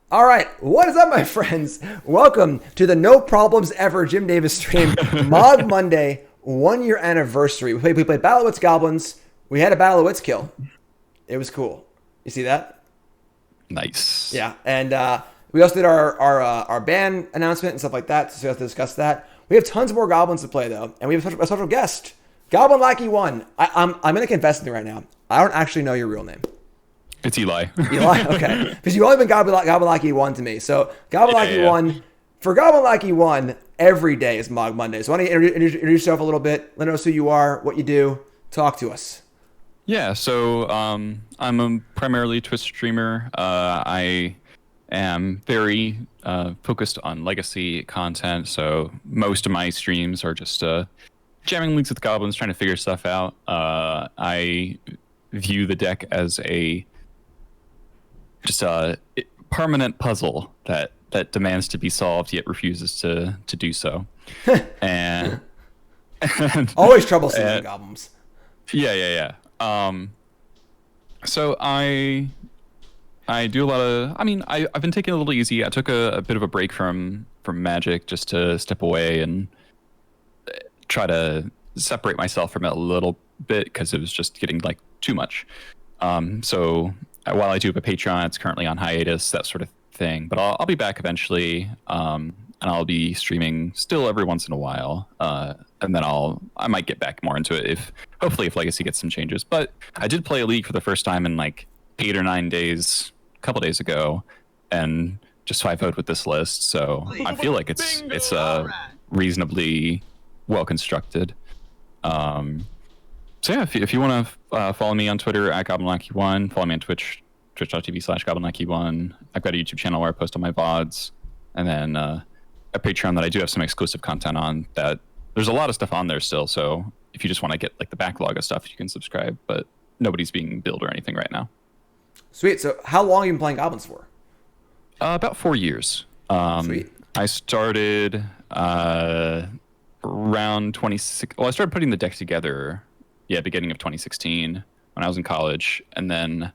All right, what is up, my friends? Welcome to the No Problems Ever Jim Davis stream, Mogg Monday, 1 year anniversary. We played Battle of Wits Goblins. We had a Battle of Wits kill. It was cool. You see that? Nice. Yeah, and we also did our ban announcement and stuff like that, so we have to discuss that. We have tons more Goblins to play, though, and we have a special guest, GoblinLackey1. I'm going to confess to you right now. I don't actually know your real name. It's Eli. Eli, okay. Because you've only been GoblinLackey1 to me. So GoblinLackey1, for GoblinLackey1, every day is Mogg Monday. So why don't you introduce yourself a little bit, let us know who you are, what you do, talk to us. Yeah, so I'm a primarily Twitch streamer. I am very focused on legacy content, so most of my streams are just jamming leagues with goblins, trying to figure stuff out. I view the deck as just a permanent puzzle that demands to be solved yet refuses to do so. and Always troublesome goblins. Yeah. So I do a lot of. I mean, I've been taking it a little easy. I took a bit of a break from Magic just to step away and try to separate myself from it a little bit because it was just getting like too much. So while I do have a Patreon, it's currently on hiatus, that sort of thing. But I'll be back eventually, and I'll be streaming still every once in a while. And then I might get back more into it hopefully if Legacy gets some changes. But I did play a league for the first time in like 8 or 9 days, a couple days ago, and just 5-0'd with this list. So I feel like it's reasonably well constructed. So yeah, if you want to follow me on Twitter at GoblinLackey1, follow me on Twitch, twitch.tv/GoblinLackey1. I've got a YouTube channel where I post all my VODs, and then a Patreon that I do have some exclusive content on. That there's a lot of stuff on there still, so if you just want to get like the backlog of stuff, you can subscribe, but nobody's being billed or anything right now. Sweet. So how long have you been playing Goblins for? About 4 years. Sweet. I started around 26. Well, I started putting the deck together. Yeah, beginning of 2016 when I was in college. And then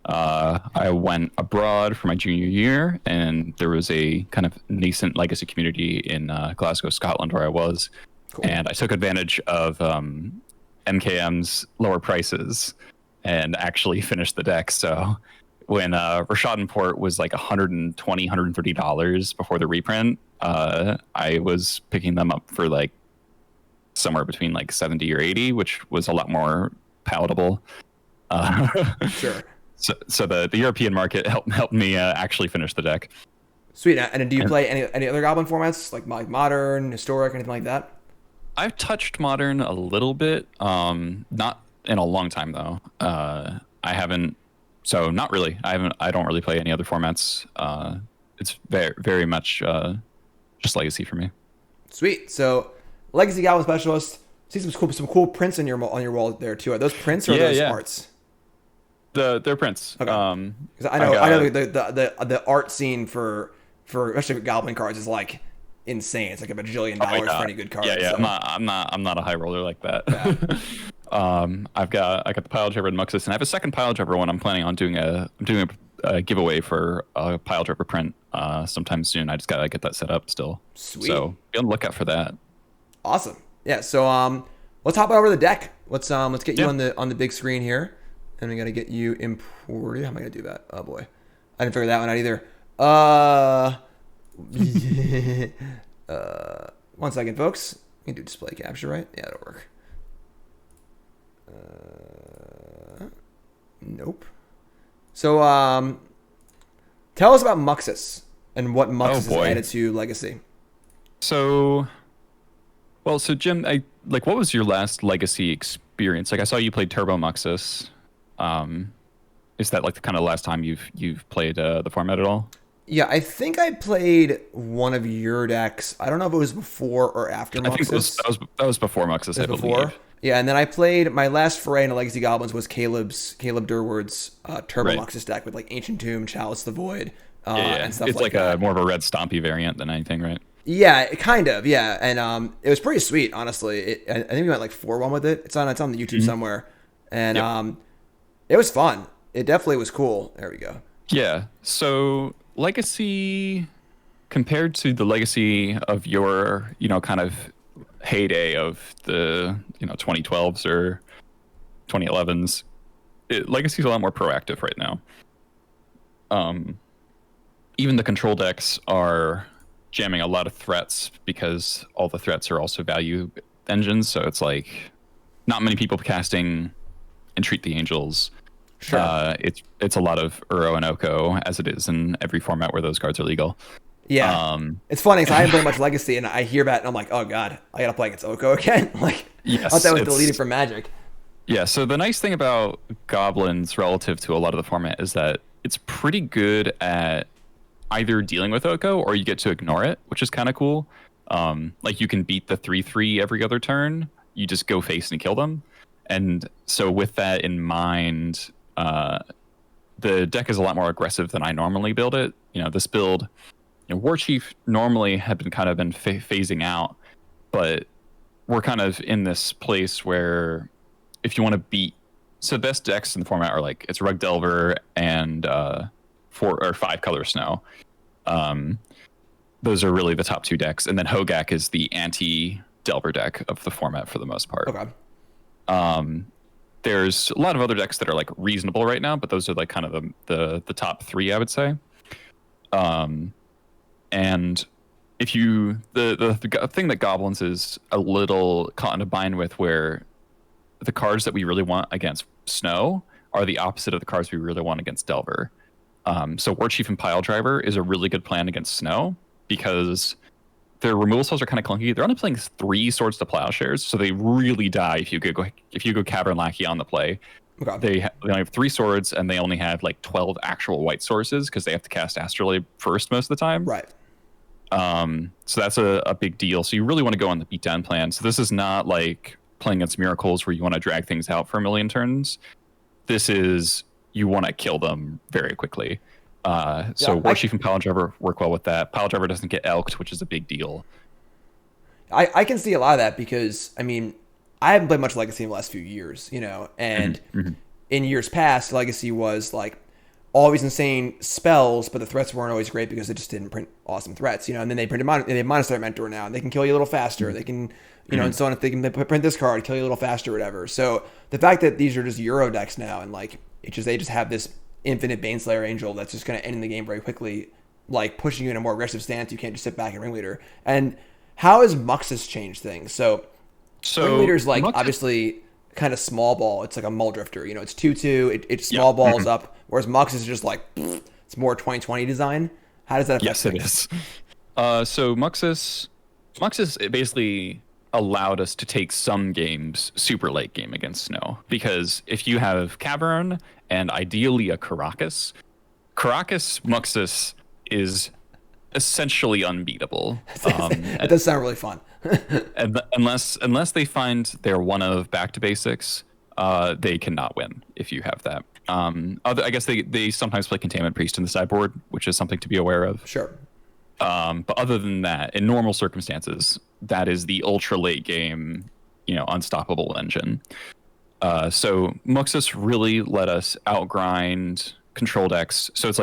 I went abroad for my junior year, and there was a kind of nascent legacy community in Glasgow, Scotland, where I was. Cool. And I took advantage of MKM's lower prices and actually finished the deck. So when Rishadan Port was like $120, $130 before the reprint, I was picking them up for like somewhere between like 70 or 80, which was a lot more palatable. Sure. So the European market helped me actually finish the deck. Sweet. And do you play any other Goblin formats like Modern, Historic, anything like that? I've touched Modern a little bit, not in a long time though. I haven't. So not really. I don't really play any other formats. It's very very much just Legacy for me. Sweet. So Legacy Goblin Specialist. See some cool prints on your wall there too. Are those prints or are those arts? They're prints. Okay. I know the art scene for especially Goblin cards is like insane. It's like a bajillion dollars for any good cards. Yeah. So. I'm not a high roller like that. Yeah. I got the Piledriver and Muxus, and I have a second Piledriver one. I'm planning on doing a giveaway for a Piledriver print sometime soon. I just gotta get that set up still. Sweet. So be on the lookout for that. Awesome. Yeah. So let's hop over the deck. Let's get you on the big screen here, and we gotta get you imported. How am I gonna do that? Oh boy, I didn't figure that one out either. 1 second, folks. You can do display capture, right? Yeah, it'll work. Nope. So tell us about Muxus and what Muxus has added to Legacy. So Jim, what was your last Legacy experience? Like I saw you played Turbo Muxus. Is that like the kind of last time you've played the format at all? Yeah, I think I played one of your decks. I don't know if it was before or after Muxus. I think that was before Muxus, I believe. Yeah, and then I played my last foray into Legacy Goblins was Caleb Durward's Turbo Muxus deck with like Ancient Tomb, Chalice the Void, and stuff it's like that. It's like a more of a red stompy variant than anything, right? Yeah, kind of. Yeah, and it was pretty sweet, honestly. I think we went like 4-1 with it. It's on the YouTube somewhere, and it was fun. It definitely was cool. There we go. Yeah. So Legacy, compared to the Legacy of your, kind of heyday of the, 2012s or 2011s, Legacy's a lot more proactive right now. Even the control decks are jamming a lot of threats because all the threats are also value engines. So it's like not many people casting Entreat the Angels. Sure. It's a lot of Uro and Oko, as it is in every format where those cards are legal. Yeah. It's funny because I haven't played much Legacy, and I hear that, and I'm like, oh god, I gotta play against Oko again. Yes, I thought that was deleted from Magic. Yeah. So the nice thing about Goblins relative to a lot of the format is that it's pretty good at either dealing with Oko or you get to ignore it, which is kind of cool. You can beat the 3/3 every other turn. You just go face and kill them. And so with that in mind, the deck is a lot more aggressive than I normally build it. This build, Warchief normally had been phasing out, but we're kind of in this place where if you want to beat, so the best decks in the format are it's Rug Delver and 4 or 5 Color Snow. Those are really the top 2 decks, and then Hogak is the anti-Delver deck of the format for the most part. Okay. There's a lot of other decks that are reasonable right now, but those are kind of the top 3, I would say. And if the thing that Goblins is a little caught in a bind with, where the cards that we really want against Snow are the opposite of the cards we really want against Delver. So Warchief and Piledriver is a really good plan against Snow because their removal spells are kind of clunky. They're only playing 3 Swords to Plowshares, so they really die if you go Cavern Lackey on the play. Okay. They only have 3 swords, and they only have 12 actual white sources because they have to cast Astrolabe first most of the time. Right. So that's a big deal. So you really want to go on the beatdown plan. So this is not playing against Miracles where you want to drag things out for a million turns. This is you want to kill them very quickly. Warchief and Piledriver work well with that. Piledriver doesn't get elked, which is a big deal. I can see a lot of that because, I haven't played much Legacy in the last few years, and in years past, Legacy was all these insane spells, but the threats weren't always great because they just didn't print awesome threats, and then they printed they have Monastery Mentor now, and they can kill you a little faster. They can, and so on. If they can print this card, kill you a little faster, whatever. So the fact that these are just Euro decks now, and they just have this infinite Baneslayer Angel that's just going to end the game very quickly, pushing you in a more aggressive stance. You can't just sit back and Ringleader. And how has Muxus changed things? So Ringleader's obviously kind of small ball. It's like a Mull Drifter. It's 2/2. It's small balls up. Whereas Muxus is just it's more 2020 design. How does that affect things? Yes, it is. So Muxus it basically allowed us to take some games super late game against Snow, because if you have Cavern and ideally a Karakas Muxus is essentially unbeatable. It does sound really fun. unless they find their one of back to basics, they cannot win if you have that. I guess they sometimes play Containment Priest in the sideboard, which is something to be aware of. Sure. But other than that, in normal circumstances, that is the ultra late game, unstoppable engine. So Muxus really let us outgrind control decks. So it's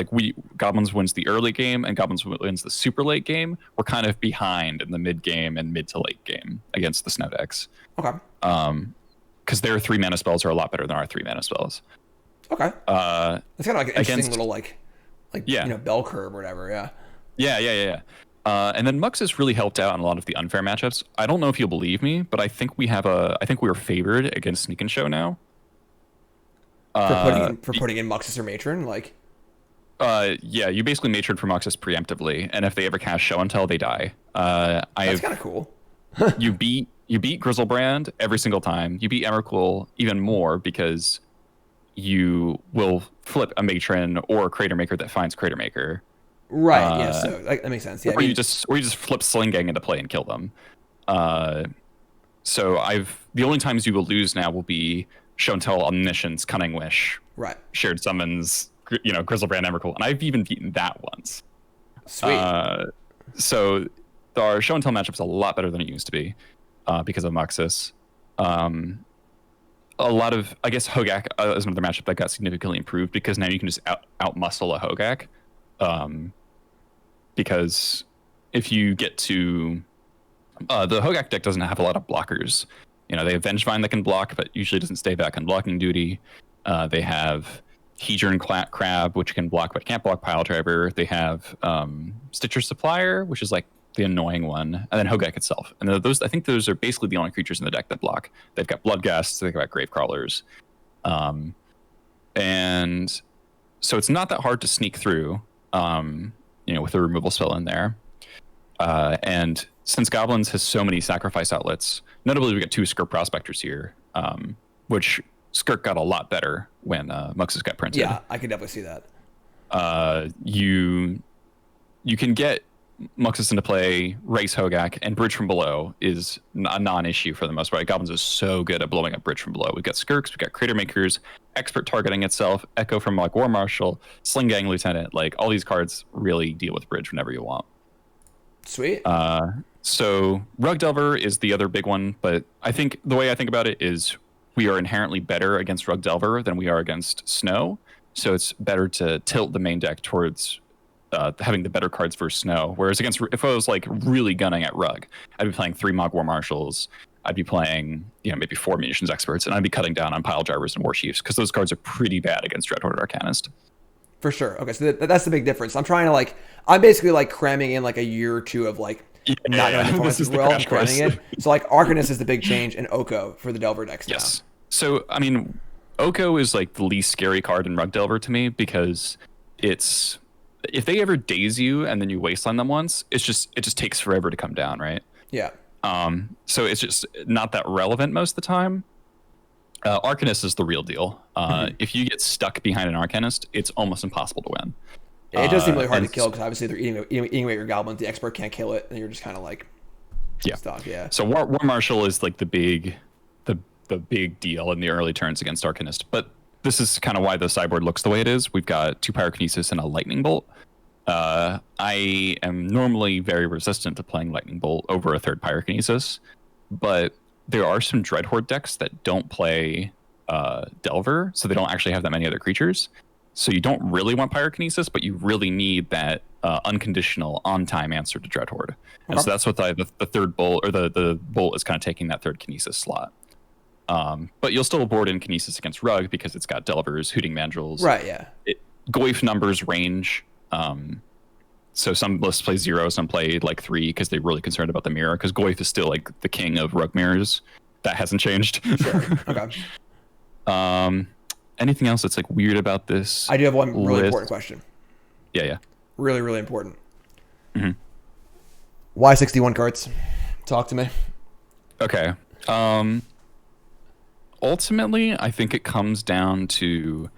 Goblins wins the early game and Goblins wins the super late game. We're kind of behind in the mid game and mid to late game against the Snow decks. Okay. Because their 3 mana spells are a lot better than our 3 mana spells. Okay. It's kind of an interesting little bell curve or whatever. Yeah. Yeah. And then Muxus really helped out in a lot of the unfair matchups. I don't know if you'll believe me, but I think we were favored against Sneak and Show now. For putting in Muxus or Matron, yeah, you basically Matron for Muxus preemptively, and if they ever cast Show and Tell, they die. That's kind of cool. you beat Grizzlebrand every single time. You beat Emrakul even more because you will flip a Matron or a Cratermaker that finds Cratermaker. Right. Yeah. So that makes sense. Yeah. Or you just flip Sling-Gang into play and kill them. So the only times you will lose now will be Show and Tell, Omniscience, Cunning Wish, right? Shared Summons, Grizzlebrand, Emrakul, and I've even beaten that once. Sweet. So our Show and Tell matchup's a lot better than it used to be because of Muxus. A lot of, I guess, Hogak is another matchup that got significantly improved because now you can just outmuscle a Hogak. because if you get to the Hogak deck doesn't have a lot of blockers. You know, they have Vengevine that can block, but usually doesn't stay back on blocking duty. They have Hedron Crab, which can block but can't block Piledriver. They have Stitcher Supplier, which is like the annoying one, and then Hogak itself. And those, I think those are basically the only creatures in the deck that block. They've got Bloodghasts, they've got Gravecrawlers. And so it's not that hard to sneak through, with a removal spell in there. And since Goblins has so many sacrifice outlets, notably we got 2 Skirk Prospectors here, which Skirk got a lot better when Muxus got printed. Yeah, I can definitely see that. You can get Muxus into play, race Hogak, and Bridge from Below is a non-issue for the most part. Goblins is so good at blowing up Bridge from Below. We've got Skirks, we've got Cratermakers, Expert targeting itself, Echo from Mogg War Marshal, Sling-Gang Lieutenant. Like, all these cards really deal with Bridge whenever you want. Sweet. So Rug Delver is the other big one, but I think the way I think about it is we are inherently better against Rug Delver than we are against Snow. So it's better to tilt the main deck towards having the better cards for Snow. Whereas if I was like really gunning at Rug, I'd be playing 3 Mogg War Marshals. I'd be playing, maybe 4 Munitions Experts, and I'd be cutting down on Piledrivers and Warchiefs because those cards are pretty bad against Dreadhorde Arcanist. For sure. Okay, so that's the big difference. I'm trying to I'm basically cramming in a year or two of not knowing the formats as well, cramming it. So Arcanist is the big change, and Oko for the Delver decks now. Yes. So I mean, Oko is the least scary card in Rug Delver to me because it's if they ever daze you and then you wasteland them once, it just takes forever to come down, right? Yeah. So it's just not that relevant most of the time. Arcanist is the real deal. If you get stuck behind an Arcanist, it's almost impossible to win. Yeah, it does seem really hard to kill because obviously they're eating away your goblins. The expert can't kill it, and you're just kind of stuck. Yeah. So War Marshal is the big deal in the early turns against Arcanist. But this is kind of why the sideboard looks the way it is. We've got 2 Pyrokinesis and a Lightning Bolt. I am normally very resistant to playing Lightning Bolt over a 3rd Pyrokinesis, but there are some Dreadhorde decks that don't play Delver, so they don't actually have that many other creatures. So you don't really want Pyrokinesis, but you really need that unconditional on-time answer to Dreadhorde. And so that's what the 3rd Bolt, or the Bolt is kind of taking that 3rd Kinesis slot. But you'll still board in Kinesis against Rug because it's got Delvers, Hooting Mandrills. Right, yeah. Goyf numbers range. So some lists play 0, some play 3 because they're really concerned about the mirror, because Goyf is still the king of Rug mirrors. That hasn't changed. Sure. Okay. Anything else that's weird about this? I do have one really list? important question. Yeah. Really, really important. Mm-hmm. Why 61 cards? Talk to me. Okay. Ultimately, I think it comes down to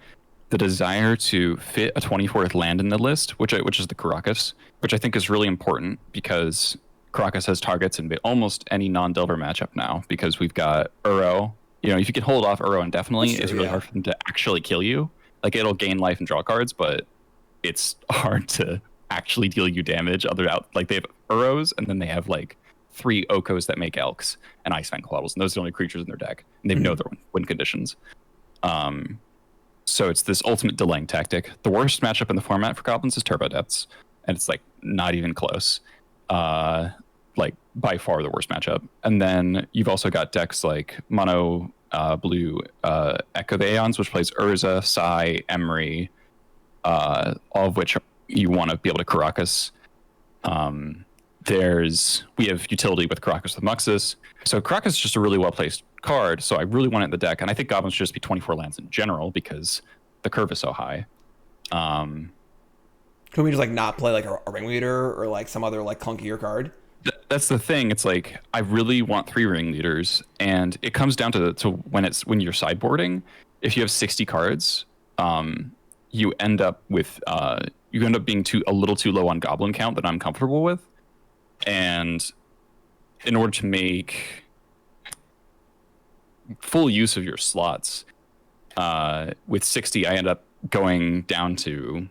the desire to fit a 24th land in the list, which is the Karakas, which I think is really important because Karakas has targets in almost any non-Delver matchup now, because we've got Uro. If you can hold off Uro indefinitely, it's really hard for them to actually kill you. It'll gain life and draw cards, but it's hard to actually deal you damage. They have Uros, and then they have 3 Okos that make Elks and Icefang Coatls, and those are the only creatures in their deck, and they know their win conditions. So it's this ultimate delaying tactic. The worst matchup in the format for Goblins is Turbo Depths, and it's not even close. By far the worst matchup. And then you've also got decks like Mono Blue Echo the Aeons, which plays Urza, Sai, Emery, all of which you want to be able to Karakas. We have utility with Karakas with Muxus. So Karakas is just a really well-placed card, so I really want it in the deck. And I think Goblins should just be 24 lands in general because the curve is so high. Can we just not play a Ringleader or some other clunkier card? That's the thing. It's I really want 3 Ringleaders, and it comes down to when you're sideboarding. If you have 60 cards, you end up being a little too low on Goblin count that I'm comfortable with. And in order to make full use of your slots, with 60, I end up going down to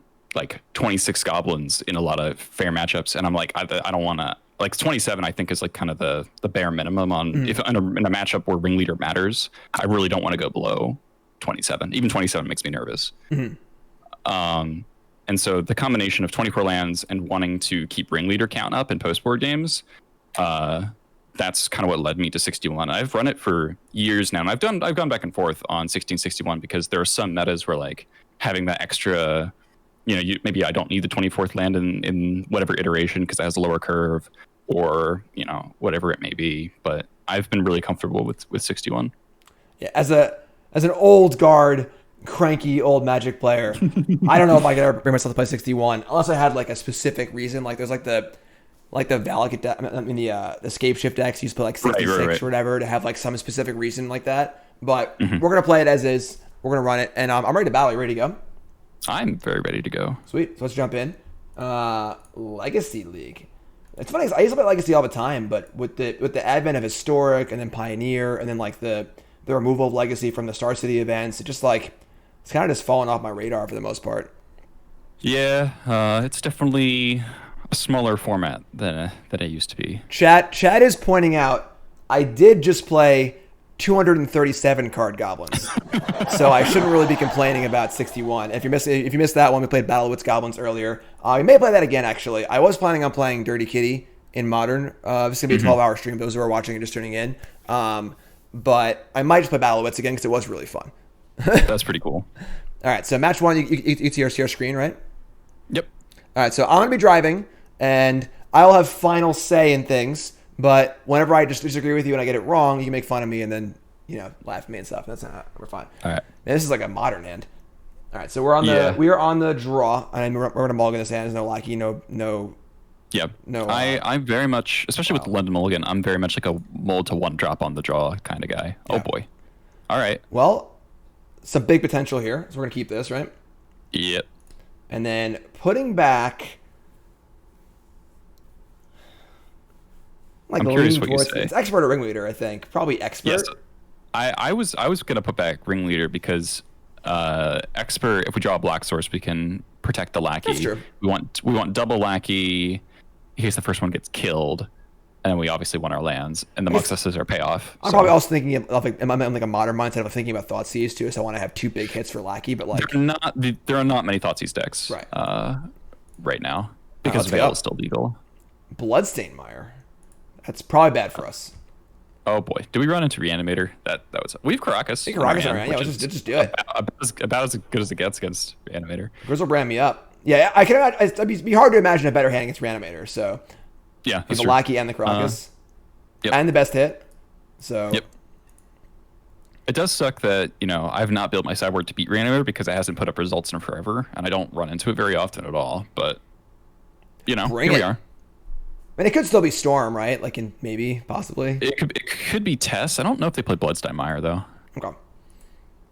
26 Goblins in a lot of fair matchups, and I'm I don't want to 27. I think is kind of the bare minimum on if in a matchup where Ringleader matters. I really don't want to go below 27. Even 27 makes me nervous. And so the combination of 24 lands and wanting to keep Ringleader count up in post-board games, that's kind of what led me to 61. I've run it for years now, and I've gone back and forth on 1661 because there are some metas where like having that extra, maybe I don't need the 24th land in whatever iteration because it has a lower curve, or whatever it may be. But I've been really comfortable with 61. Yeah, as an old guard, cranky old Magic player, I don't know if I could ever bring myself to play 61 unless I had like a specific reason. Like there's like the Valak deck, the Scape Shift decks used to play like 66 or whatever to have like some specific reason like that. But we're gonna play it as is. We're gonna run it, and I'm ready to battle. You ready to go? I'm very ready to go. Sweet. So let's jump in. Legacy League. It's funny because I used to play Legacy all the time, but with the advent of Historic and then Pioneer and then like the removal of Legacy from the Star City events, it's kind of just fallen off my radar for the most part. Yeah, it's definitely a smaller format than it used to be. Chad is pointing out I did just play 237 card Goblins, so I shouldn't really be complaining about 61. If you missed that one, we played Battle Wits Goblins earlier. We may play that again. Actually, I was planning on playing Dirty Kitty in Modern. This is gonna be a 12-hour stream. Those who are watching and just tuning in, but I might just play Battle Wits again because it was really fun. That's pretty cool. All right, so match one, you see your screen, right? Yep. All right, so I'm going to be driving, and I'll have final say in things, but whenever I just disagree with you and I get it wrong, you can make fun of me and then, laugh at me and stuff. We're fine. All right. Man, this is like a modern hand. All right, so we are on the draw, and we're going to mulligan this hand. There's no Lackey, no. Yep. No. I'm very much, especially with London Mulligan, I'm very much like a mold to one drop on the draw kind of guy. Yeah. Oh boy. All right. Well, some big potential here, so we're going to keep this, right? Yep. And then putting back... I'm curious what you say. It's Expert or Ringleader, I think. Probably Expert. Yes. I was going to put back Ringleader because Expert, if we draw a black source, we can protect the Lackey. That's true. We want double Lackey in case the first one gets killed. And then we obviously want our lands, and the Muxus is our payoff. I'm probably also thinking of like I'm like a modern mindset of thinking about Thoughtseize too, so I want to have two big hits for Lackey, but like there are not many Thoughtseize decks right now because Veil is still legal. Bloodstained Mire, that's probably bad for us. Oh boy, do we run into Reanimator? That was we have Karakas. Yeah, just do it. About as good as it gets against Reanimator. Grizzle brand me up. Yeah, I can. It'd be hard to imagine a better hand against Reanimator. So. Yeah, the Lackey and the Karakas, and the best hit. So it does suck that I've not built my sideboard to beat Reanimator because it hasn't put up results in forever, and I don't run into it very often at all. But here we are. I mean, it could still be Storm, right? Like possibly. It could be Tess. I don't know if they play Bloodstained Mire though. Okay.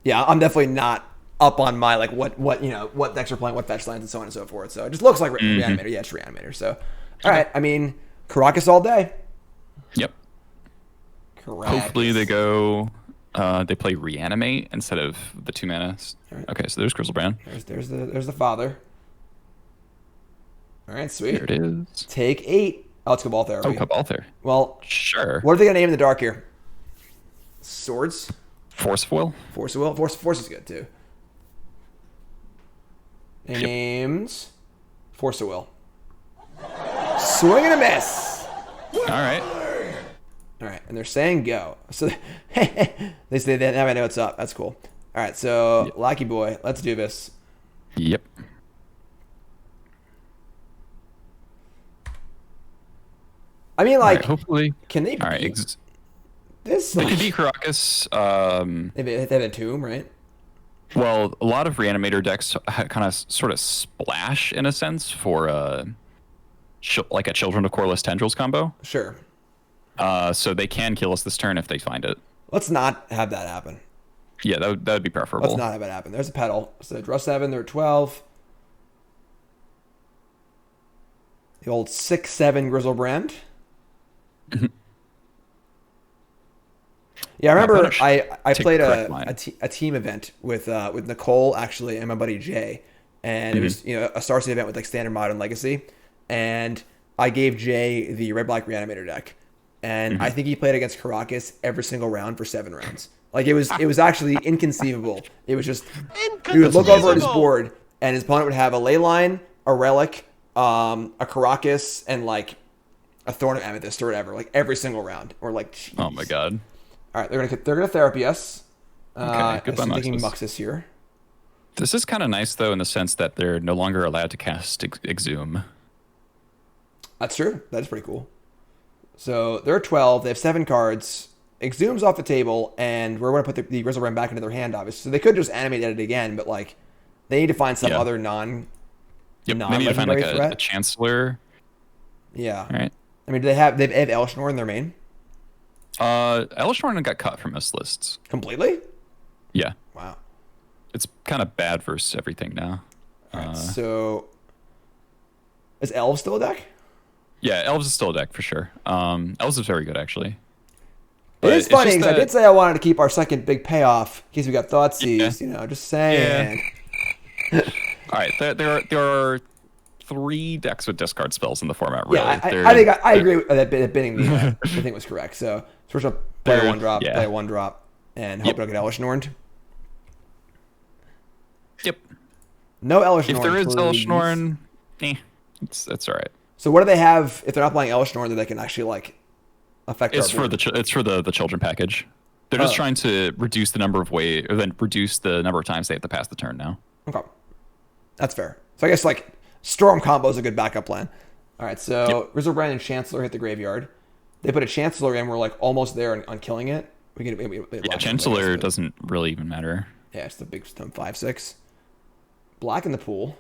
Yeah, I'm definitely not up on my like what decks are playing, what fetch lands, and so on and so forth. So it just looks like Reanimator. Yeah, it's Reanimator. So. All right, I mean, Karakas all day. Yep. Karakas. Hopefully they go. They play Reanimate instead of the 2 mana. Right. Okay, so there's Grizzlebrand. There's the father. All right, sweet. There it is. Take 8. Oh, it's Cabal Therapy. Oh, Cabal Therapy. Well, sure. What are they gonna name in the dark here? Swords. Force of Will. Force of Will. Force is good too. They named Force of Will. Swing and a miss. All right, and they're saying go. So they say that now I know what's up. That's cool. All right, so Lackey boy, let's do this. Yep. I mean, like, hopefully, can they? All right, this. They could beat Karakas. They have a tomb, right? Well, a lot of Reanimator decks kind of sort of splash in a sense for like a Children of Coreless Tendrils combo. Sure. So they can kill us this turn if they find it. Let's not have that happen. Yeah, that would be preferable. Let's not have it happen. There's a pedal. So draw 7, they're 12. The old 6/7 Grizzlebrand. Yeah, I remember I played a team event with Nicole actually and my buddy Jay, and it was a Star City event with like Standard, Modern, Legacy, and I gave Jay the Red Black Reanimator deck, and I think he played against Karakas every single round for 7 rounds. Like it was actually inconceivable. It was just he would look over at his board and his opponent would have a Leyline, a Relic, a Karakas, and like a Thorn of Amethyst or whatever, like every single round. Or like, geez. Oh my god. All right, they're gonna therapy us. Okay, goodbye, I'm thinking Muxus. Muxus here. This is kind of nice though, in the sense that they're no longer allowed to cast Exhume. That's true. That is pretty cool. So they're 12. They have 7 cards. Exhume's off the table, and we're going to put the Grizzlebrand back into their hand, obviously. So they could just animate it again, but like they need to find some other They need to find like threat. a Chancellor. Yeah. All right. I mean, they have Elishnorn in their main? Elishnorn got cut from most lists. Completely? Yeah. Wow. It's kind of bad versus everything now. All right, so is Elves still a deck? Yeah, Elves is still a deck for sure. Elves is very good actually. It is funny because I did say I wanted to keep our second big payoff in case we got Thoughtseize. You know, just saying. Yeah. All right, there are 3 decks with discard spells in the format. Really, yeah, I think I agree with that. Bidding the thing was correct. So first up, play 1 drop, play 1 drop, and hope I don't get Elishnorned. Yep. No Elishnorn. If there is Elishnorn, it's all right. So what do they have if they're not playing Elishnorn that they can actually like affect? It's for the children package. They're just trying to reduce the number of reduce the number of times they have to pass the turn now. Okay, that's fair. So I guess like Storm combo is a good backup plan. All right, so Grizzlebrand and Chancellor hit the graveyard. They put a Chancellor in. We're like almost there on killing it. Chancellor doesn't really even matter. Yeah, it's the big 5/6. Black in the pool.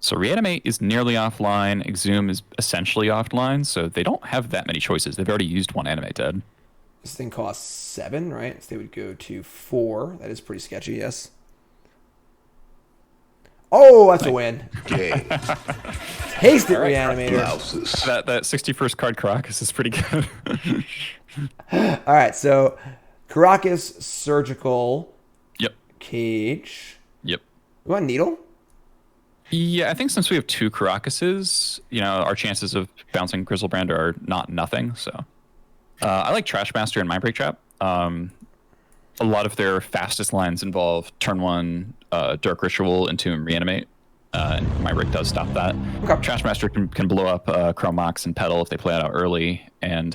So Reanimate is nearly offline. Exhume is essentially offline, so they don't have that many choices. They've already used 1 Animate Dead. This thing costs 7, right? So they would go to 4. That is pretty sketchy, yes. Oh, that's a win. Gay. Taste it, Reanimator. That 61st card Karakas is pretty good. All right, so Karakas, Surgical, Yep. Cage. Yep. You want Needle? Yeah, I think since we have 2 Karakases, our chances of bouncing Grizzlebrand are not nothing. So I like Trashmaster and Mindbreak Trap. A lot of their fastest lines involve turn 1 Dark Ritual, Entomb, Reanimate. Mindbreak does stop that. Okay. Trashmaster can blow up Chrome Mox and Petal if they play it out early. And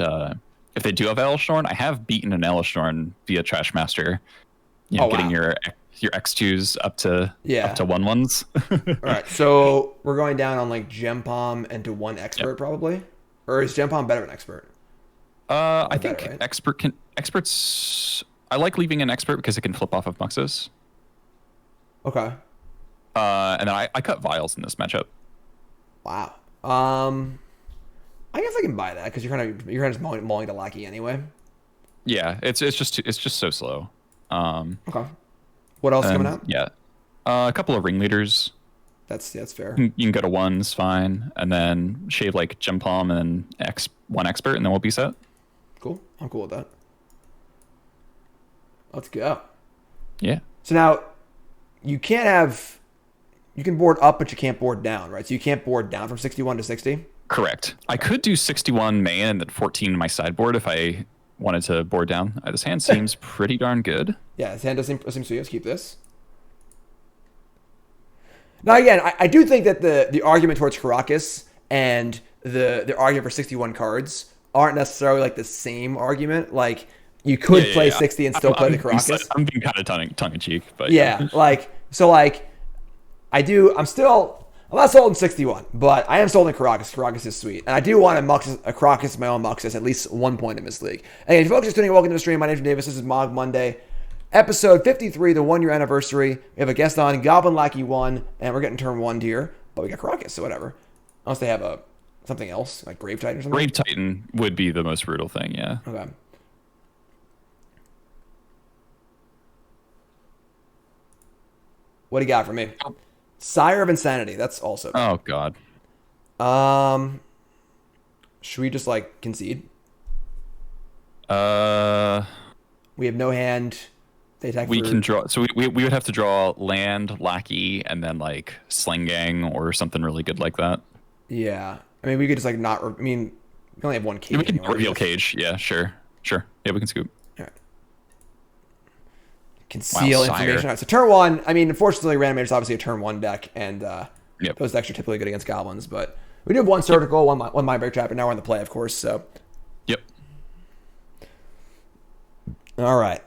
if they do have Elishnorn, I have beaten an Elishnorn via Trashmaster. Getting your X2s up to 1/1s. All right, so we're going down on like Gempalm and to 1 Expert probably, or is Gempalm better than Expert? I think right? Experts. I like leaving an Expert because it can flip off of Muxus. Okay. And then I cut Vials in this matchup. Wow. I guess I can buy that because you're kind of just mauling the Lackey anyway. Yeah, it's just so slow. Okay. What else is coming out? Yeah, a couple of Ringleaders. That's fair. You can go to 1s, fine, and then shave like Gempalm and then 1 Expert, and then we'll be set. Cool. I'm cool with that. Let's go. Yeah. So now, you can board up, but you can't board down, right? So you can't board down from 61 to 60? Correct. I could do 61 main and then 14 in my sideboard if I wanted to board down. This hand seems pretty darn good. Yeah, this hand does seem sweet. Let's keep this. Now, again, I do think that the argument towards Karakas and the argument for 61 cards aren't necessarily like the same argument. Like, you could play 60 and still play the Karakas. I'm being kind of tongue-in-cheek, but yeah, I'm not sold in 61, but I am sold in Karakas. Karakas is sweet. And I do want a Karakas, my own Muxus, at least 1 point in this league. Hey, if you folks are tuning in, welcome to the stream. My name is Davis. This is Mogg Monday. Episode 53, the 1-year anniversary. We have a guest on, GoblinLackey1, and we're getting turn 1 here. But we got Karakas, so whatever. Unless they have something else, like Grave Titan or something. Grave Titan would be the most brutal thing, yeah. Okay. What do you got for me? Sire of Insanity. That's also. Oh God. Should we just like concede? We We have no hand. They attack. can draw. So we would have to draw land, Lackey, and then like Sling-Gang or something really good like that. Yeah, I mean we could just like not. I mean we only have 1 cage. Yeah, we can anyway. reveal cage. Yeah, sure. Yeah, we can scoop. All right. Conceal Wow, information. Sire. All right, so turn 1, I mean, unfortunately, Reanimator's obviously a turn 1 deck, and Yep. those decks are typically good against Goblins, but we do have 1 Surgical, one Mindbreak Trap, and now we're on the play, of course, so. Yep. All right.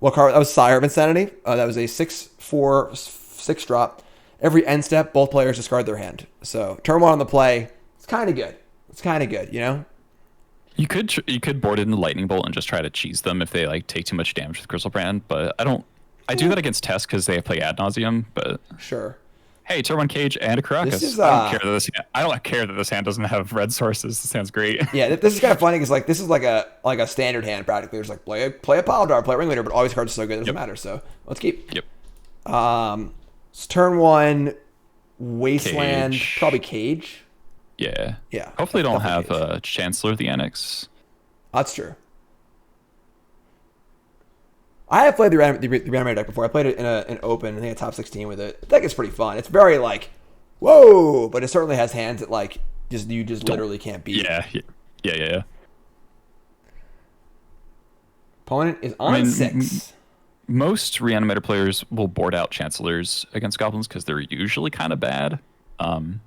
What card? That was Sire of Insanity. That was a 6/4, 6 drop. Every end step, both players discard their hand. So turn 1 on the play. It's kind of good. It's kind of good, you know? You could board it into Lightning Bolt and just try to cheese them if they like take too much damage with Crystal Brand, but I do that against Test because they play Ad Nauseum, but Sure. hey, turn 1 Cage and a Karakas. This is, I don't care that this hand doesn't have red sources. This sounds great. Yeah, this is kind of funny because like this is like a standard hand practically. There's like play a Piledriver, play a Ringleader, but all these cards are so good it doesn't matter. So let's keep. Yep. It's turn 1, Wasteland, Cage. probably Cage. Yeah. Yeah. Hopefully they don't have Definitely Cage. Chancellor of the Annex. That's true. I have played the Reanimator deck before. I played it in an open, I think a top 16 with it. The deck is pretty fun. It's very like, whoa, but it certainly has hands that like you literally can't beat. Yeah. Opponent is on 6. Most Reanimator players will board out Chancellors against Goblins because they're usually kind of bad,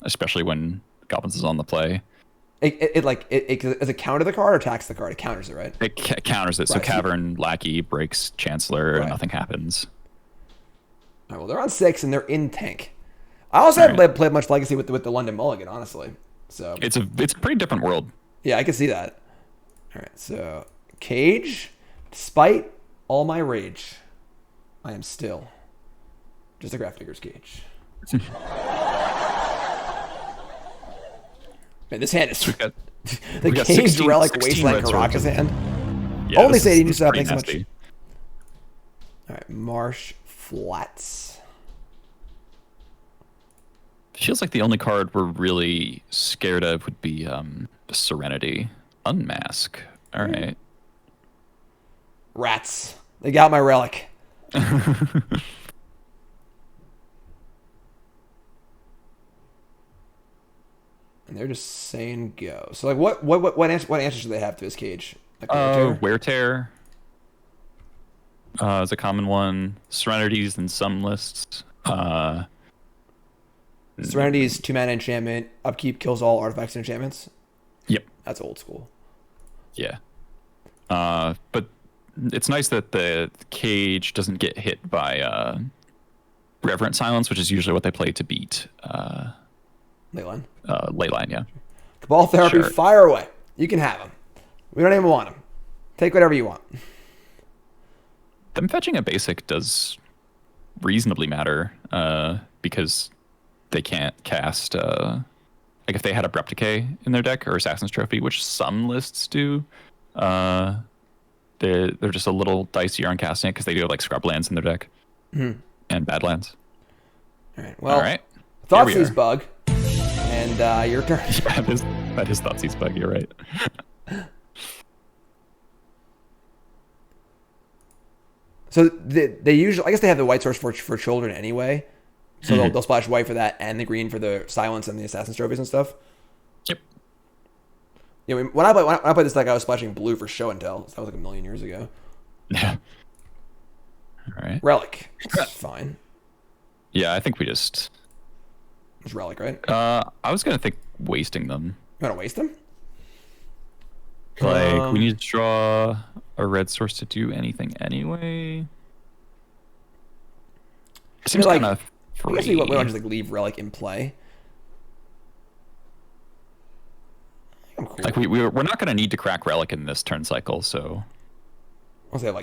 especially when Goblins is on the play. It does it counter the card or attacks the card? It counters it, right? It counters it, so Right. Cavern Lackey breaks Chancellor Right. and nothing happens. All right, well, they're on 6 and they're in tank. I also haven't played much Legacy with the London Mulligan, honestly. So It's a pretty different world. yeah, I can see that. All right, so Cage, despite all my rage, I am still just a Grafdigger's Cage. Man, this hand is got- the we got Caged 16 Relic 16 Wasteland red Karakas swords. hand. Yeah, Only this say is- you need this to is stop. pretty Thanks so much. nasty. All right, Marsh Flats. Feels like the only card we're really scared of would be Serenity. Unmask. All right. Rats. They got my relic. And they're just saying go. So like, what answers do they have to this Cage? Like, Wear Tear is a common one. Serenities in some lists. Serenity's 2-mana enchantment. Upkeep kills all artifacts and enchantments. Yep. That's old school. Yeah. But it's nice that the Cage doesn't get hit by Reverent Silence, which is usually what they play to beat Leyline. Leyline, yeah. Cabal Therapy, Sure. fire away. You can have them. We don't even want them. Take whatever you want. Them fetching a basic does reasonably matter because they can't cast like if they had Abrupt Decay in their deck or Assassin's Trophy, which some lists do, they're just a little dicier on casting it because they do have like Scrublands in their deck and Badlands. All right. Well, All right. Thoughtseize Bug. And your turn. that is Thoughtseize Bug, you're right. So they usually, I guess they have the white source for children anyway. So they'll splash white for that and the green for the silence and the Assassin's Trophies and stuff. Yep. Yeah, when I played this deck, I was splashing blue for show and tell. So that was like a million years ago. Yeah. All right. Relic. It's fine. Yeah, I think we just. It's Relic, right? I was gonna think wasting them. You want to waste them? Like we need to draw a red source to do anything anyway. It seems like, kind of I guess free. we want to just like leave Relic in play. I'm cool. Like we're not gonna need to crack Relic in this turn cycle, so. Unless they have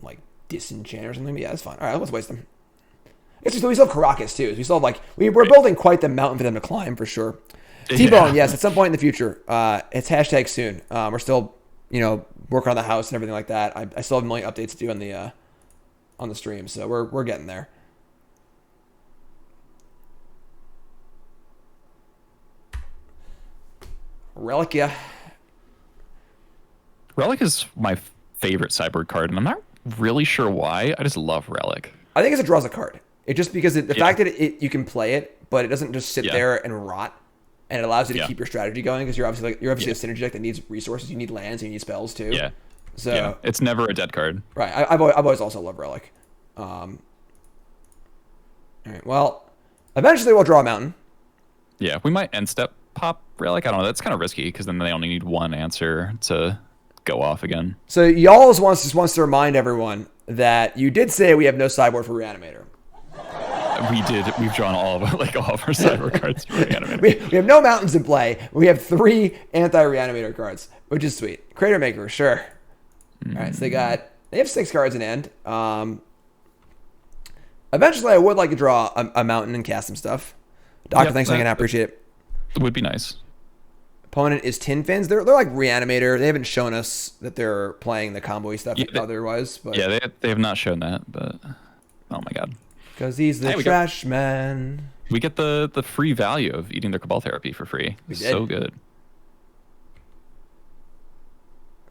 like Disenchant or something. But yeah, that's fine. All right, let's waste them. We still have Karakas too. So we still have we're building quite the mountain for them to climb for sure. T-Bone, yes, at some point in the future. It's hashtag soon. We're still, working on the house and everything like that. I still have a million updates to do on the stream, so we're getting there. Relic, yeah. Relic is my favorite sideboard card, and I'm not really sure why. I just love Relic. I think it's a draws a card. It just because the fact that you can play it, but it doesn't just sit there and rot, and it allows you to keep your strategy going because you're obviously a synergy deck that needs resources. You need lands, and you need spells too. Yeah. So yeah, it's never a dead card. right, I've always also loved Relic. All right, well, eventually we'll draw a mountain. Yeah, we might end step pop Relic. I don't know. That's kind of risky because then they only need one answer to go off again. So y'all wants to remind everyone that you did say we have no sideboard for Reanimator. We did. We've drawn all of our sideboard cards for Reanimator. We have no mountains in play. We have 3 anti-Reanimator cards, which is sweet. Cratermaker, sure. All right, so they have 6 cards in hand. Eventually, I would like to draw a mountain and cast some stuff. Doctor, thanks again. I appreciate it. It would be nice. Opponent is Tin Fins. They're like Reanimator. They haven't shown us that they're playing the combo stuff otherwise. But yeah, they have not shown that. But oh my god, because he's the trash man. We get the free value of eating their Cabal Therapy for free. So good.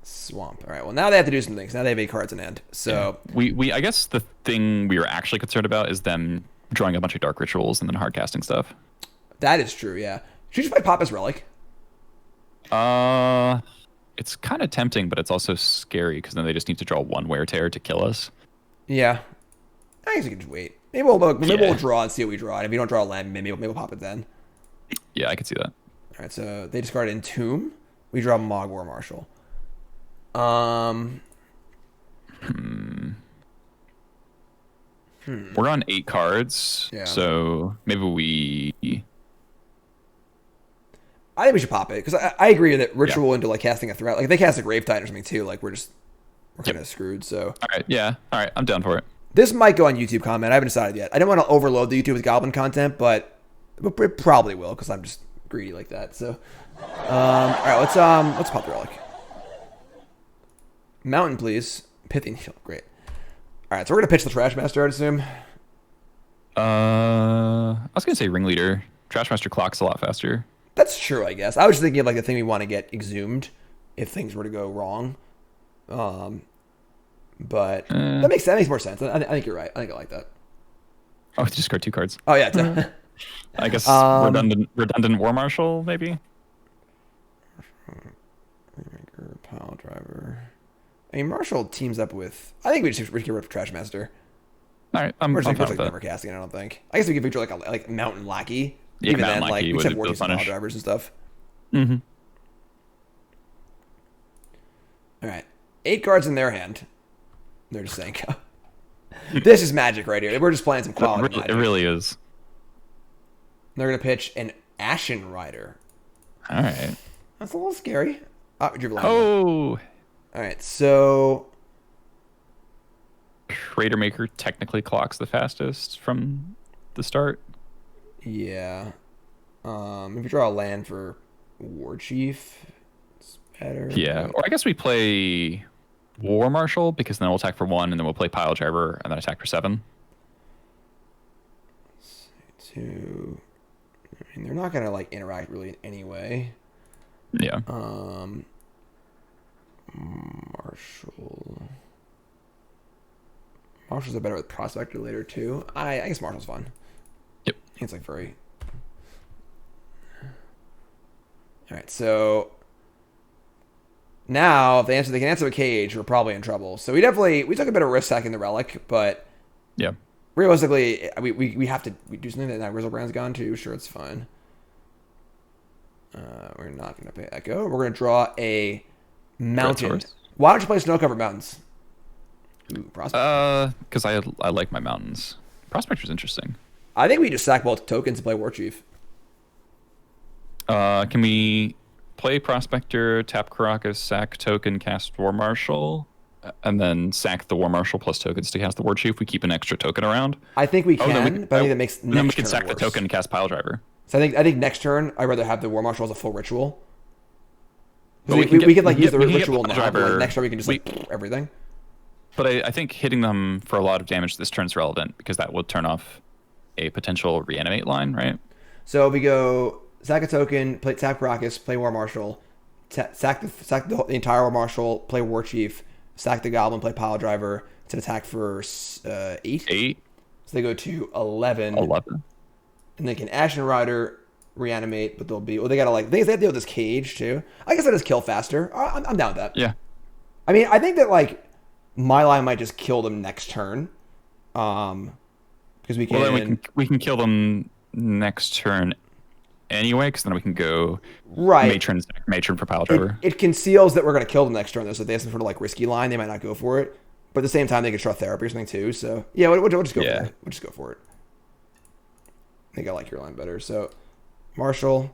Swamp. All right. Well, now they have to do some things. Now they have 8 cards in hand. So we I guess the thing we were actually concerned about is them drawing a bunch of dark rituals and then hard casting stuff. That is true. Yeah. Should you just play Papa's Relic? It's kind of tempting, but it's also scary because then they just need to draw 1 Wear Tear to kill us. Yeah. I guess we can just wait. Maybe we'll draw and see what we draw. And if you don't draw a land, maybe we'll pop it then. Yeah, I could see that. All right. So they discard Entomb. We draw Mogg War Marshal. We're on 8 cards, so maybe I think we should pop it because I agree that ritual into like casting a threat. Like if they cast a Grave Titan or something too, like we're kind of screwed. So all right, I'm down for it. This might go on YouTube comment. I haven't decided yet. I don't want to overload the YouTube with Goblin content, but it probably will because I'm just greedy like that. So all right, let's pop the Relic. Mountain, please. Pithing Needle, great. All right, so we're gonna pitch the Trashmaster, I'd assume. I was gonna say Ringleader. Trashmaster clocks a lot faster. That's true, I guess. I was just thinking of like the thing we want to get exhumed if things were to go wrong. But that makes more sense. I think you're right. I think I like that. Oh, discard 2 cards. Oh yeah. I guess redundant War Marshal maybe. Piledriver. I mean, Marshall teams up with. I think we just get rid of Trashmaster. All right, I'm just fine with never casting. I don't think. I guess we could draw like Mountain Lackey. Yeah, even Mountain then, Lackey like we would have Warchiefs and Piledrivers and stuff. Mm-hmm. All right, 8 cards in their hand. They're just saying, "This is magic right here." We're just playing some quality. It really is. They're gonna pitch an Ashen Rider. All right, that's a little scary. Oh. All right, so Cratermaker technically clocks the fastest from the start. Yeah. If you draw a land for Warchief, it's better. Yeah, or I guess we play War Marshal because then we'll attack for 1, and then we'll play Piledriver and then attack for 7. 2. I mean, they're not gonna like interact really in any way. Yeah. Marshall's a better with Prospector later too. I guess Marshall's fun. Yep. It's like very. All right, so now if they can answer a cage, we're probably in trouble. So we took a bit of risk stacking the Relic, but yeah, realistically we have to do something that Grizzlebrand's gone to. Sure, it's fine. We're not going to pay Echo. We're going to draw a mountain. Why don't you play Snow-Covered Mountains? Ooh, Prospector. Because I like my mountains. Prospector's interesting. I think we just sack both tokens and play Warchief. Can we play Prospector, tap Karakas, sack token, cast War Marshal, and then sack the War Marshal plus tokens to cast the Warchief? We keep an extra token around. I think we can, but I think that makes then we can sack the token and cast Piledriver. So I think next turn I'd rather have the War Marshal as a full ritual. We could use the ritual now, but like next turn we can just everything. But I think hitting them for a lot of damage this turn is relevant because that will turn off a potential reanimate line, right? So we go sack a token, play tap Karakas, play War Marshal, sack the entire War Marshal, play Warchief, sack the Goblin, play Piledriver. It's an attack for 8. 8. So they go to 11. 11. And they can Ashen Rider reanimate, but they gotta they have to deal with this cage too. I guess that is kill faster. I'm down with that. Yeah. I mean, I think that like my line might just kill them next turn. Because we can. Well, then we can kill them next turn anyway, because then we can go matron for Piledriver. It conceals that we're going to kill them next turn, though. So if they have some sort of like risky line, they might not go for it. But at the same time, they could draw therapy or something too. So yeah, we'll just go for it. We'll just go for it. I think I like your line better. So Marshal.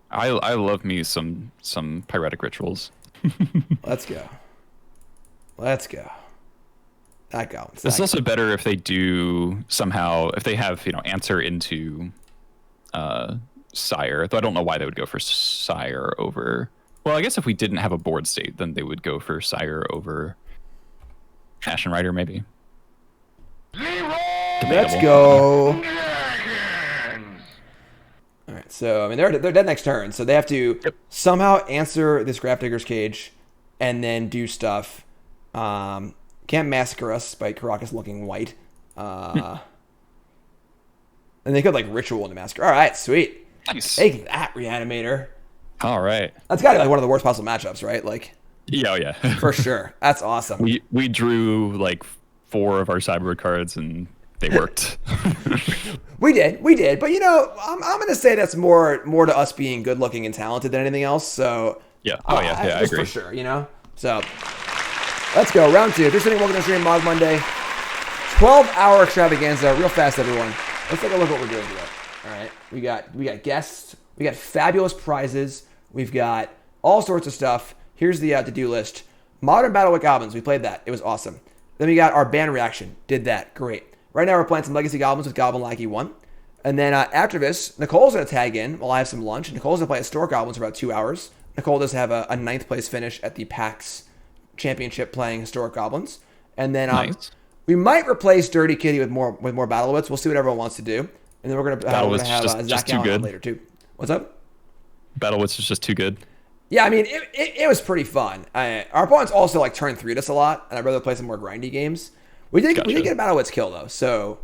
I love me some pyretic rituals. Let's go. That Goblin. This is also better if they do somehow, if they have, answer into Sire. Though I don't know why they would go for Sire over... Well, I guess if we didn't have a board state, then they would go for Sire over Ashen Rider, maybe. Let's go. All right, so I mean they're dead next turn, so they have to somehow answer this Grafdigger's Cage, and then do stuff. Can't massacre us despite Karakas looking white. And they could like ritual into massacre. All right, sweet. Nice. Take that, Reanimator. All right. That's got to be like one of the worst possible matchups, right? Like, yeah. For sure. That's awesome. We drew like 4 of our sideboard cards and they worked. We did. But I'm gonna say that's more to us being good looking and talented than anything else. So yeah. I agree for sure. So let's go round 2. If you're sitting welcome to the stream, Mogg Monday, 12-hour extravaganza. Real fast, everyone. Let's take a look at what we're doing today. All right, we got guests. We got fabulous prizes. We've got all sorts of stuff. Here's the to-do list. Modern Battle with Goblins. We played that. It was awesome. Then we got our ban reaction. Did that. Great. Right now we're playing some Legacy Goblins with GoblinLackey1. And then after this, Nicole's going to tag in while I have some lunch. Nicole's going to play Historic Goblins for about 2 hours. Nicole does have a 9th place finish at the PAX Championship playing Historic Goblins. And then nice. We might replace Dirty Kitty with more Battlewits. We'll see what everyone wants to do. And then we're going to have Zach Allen on later too. What's up? Battlewits is just too good. Yeah, I mean, it was pretty fun. Our opponents also like turn 3 us a lot, and I'd rather play some more grindy games. We did get a Battlewits kill though, so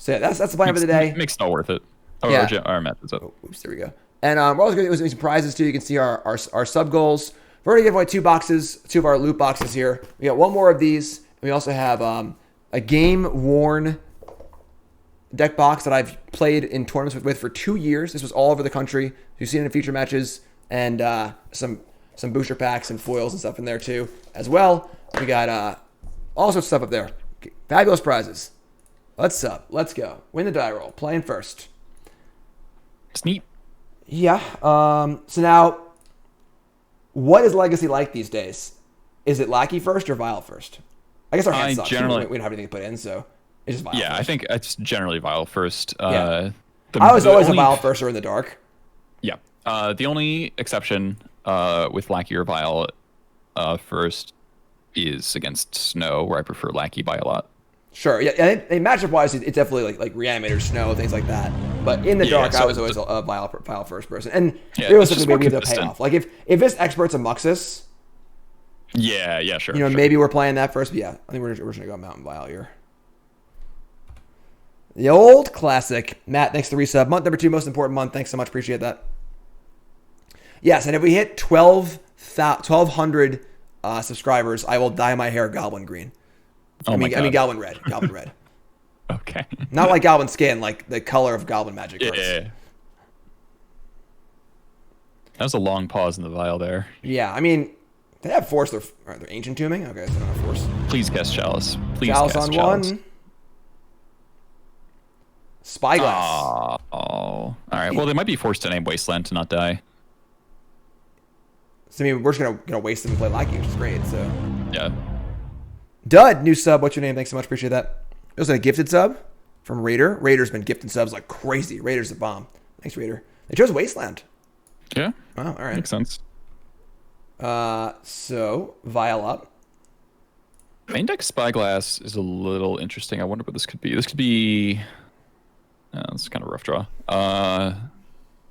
yeah, that's the plan for the day. Makes it all worth it. Our methods up. Oops, there we go. And we're also going to do some prizes too. You can see our sub goals. We've already given away 2 boxes, 2 of our loot boxes here. We got 1 more of these. And we also have a game worn deck box that I've played in tournaments with for 2 years. This was all over the country. You've seen it in future matches, and some booster packs and foils and stuff in there too as well. We got all sorts of stuff up there. Fabulous prizes. Let's go. Win the die roll. Playing first. It's neat. Yeah. So now, what is Legacy like these days? Is it Lackey first or Vial first? I guess our hand sucks. Generally, we don't have anything to put in, so it's just Vial first. I think it's generally Vial first. I was always a Vial first or in the dark. Yeah. The only exception with Lackey or Vial first is against Snow, where I prefer Lackey by a lot. Sure. Yeah. Matchup wise, it's definitely like Reanimator, Snow, things like that. But in the dark, I was always a Vial first person. And realistically, we have to pay off. Like if this Expert's a Muxus. Yeah, sure. Maybe we're playing that first. But yeah, I think we're just gonna go Mountain Vial here. The old classic. Matt, thanks for the resub. Month number 2, most important month. Thanks so much. Appreciate that. Yes, and if we hit 1,200 subscribers, I will dye my hair Goblin green. I mean Goblin red. Goblin red. Okay. Not like Goblin skin, like the color of Goblin magic cards. Yeah. That was a long pause in the Vial there. Yeah, I mean, they have Force. They're Ancient Tombing? Okay, so they don't have Force. Please guess Chalice. Chalice on Chalice. 1. Spyglass. Oh. All right. Well, they might be forced to name Wasteland to not die. So, I mean, we're just gonna waste them and play Lackey, which is great, so. Yeah. Dud, new sub. What's your name? Thanks so much. Appreciate that. Also a gifted sub from Raider. Raider's been gifting subs like crazy. Raider's a bomb. Thanks, Raider. They chose Wasteland. Yeah. Wow, all right. Makes sense. So, Vial up. Main deck Spyglass is a little interesting. I wonder what this could be. This could be... this is kind of a rough draw.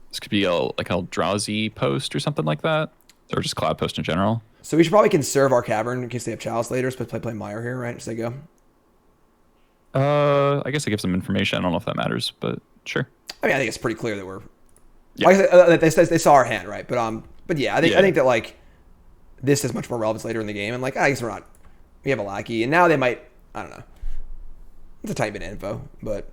This could be like a Drowsy Post or something like that. Or just Cloud Post in general. So we should probably conserve our Cavern in case they have Chalice later. So play Mire here, right? As they go. I guess it gives them information. I don't know if that matters, but sure. I mean, I think it's pretty clear that we're... Yeah. Like I said, they saw our hand, right? But yeah, I think that like this has much more relevance later in the game. And like, I guess we have a Lackey, and now they might, I don't know. It's a tiny bit of info, but.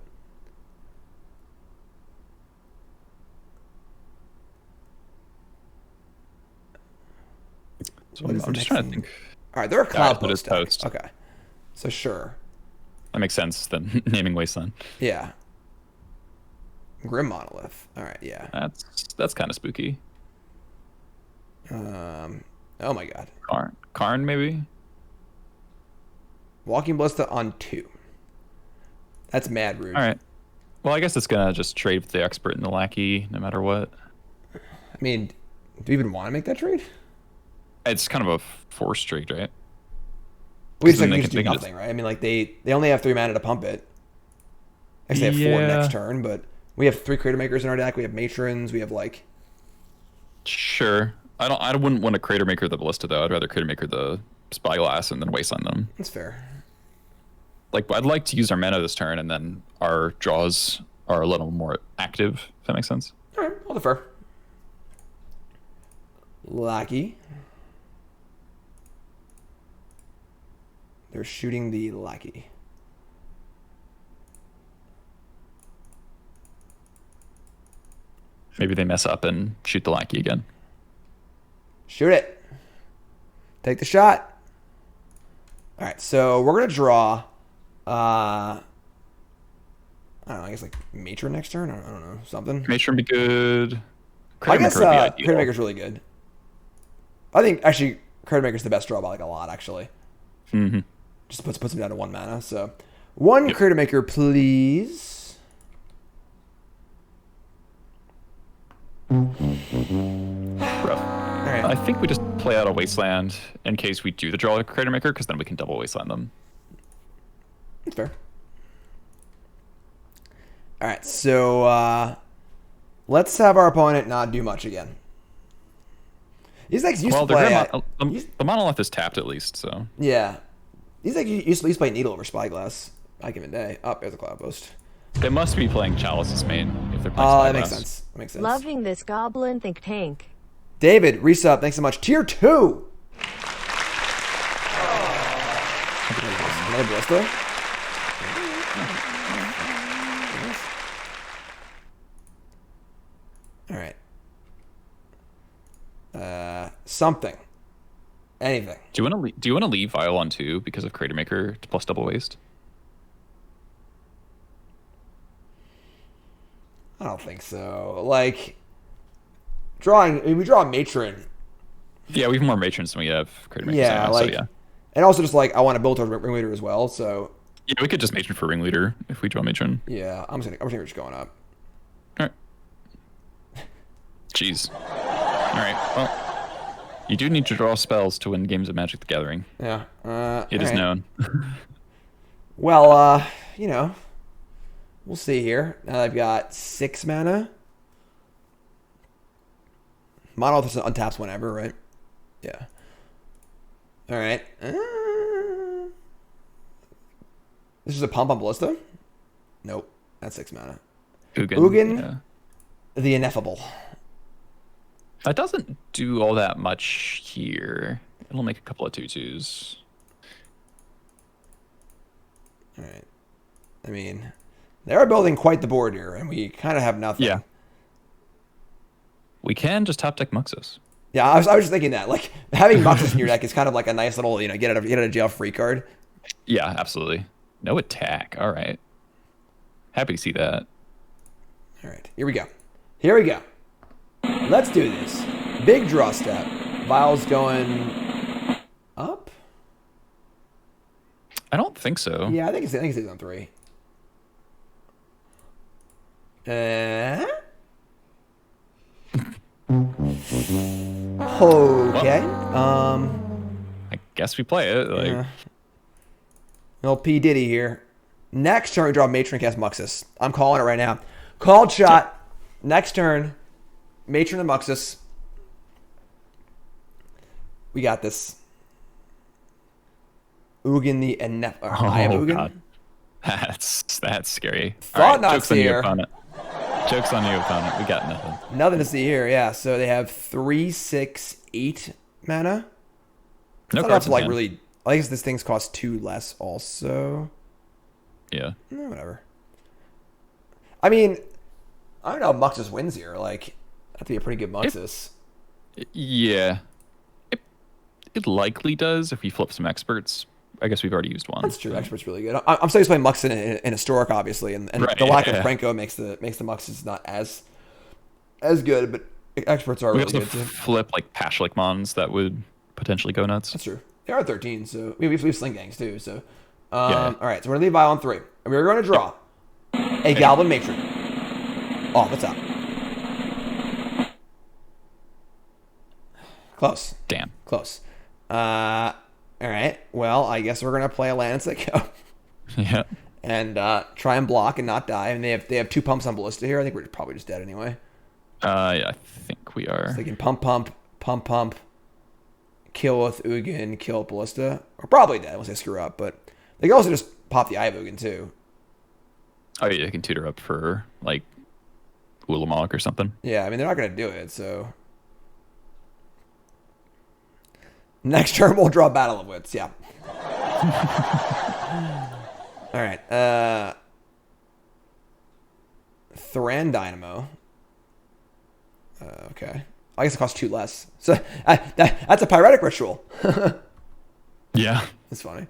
So I'm just trying to think. All right, they're a cloud post. Okay, so sure. That makes sense then naming Wasteland. Yeah. Grim Monolith. All right, yeah. That's kind of spooky. Oh my god. Karn maybe? Walking Ballista on 2. That's mad rude. All right. Well, I guess it's going to just trade with the expert and the Lackey no matter what. I mean, do you even want to make that trade? It's kind of a forced trade, right? We just do nothing, right? I mean, like, they only have 3 mana to pump it. Actually, they have 4 next turn, but we have 3 Cratermakers in our deck. We have Matrons. We have, like... Sure. I wouldn't want to Cratermaker the Ballista, though. I'd rather Cratermaker the Spyglass and then Wasteland them. That's fair. Like, I'd like to use our mana this turn, and then our draws are a little more active, if that makes sense. All right, I'll defer. Lackey. They're shooting the Lackey. Maybe they mess up and shoot the Lackey again. Shoot it. Take the shot. All right, so we're going to draw... I don't know, I guess like Matron next turn? I don't know, something. Matron be good. I guess Cratermaker's really good. I think, actually, Cratermaker's the best draw by like a lot, actually. Mm-hmm. Just puts him down to 1 mana, so... 1 Cratermaker, please. Rough. Right. I think we just play out a Wasteland in case we do the draw a Cratermaker, because then we can double Wasteland them. That's fair. All right, so let's have our opponent not do much again. These decks used to play... the Monolith is tapped at least, so... Yeah. These decks used to play Needle over Spyglass back in the day. Oh, there's a Cloudburst. They must be playing Chalice's main if they're playing Spyglass. That makes sense. That makes sense. Loving this Goblin think tank. David, resub, thanks so much. Tier 2! Another Ballista? Alright. Something. Anything. Do you want to leave Vial on 2 because of Cratermaker to plus double waste? I don't think so. Like, we draw a Matron. Yeah, we have more Matrons than we have Cratermakers. Yeah, now, like, so yeah. And also just like, I want to build towards Ringleader as well, so. Yeah, we could just Matron for Ringleader if we draw Matron. Yeah, I'm just going up. Alright. Jeez. Alright, well. You do need to draw spells to win games of Magic the Gathering. Yeah. It is known. Well, you know. We'll see here. Now I've got 6 mana. Monolith untaps whenever, right? Yeah. Alright. This is a pump on Ballista? Nope. That's 6 mana. Ugin, yeah. the Ineffable. That doesn't do all that much here. It'll make a couple of 2/2s. Alright. I mean, they are building quite the board here, and we kind of have nothing. Yeah. We can just top deck Muxus. Yeah, I was just thinking that. Like, having Muxus in your deck is kind of like a nice little, get out of jail free card. Yeah, absolutely. No attack. All right. Happy to see that. All right, here we go. Here we go. Let's do this. Big draw step. Vial's going up? I don't think so. Yeah, I think it's on 3. Okay. I guess we play it. Like, little P. Diddy here. Next turn, we draw Matron, cast Muxus. I'm calling it right now. Called shot. Next turn, Matron and Muxus. We got this. Ugin the Ineffable. I have Ugin. God. That's scary. Thought not here. Joke's on you, opponent. We got nothing. Nothing to see here, yeah. So they have 3, 6, 8 mana. No not cards to in like hand. really. I guess this thing's cost 2 less also. Yeah. Whatever. I mean, I don't know if Muxus wins here. Like, that'd be a pretty good Muxus. Yeah. It likely does if we flip some experts. I guess we've already used one. That's true. Expert's really good. I'm still playing Muxus in Historic, obviously, and Right, the lack of yeah. Franco makes the Muxus not as good, but experts are We really also good too. flip like Pashalik Mons that would potentially go nuts. That's true. They are 13, so we have Sling-Gangs too. So, Yeah. all right. So we're gonna leave Vial on 3, and we're going to draw a Goblin Matron. Oh, what's up? Close. Damn. Close. All right. Well, I guess we're gonna play a land Sicko Yeah. and try and block and not die. And they have 2 pumps on Ballista here. I think we're probably just dead anyway. Yeah, I think we are. So they can pump, kill with Ugin, kill with Ballista. We're probably dead unless they screw up. But they can also just pop the Eye of Ugin too. Oh yeah, you can tutor up for like Ulamog or something. Yeah, I mean they're not gonna do it. So next turn we'll draw Battle of Wits. Yeah. All right. Thran Dynamo. Okay. I guess it costs 2 less. So that's a pyretic ritual. Yeah. That's funny.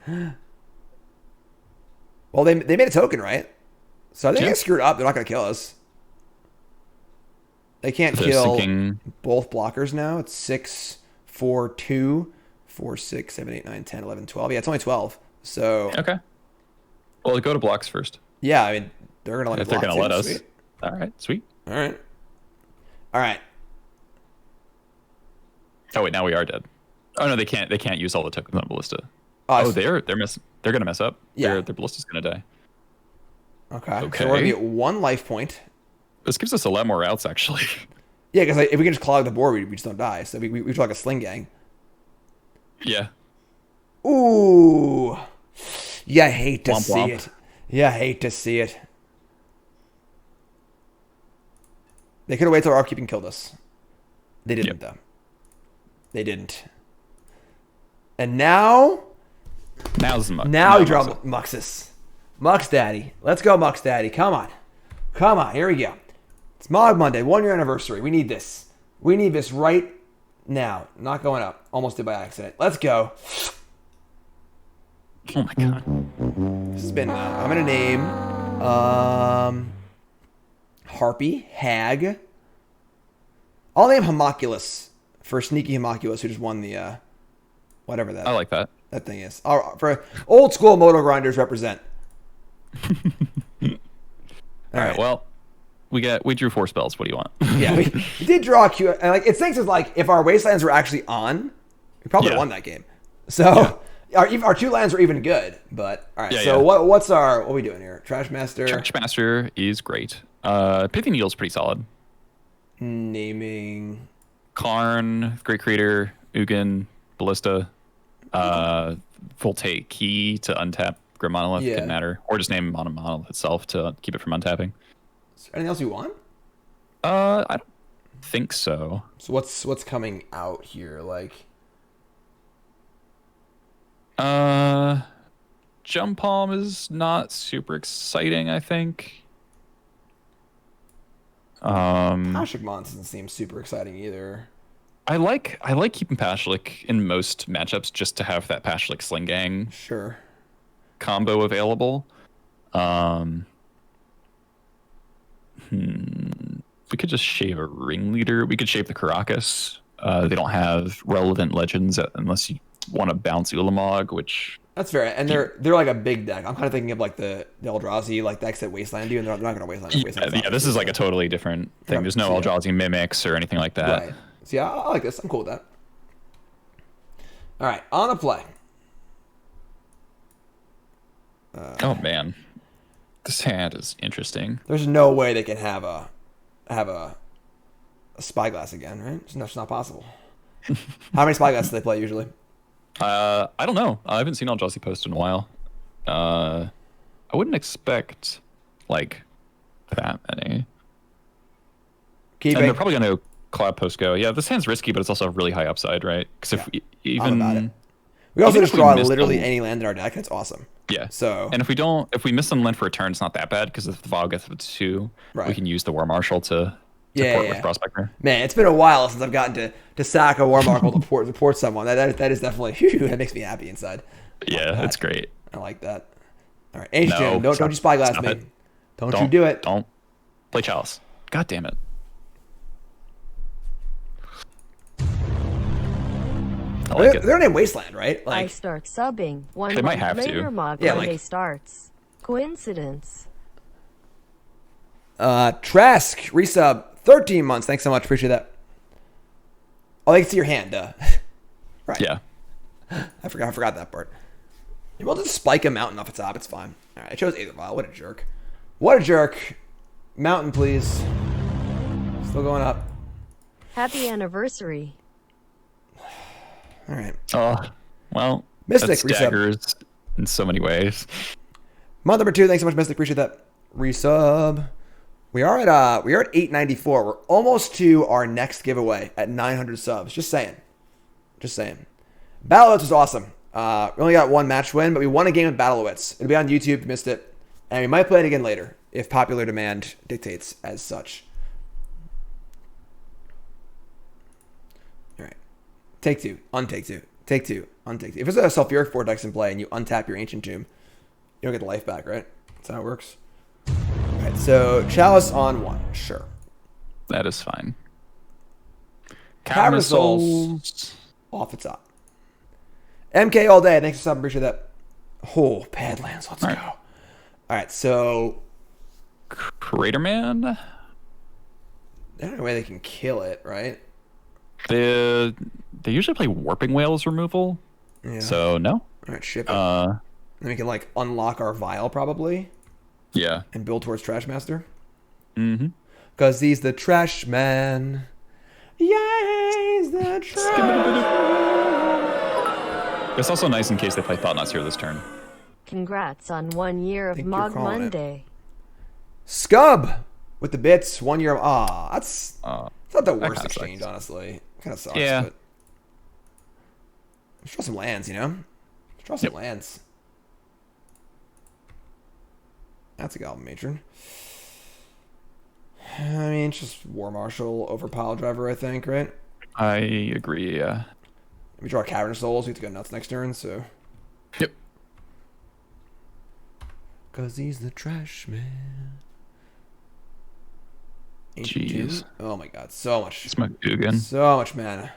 Well, they made a token, right? So I think Yeah. they screwed up. They're not going to kill us. They can't They're kill sinking- both blockers now. It's 6, 4, 2, 4, 6, 7, 8, 9, 10, 11, 12. Yeah, it's only 12. So, Okay. Well, go to blocks first. yeah, I mean, they're going to let me If they're block gonna too. let us. Sweet. All right. Sweet. All right. All right. Oh wait, now we are dead. Oh no, they can't. They can't use all the tokens on Ballista. Oh, Oh, they're gonna mess up. Yeah. Their Ballista's gonna die. Okay. So Okay. we're going to get 1 life point. This gives us a lot more routes actually. Yeah, because if we can just clog the board, we just don't die. So we draw like a Sling-Gang. Yeah. Ooh. Yeah, I hate to Womp see womp. it. Yeah, I hate to see it. They could have waited till our upkeeping killed us. They didn't, Yep. though. They didn't. And now Now's the we draw Muxus. Mux Daddy. Let's go, Mux Daddy. Come on. Come on. Here we go. It's Mogg Monday, 1-year anniversary. We need this. We need this right now. Not going up. Almost did by accident. Let's go. Oh my god. This has been, I'm going to name Harpy, Hag. I'll name Homunculus for Sneaky Homunculus, who just won the, whatever that I like that. that thing is. For old school Moto Grinders represent. All right. Well, we drew 4 spells. What do you want? Yeah, we did draw a Q. And like it thinks is like if our Wastelands were actually on, we probably Yeah. won that game. So our 2 lands are even good. But all right. Yeah, so yeah. what are we doing here? Trashmaster. Trashmaster is great. Pithing Needle's pretty solid. Naming. Karn, Great Creator, Ugin, Ballista, Voltaic Key to untap Grim Monolith, Yeah. can matter. Or just name Monolith itself to keep it from untapping. Is there anything else you want? I don't think so. So what's coming out here? Like Gempalm is not super exciting, I think. Pashalik Mons doesn't seem super exciting either. I like keeping Pashalik in most matchups just to have that Pashalik Sling-Gang Sure. combo available. We could just shave a Ringleader. We could shave the Karakas. They don't have relevant legends unless you want to bounce Ulamog, which That's fair. And they're like a big deck. I'm kind of thinking of like the Eldrazi like decks that Wasteland do, and they're not going to Wasteland. yeah, this is like a totally different thing. There's no Yeah. Eldrazi mimics or anything like that. Right. So yeah, I like this. I'm cool with that. All right, on a play. Oh man, this hand is interesting. There's no way they can have a Spyglass again, right? It's not possible. How many Spyglasses do they play usually? I don't know. I haven't seen Eldrazi post in a while. I wouldn't expect like that many. And Keeping. they're probably going to Cloud Post go. Yeah, this hand's risky, but it's also really high upside, right? Because if I'm about it. We also Even just if we draw miss literally the- any land in our deck. That's awesome. Yeah. So And if we miss some land for a turn, it's not that bad because if the Vial gets up to 2, Right. we can use the War Marshal to Yeah, port yeah. with Prospector. man, it's been a while since I've gotten to sack a War Marshal to port someone. That is definitely that makes me happy inside. Yeah, it's great. I like that. All right, Ancient No, Tomb. Don't stop- you spyglass stop me. it. Don't you do it. Don't play Chalice. God damn it. I like it. They're named Wasteland, right? I Like, start subbing. One They might month have to. later, Mogg Yeah, Monday like- starts. Coincidence. Trask resub 13 months. Thanks so much. Appreciate that. Oh, they can see your hand. Right. Yeah. I forgot that part. We'll just spike a mountain off the top. It's fine. All right. I chose Aether Vial. What a jerk. What a jerk. Mountain, please. Still going up. Happy anniversary. All right. Well, Mystic that's resub. daggers in so many ways. Month number 2. Thanks so much, Mystic. Appreciate that. Resub. We are at 894. We're almost to our next giveaway at 900 subs. Just saying. Battlewits was awesome. We only got one match win, but we won a game with Battlewits. It'll be on YouTube if you missed it. And we might play it again later if popular demand dictates as such. All right. Take 2. Untake 2. Take 2. Untake 2. If it's a Sulfuric Vortex in play and you untap your Ancient Tomb, you don't get the life back, right? That's how it works. All right, so Chalice on 1. Sure. That is fine. Cavern of Souls. Off the top. MK all day. Thanks for stopping. Appreciate that. Oh, Badlands. Let's All go. right. All right, so Craterman. there's no way they can kill it, right? They usually play Warping Whales removal. Yeah. So no. All right, ship it. Then we can like unlock our vial probably Yeah. and build towards Trashmaster. Mm-hmm. Cause he's the trash man. Yeah, he's the trash. It's also nice in case they play Thought-Knots here this turn. Congrats on 1 year of Think you're Mogg calling it. Monday. Scub with the bits. 1 year. That's it's not the that worst kinda exchange, sucks. honestly. Kind of sucks. Yeah. But let's draw some lands, you know? Let's draw some lands. That's a Goblin Matron. I mean, it's just War Marshal over Piledriver, I think, right? I agree, yeah. If we draw Cavern of Souls, we have to go nuts next turn, so. Yep. Cause he's the trash man. Ancient Jeez. Tomb. Oh my god, so much. Smoke Dugan. So much mana.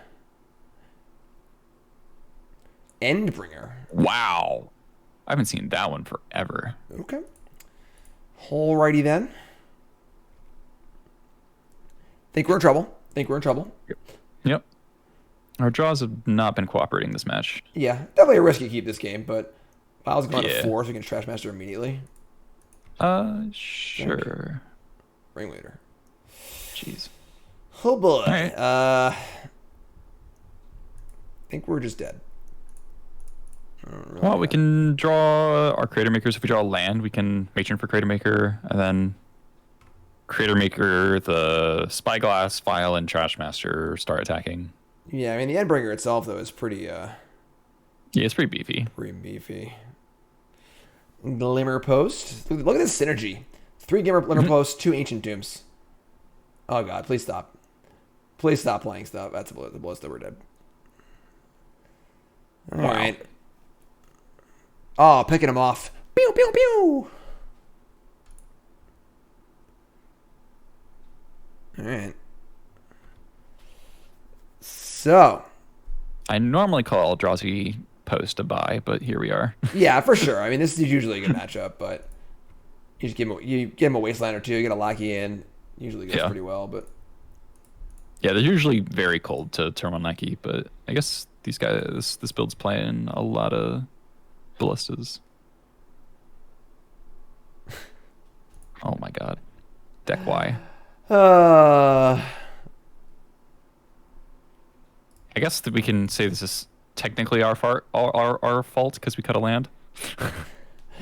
Endbringer. Wow. I haven't seen that one forever. Okay. Alrighty then. Think we're in trouble. Yep. Our draws have not been cooperating this match. Yeah, definitely a risky keep this game, but Vial's going to Yeah. 4, so we can Trashmaster immediately. Sure. Ringleader. Jeez. Oh boy. Alright. I think we're just dead. I don't really Well, know. we can draw our Cratermakers. If we draw a land, we can Matron for Cratermaker, and then Cratermaker, the Spyglass, Vial, and Trashmaster start attacking. Yeah, I mean the Endbringer itself though is pretty Yeah, it's pretty beefy. beefy. Glimmer Post. Look at this synergy. 3 Glimmer Posts, 2 Ancient Tombs. Oh god, please stop. Please stop playing stuff. That's the blows that we're dead. Alright. Oh, picking him off. Pew pew pew. Alright. So I normally call Eldrazi Post a buy, but here we are. yeah, for sure. I mean, this is usually a good matchup, but you just give him a Wasteland or 2, you get a Lackey in, usually goes Yeah. pretty well. But Yeah, they're usually very cold to turn on Nike, but I guess these guys, this build's playing a lot of ballistas. Oh my god. Deck Y. I guess that we can say this is technically our fault because we cut a land.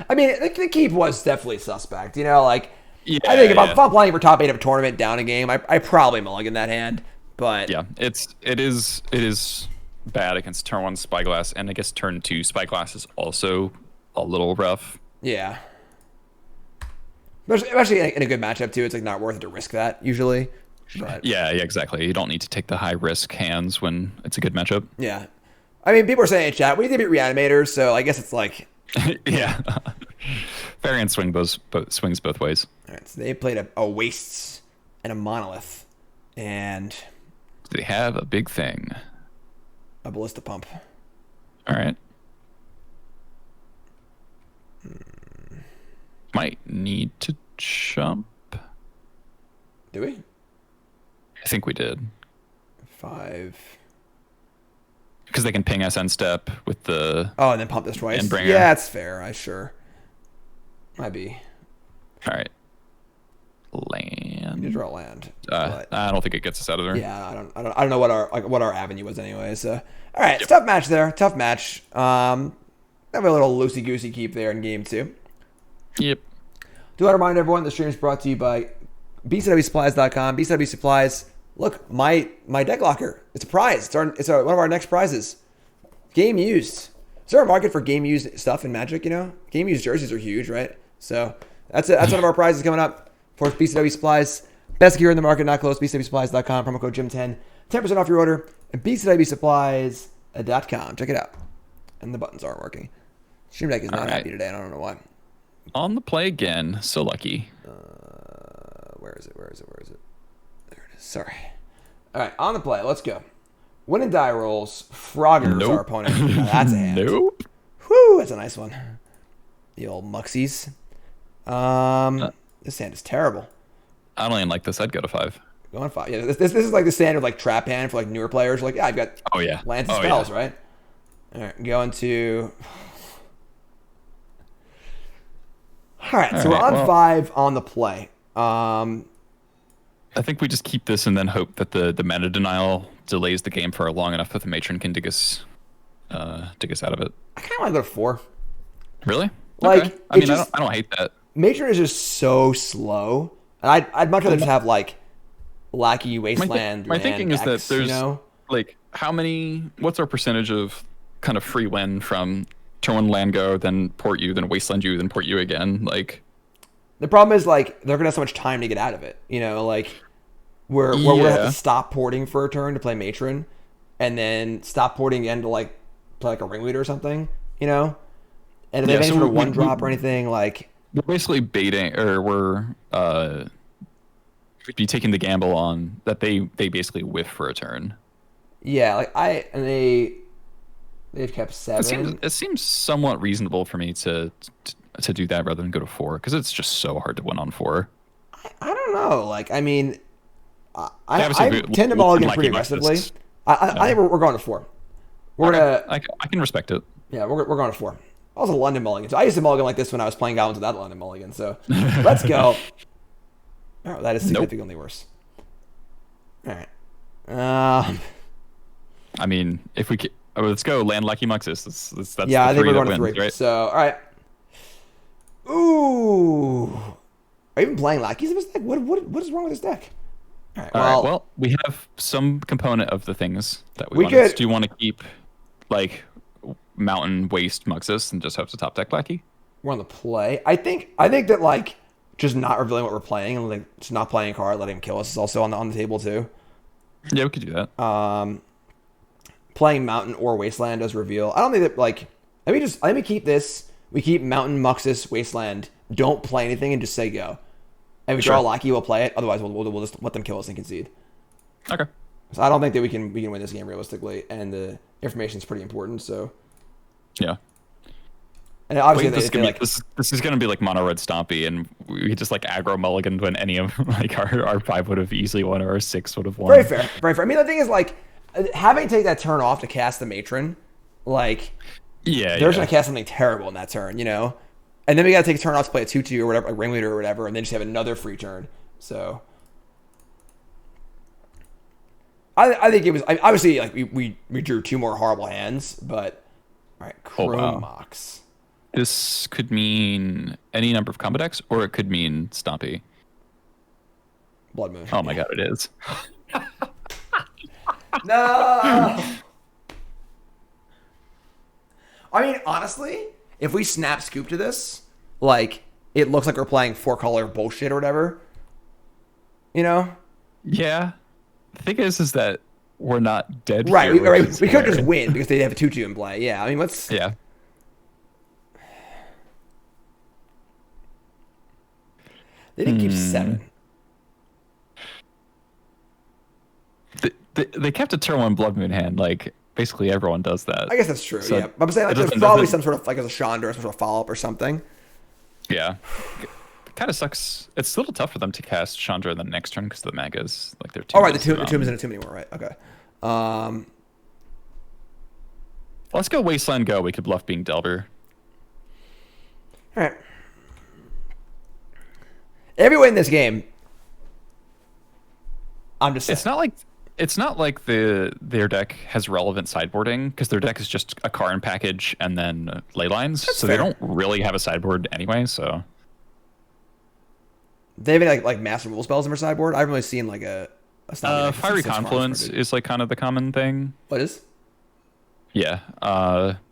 I mean, the keep was definitely suspect. You know, like Yeah, I think if yeah. I'm playing for top 8 of a tournament down a game, I probably mulligan that hand. But Yeah, it is bad against turn 1 Spyglass, and I guess turn 2 Spyglass is also a little rough. Yeah. Especially in a good matchup too, it's like not worth it to risk that usually. But Yeah, exactly. You don't need to take the high risk hands when it's a good matchup. yeah, I mean, people are saying in chat we need to beat Reanimators, so I guess it's like Yeah. Variant swings both ways. all right, so they played a Wastes and a Monolith and They have a big thing. a Ballista Pump. All right. Might need to jump. Do we? I think we did. 5. Because they can ping us end step with the... Oh, and then pump this twice. Endbringer. Yeah, that's fair. I sure might be. All right. You Land. draw land. I don't think it gets us out of there. Yeah, I don't know what our avenue was anyway. So all right, it's tough match there. Tough match. Have a little loosey goosey keep there in game 2. Yep. Do want to remind everyone the stream is brought to you by BCWSupplies.com. BCW Supplies. Look, my deck locker. It's a prize. It's one of our next prizes. Game used. Is there a market for game used stuff in Magic? You know, game used jerseys are huge, right? So that's one of our prizes coming up for BCW Supplies. Best gear in the market, not close. BCWSupplies.com. Promo code Jim10. 10% off your order at BCWSupplies.com. Check it out. And the buttons aren't working. Stream Deck is not happy today. I don't know why. On the play again. So lucky. Where is it? There it is. Sorry. All right, on the play. Let's go. Win and die rolls. Frogger is our opponent. Now that's a hand. Nope. Whew, that's a nice one. The old Muxies. This hand is terrible. I don't even like this. I'd go to 5. Going 5. Yeah, this is like the standard like trap hand for like newer players. Like, yeah, I've got lands and spells, right? All right, going to... All right, so we're on 5 on the play. I think we just keep this and then hope that the mana denial delays the game for long enough that the matron can dig us out of it. I kind of want to go to 4. Really? Like, okay. I mean, I don't hate that. Matron is just so slow. And I'd much rather just have like Lackey, Wasteland. My thinking is that there's like what's our percentage of kind of free win from turn 1 land go, then port you, then Wasteland you, then port you again? Like, the problem is like they're gonna have so much time to get out of it. You know, like we're gonna have to stop porting for a turn to play Matron, and then stop porting again to like play like a Ringleader or something. You know, and if they have any sort of 1-drop or anything, like we're basically baiting, or we're we'd be taking the gamble on that they basically whiff for a turn. Yeah, like they've kept 7. It seems somewhat reasonable for me to do that rather than go to 4, because it's just so hard to win on 4. I don't know. Like, I mean, I tend to mulligan pretty aggressively. I think we're going to 4. We're gonna. I can respect it. Yeah, we're going to 4. I was a London mulligan, so I used to mulligan like this when I was playing Goblins without London mulligan. So let's go. Oh, that is significantly worse. All right. I mean, if we could, let's go land Lucky Muxus. That's yeah, I think we're going to 3. Right? So all right. Ooh, are you even playing Lackeys in this deck? What is wrong with this deck? All right. Well, we have some component of the things that we want. Could. Do you want to keep like Mountain Waste Muxus and just have to top deck Lackey? We're on the play. I think that like just not revealing what we're playing and like just not playing a card, letting him kill us is also on the table too. Yeah, we could do that. Playing Mountain or Wasteland does reveal. I don't think that like let me keep this. We keep Mountain, Muxus, Wasteland. Don't play anything and just say go. And we draw Lackey, we'll play it. Otherwise, we'll just let them kill us and concede. Okay. So I don't think that we can win this game realistically, and the information is pretty important. So yeah. And obviously, this is gonna be like mono red stompy, and we just like aggro mulliganed when any of like our 5 would have easily won, or our 6 would have won. Very fair, very fair. I mean, the thing is like having to take that turn off to cast the Matron, like they're just gonna cast something terrible in that turn, you know. And then we gotta take a turn off to play a 2/2 or whatever, a Ringleader or whatever, and then just have another free turn. So I think it was obviously like we drew 2 more horrible hands, but all right, Chrome Mox. This could mean any number of combo decks, or it could mean Stompy. Blood Moon. Oh my god, it is. No. I mean, honestly, if we snap scoop to this, like, it looks like we're playing 4-color bullshit or whatever. You know? Yeah. The thing is that we're not dead Right. here, We could just win because they have a 2-2 in play. Yeah. I mean, let's. Yeah. They didn't keep 7. They kept a turn 1 Blood Moon hand. Like, basically everyone does that. I guess that's true. So yeah. I'm saying like, there's probably some sort of like as a Chandra, some sort of follow up or something. Yeah. It kind of sucks. It's a little tough for them to cast Chandra the next turn because the Magas, like, they're too. Oh, right. The tomb isn't a tomb anymore, right? Okay. Let's go Wasteland go. We could bluff being Delver. All right. Every way in this game, I'm just saying. It's not like their deck has relevant sideboarding because their deck is just a Karn package and then ley lines, so fair. they don't really have a sideboard anyway. So They have like master rule spells in their sideboard. I haven't really seen like a Fiery Confluence is like kind of the common thing. What is? Yeah,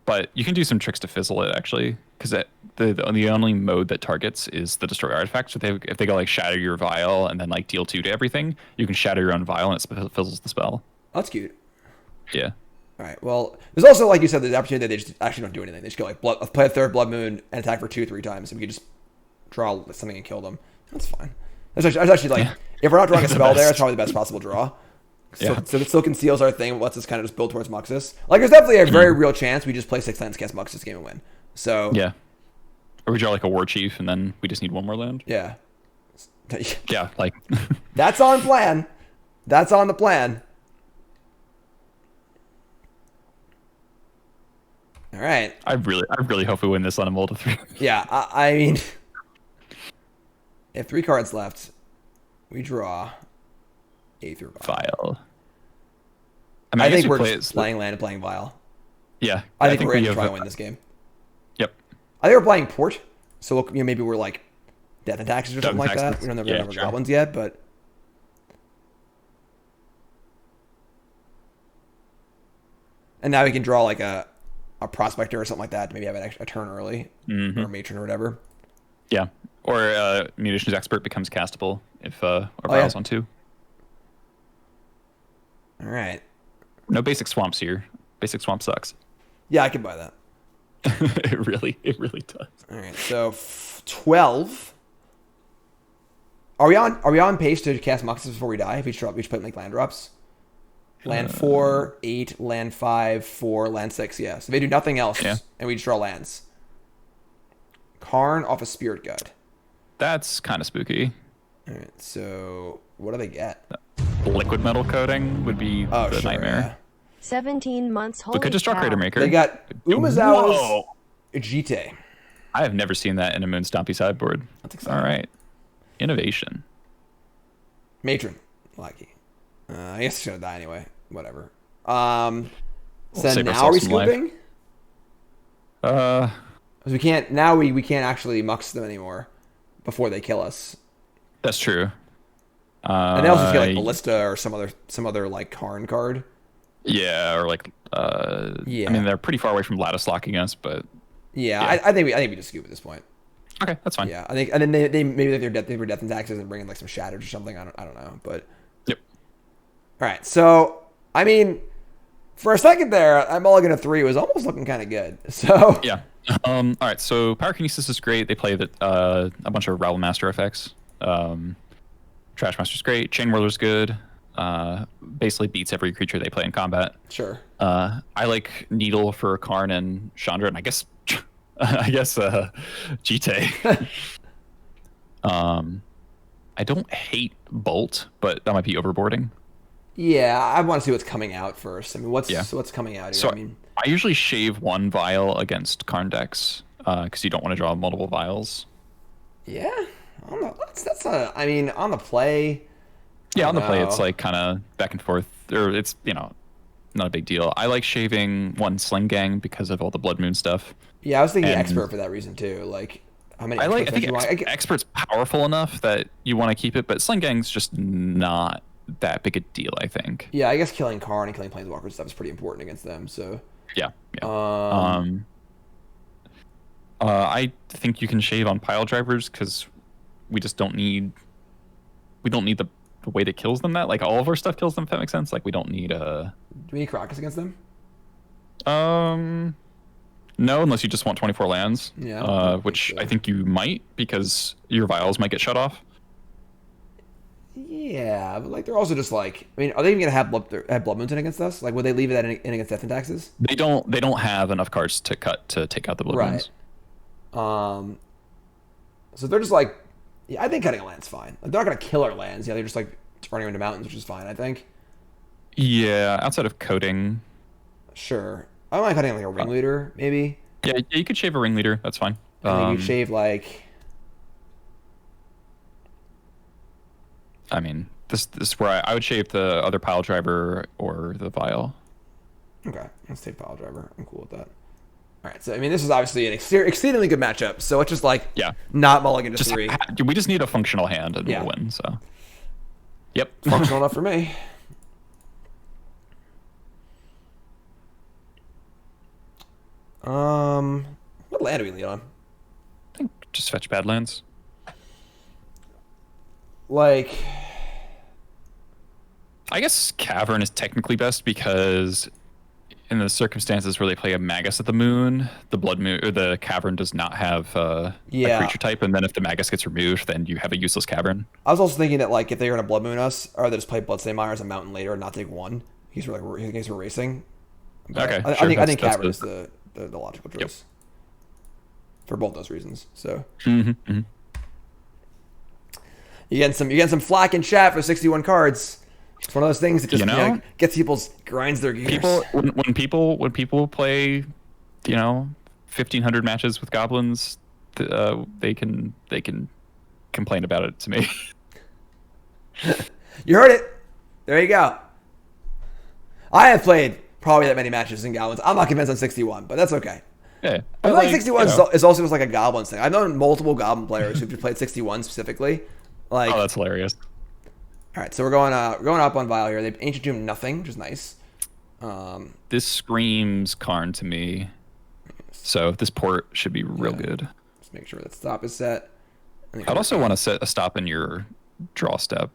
but you can do some tricks to fizzle it actually, because the only mode that targets is the destroy artifact. So if they go like shatter your vial and then like deal 2 to everything, you can shatter your own vial and it fizzles the spell. That's cute. Yeah. All right. Well, there's also, like you said, the opportunity that they just actually don't do anything. They just go like play a 3rd Blood Moon and attack for 2-3 times, and we can just draw something and kill them. That's fine. That's actually like, if we're not drawing a spell there, it's probably the best possible draw. So, Yeah. so it still conceals our thing, lets us kind of just build towards Muxus. Like, there's definitely a very real chance we just play 6 lands, cast Muxus game and win. So Yeah. Or we draw like a Warchief and then we just need 1 more land. yeah. Yeah, like That's on plan. That's on the plan. All right. I really hope we win this on a multi 3. Yeah, I mean, if 3 cards left, we draw Aether Vial. Vial. I mean, I think guess we we're play just it- playing land and playing Vial. Yeah, I think we're going we to try have- and win this game. Yep. I think we're playing Port, so maybe we're like Death and Taxes or something Death like and that. Taxes. We don't have Yeah, number sure. Goblins yet, but and now we can draw like a Prospector or something like that to maybe have a turn early or a Matron or whatever. Yeah. Or Munitions Expert becomes castable if our yeah. Vial's on 2. All right. No basic swamps here. Basic swamp sucks. Yeah, I can buy that. It really does. All right, so 12. Are we on pace to cast Muxus before we die? If we should put like land drops. Land 4, 8, land 5, 4, land 6. Yeah, so they do nothing else, Yeah. and we just draw lands. Karn off a Spirit Guide. That's kind of spooky. All right, so what do they get? Liquid metal coating would be Oh, the sure, nightmare. 17 months. Holy We could just draw cow. Cratermaker. They got Umazawa's Whoa! Jite. I have never seen that in a Moon Stompy sideboard. That's exciting. All right. Innovation. Matron. Lackey. I guess it's gonna die anyway. Whatever. So save now are we ourselves some life. scooping? Uh, Because we can't now. We can't actually mux them anymore before they kill us. that's true. And they also get like Ballista or some other like Karn card. Yeah, or like Yeah. I mean, they're pretty far away from lattice locking us, but Yeah, Yeah. I think we just scoop at this point. okay, that's fine. Yeah, I think, and then they maybe like they were death and taxes and bring in like some shatters or something. I don't know, but Yep. all right. So I mean, for a second there, I'm mulligan a 3 was almost looking kind of good. So Yeah. All right. So Pyrokinesis is great. They play a bunch of Realm Master effects. Trashmaster's great. Chainwhirler's good. Basically beats every creature they play in combat. sure. I like Needle for Karn and Chandra, and I guess Jite. I don't hate Bolt, but that might be overboarding. Yeah, I want to see what's coming out first. I mean, what's Yeah. coming out here? So I mean, I usually shave 1 vial against Karn decks because you don't want to draw multiple vials. yeah, I don't know. That's I mean, on the play. Yeah, on the play, know. it's like kind of back and forth, or it's not a big deal. I like shaving 1 Sling-Gang because of all the Blood Moon stuff. Yeah, I was thinking And- expert for that reason too. Like, how many? I experts think you want? Expert's powerful enough that you want to keep it, but Sling-Gang's just not that big a deal, I think. Yeah, I guess killing Karn and killing Planeswalkers stuff is pretty important against them. So, Yeah. I think you can shave on pile drivers because we just don't need. We don't need the weight it kills them. That like all of our stuff kills them. If that makes sense. Like we don't need Do we need Karakas against them? No, unless you just want 24 lands. Yeah. Which I think you might because your vials might get shut off. Yeah, but like they're also just like, I mean, are they even gonna have blood moons in against us? Like, would they leave that in against death and taxes? They don't have enough cards to take out the blood moons. So they're just like, yeah, I think cutting a land's fine. Like, they're not gonna kill our lands. Yeah, they're just like running into mountains, which is fine. I think. Yeah, outside of coding. Sure, I don't mind cutting like a ringleader, maybe. Yeah, you could shave a ringleader. That's fine. Maybe shave like. I mean, this is where I would shave the other pile driver or the vial. Okay, let's take Piledriver. I'm cool with that. All right, so I mean, this is obviously an exceedingly good matchup. So it's just like, not mulligan to 3. We just need a functional hand and we'll win. So, yep, functional enough for me. What land do we lead on? I think just fetch Badlands. Like, I guess Cavern is technically best because in the circumstances where they play a Magus at the moon, the Blood Moon or the Cavern does not have a creature type, and then if the Magus gets removed, then you have a useless Cavern. I was also thinking that like if they're gonna Blood Moon us, or they just play Bloodstained Mire as a mountain later and not take 1, in case we're racing. But Okay, I think Cavern is the logical choice for both those reasons. So. You getting some flack in chat for 61 cards. It's one of those things that just gets people's grinds their gears. When people play, 1,500 matches with goblins, they can complain about it to me. You heard it. There you go. I have played probably that many matches in goblins. I'm not convinced on 61, but that's okay. Yeah, I like 61 is also just like a goblins thing. I've known multiple goblin players who've played 61 specifically. Like, oh, that's hilarious. All right, so we're going up on Vial here. They have Ancient Doom nothing, which is nice. This screams Karn to me. So this port should be real good. Just make sure that stop is set. I'd also want to set a stop in your draw step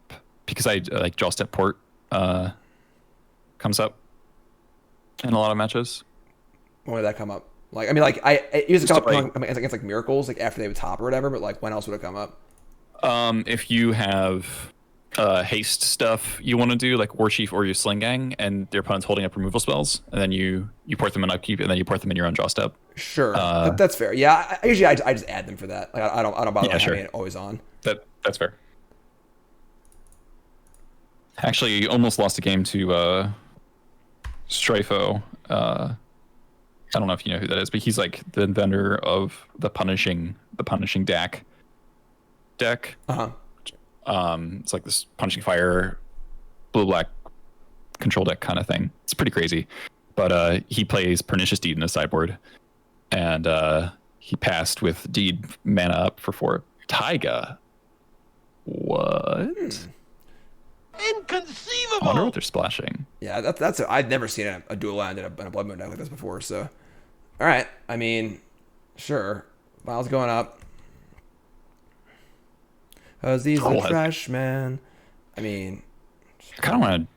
because I like draw step port comes up in a lot of matches. When would that come up? Like, I mean, like it used to come up against like miracles, like after they would top or whatever. But like, when else would it come up? If you have haste stuff you want to do, like Warchief or your Sling-Gang, and their opponent's holding up removal spells, and then you port them in upkeep, and then you port them in your own draw step. Sure, that's fair. Yeah, I usually just add them for that. Like, I don't bother having it always on. That's fair. Actually, almost lost a game to Strifo. I don't know if you know who that is, but he's like the inventor of the punishing deck. It's like this punishing fire, blue-black control deck kind of thing. It's pretty crazy, but he plays Pernicious Deed in his sideboard, and he passed with Deed mana up for 4. Taiga. What? Inconceivable. I wonder what they're splashing. Yeah, that's I've never seen a dual land in a Blood Moon deck like this before. So, all right. I mean, sure. Vial's going up. Cause these are trash, man. I mean, I kind of want to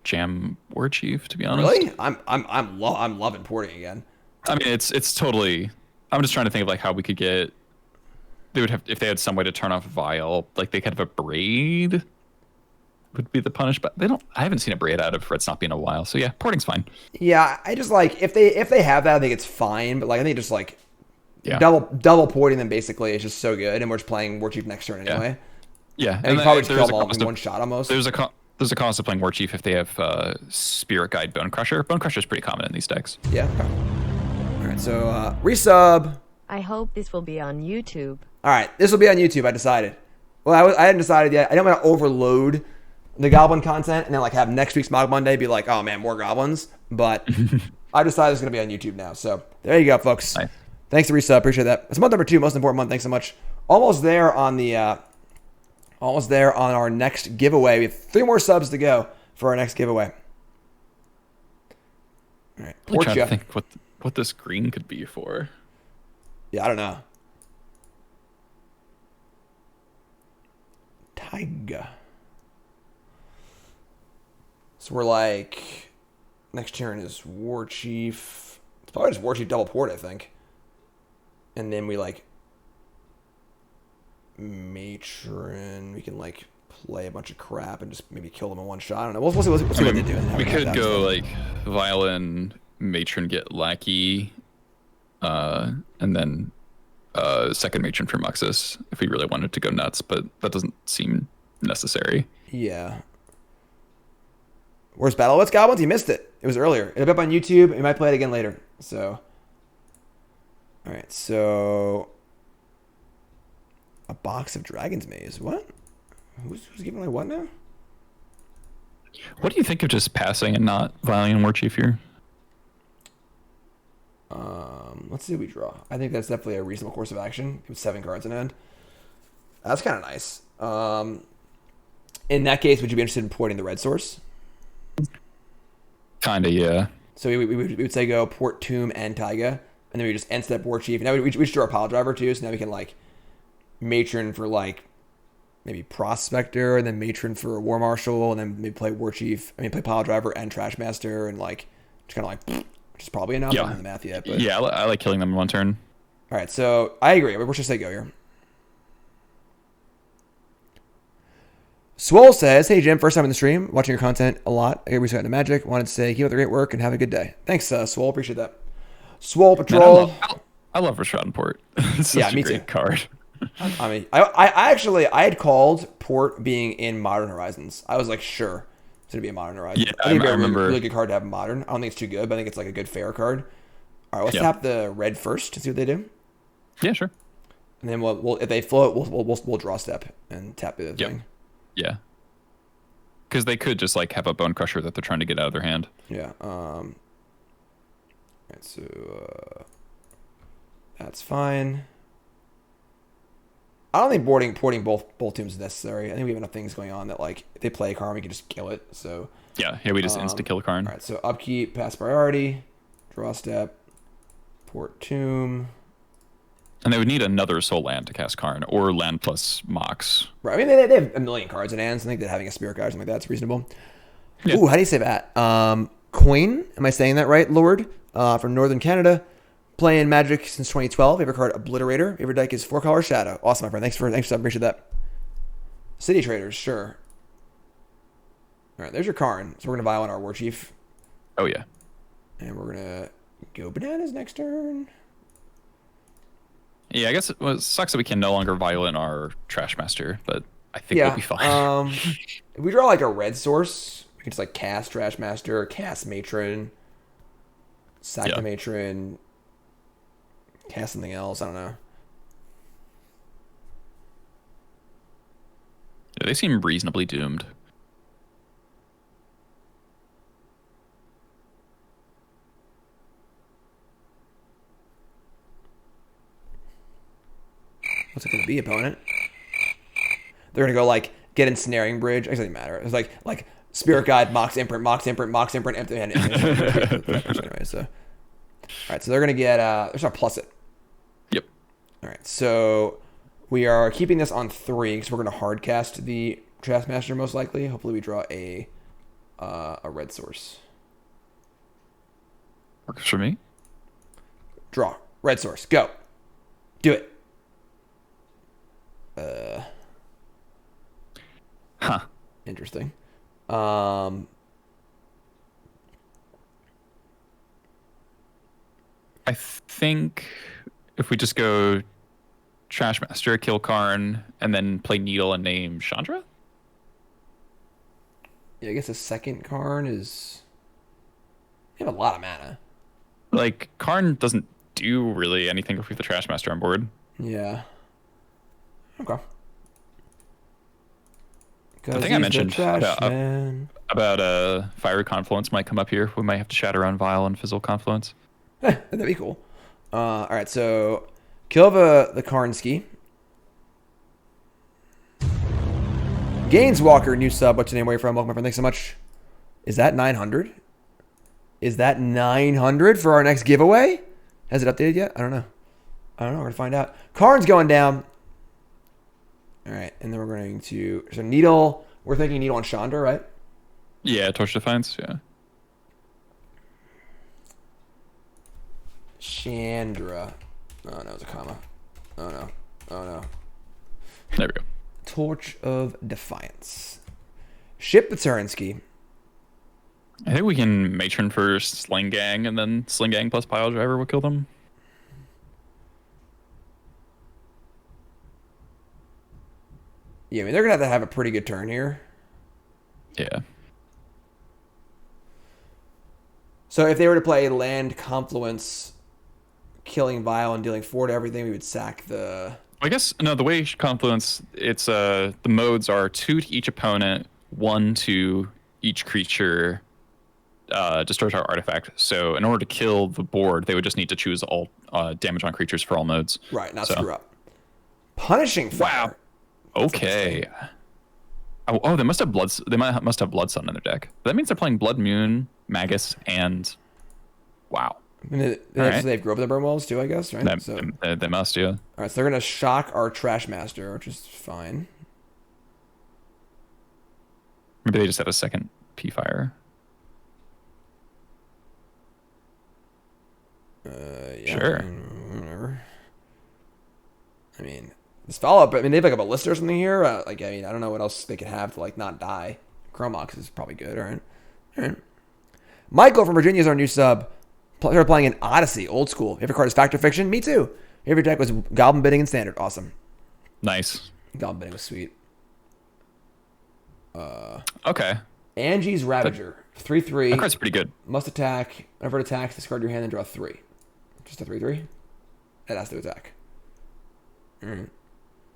jam Warchief, to be honest. Really? I'm loving porting again. I mean, it's totally. I'm just trying to think of like how we could get. They would have if they had some way to turn off Vial. Like they could have a braid. Would be the punish, but they don't. I haven't seen a braid out of It's not been a while. So yeah, porting's fine. Yeah, I just like if they have that, I think it's fine. But like I think just like. Yeah. Double porting them basically is just so good, and we're just playing Warchief next turn anyway. Yeah, and you probably just kill them all in one shot almost. There's a cost of playing Warchief if they have Spirit Guide Bone Crusher. Bone Crusher is pretty common in these decks. Yeah. All right, so resub. I hope this will be on YouTube. All right, this will be on YouTube. I decided. Well, I hadn't decided yet. I don't want to overload the Goblin content and then like have next week's Mogg Monday be like, oh man, more Goblins. But I decided it's going to be on YouTube now. So there you go, folks. Nice. Thanks to resub. Appreciate that. It's month number 2, most important month. Thanks so much. Almost there on our next giveaway. We have 3 more subs to go for our next giveaway. All right. I'm trying to think what this green could be for. Yeah, I don't know. Taiga. So we're like, next turn is Warchief. It's probably just Warchief double port, I think. And then we like Matron. We can like play a bunch of crap and just maybe kill them in one shot. I don't know. We'll see what they do. We could go like Violin, Matron, get Lackey, and then second Matron for Muxus if we really wanted to go nuts, but that doesn't seem necessary. Yeah. Where's Battle? What's Goblins? You missed it. It was earlier. It'll be up on YouTube. You might play it again later. So, all right. So, a box of Dragon's Maze. What? Who's giving away what now? What do you think of just passing and not Violin Warchief here? Let's see what we draw. I think that's definitely a reasonable course of action with 7 cards in hand. That's kind of nice. In that case, would you be interested in porting the red source? Kinda, yeah. So we would say go port Tomb and Taiga, and then we just end step Warchief. Now we just draw a Piledriver too, so now we can like Matron for like maybe Prospector, and then Matron for War Marshal, and then maybe play Warchief. I mean, play Piledriver and Trashmaster, and like just kind of like, which is probably enough. I don't know the math yet, but yeah, I like killing them in one turn. All right, so I agree. We're just say go here. Swole says, "Hey Jim, first time in the stream, watching your content a lot. I get reset into Magic. Wanted to say keep up the great work and have a good day. Thanks, Swole. Appreciate that. Swole Patrol. Man, I love Rishadan Port. It's such me a great too. card. I mean, I actually I had called Port being in Modern Horizons. I was like sure it's gonna be a Modern Horizons. Yeah, I think it'd be a remember. really good card to have Modern. I don't think it's too good, but I think it's like a good fair card. All right, let's tap the red first to see what they do. Yeah, sure. And then we'll if they float, we'll draw step and tap the other thing. Yeah. Because they could just like have a Bone Crusher that they're trying to get out of their hand. Yeah. Right, so that's fine. I don't think porting both tombs is necessary. I think we have enough things going on that like if they play a card, we can just kill it. So yeah, we just insta kill a card. All right, so upkeep, pass priority, draw step, port tomb. And they would need another soul land to cast Karn, or land plus Mox. Right. I mean, they have a million cards in hands. I think that having a Spirit Guide or something like that's reasonable. Yeah. Ooh, how do you say that? Coin, am I saying that right, Lord? From Northern Canada. Playing Magic since 2012. Favorite card, Obliterator. Favorite deck is 4-color Shadow. Awesome, my friend. Thanks for that. Appreciate that. City Traders, sure. All right, there's your Karn. So we're going to Violin our Warchief. Oh, yeah. And we're going to go Bananas next turn. Yeah, I guess it sucks that we can no longer Violin our Trashmaster, but I think we'll be fine. If we draw like a red source, we can just like cast Trashmaster, cast Matron, sack the Matron, cast something else. I don't know. Yeah, they seem reasonably doomed. What's it going to be, opponent? They're going to go like get Ensnaring Bridge. It doesn't matter. It's like Spirit Guide, Mox Imprint, empty hand. Anyway, so all right, so they're going to get they're just going to plus it. Yep. All right, so we are keeping this on 3 because we're going to hard cast the Trashmaster most likely. Hopefully, we draw a red source. Works for me. Draw red source. Go. Do it. Interesting. I think if we just go Trashmaster, kill Karn, and then play Needle and name Chandra? Yeah, I guess a second Karn is... You have a lot of mana. Like, Karn doesn't do really anything if we have the Trashmaster on board. Yeah. Okay. I think I mentioned about Fiery Confluence might come up here. We might have to shatter on Vial and Fizzle Confluence. That'd be cool. All right, so kill the Karnski. Gainswalker, new sub. What's your name? Where you from? Welcome, my friend. Thanks so much. Is that 900? Is that 900 for our next giveaway? Has it updated yet? I don't know. I don't know. We're gonna find out. Karn's going down. All right, and then we're going to Needle. We're thinking Needle on Chandra, right? Yeah, Torch Defiance. Yeah. Chandra. Oh no, it's a comma. Oh no. Oh no. There we go. Torch of Defiance. Ship the Turinsky. I think we can Matron for Sling-Gang, and then Sling-Gang plus Piledriver will kill them. Yeah, I mean, they're going to have a pretty good turn here. Yeah. So if they were to play Land Confluence, killing Vial and dealing 4 to everything, we would sack the... I guess, no, the way Confluence, it's the modes are 2 to each opponent, 1 to each creature, destroys our artifact. So in order to kill the board, they would just need to choose all damage on creatures for all modes. Right, not screw up. Punishing Fire. Wow. Okay. Oh, they must have must have Blood Sun in their deck. That means they're playing Blood Moon, Magus, and wow. They have Grove of the Burnwells too, I guess, right? They must, yeah. All right, so they're gonna shock our Trashmaster, which is fine. Maybe they just have a second P-Fire. Yeah, Sure. Whatever. I mean, this follow-up, they have like a Ballista or something here. I don't know what else they could have to like not die. Chromox is probably good, all right. Michael from Virginia is our new sub. Started playing in Odyssey, old school. Favorite card is Fact or Fiction? Me too. Favorite deck was Goblin Bidding and Standard. Awesome. Nice. Goblin Bidding was sweet. Okay. Angie's Ravager. 3/3. That card's pretty good. Must attack. Whenever it attacks, discard your hand and draw 3. Just a 3/3? It has to attack. Mm.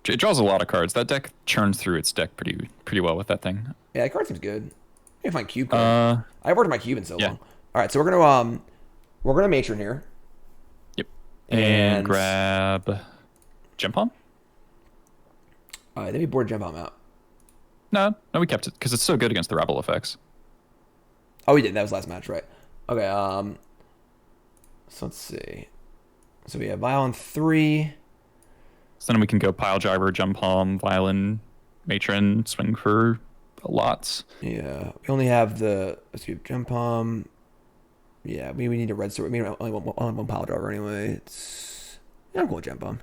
It draws a lot of cards. That deck churns through its deck pretty well with that thing. Yeah, that card seems good. I can find cube card. I worked my cube in so yeah. long. All right, so we're gonna Matron here. Yep. And grab Gempalm? Then we board Gempalm out. No, we kept it because it's so good against the Rebel effects. Oh, we did. That was last match, right? Okay. So let's see. So we have Vial on 3. So then we can go Piledriver, Gempalm, Violin, Matron, swing for lots. Yeah, we only have let's see, Gempalm. Yeah, we need a red sword. I mean, only one Piledriver anyway. I'm cool with Gempalm.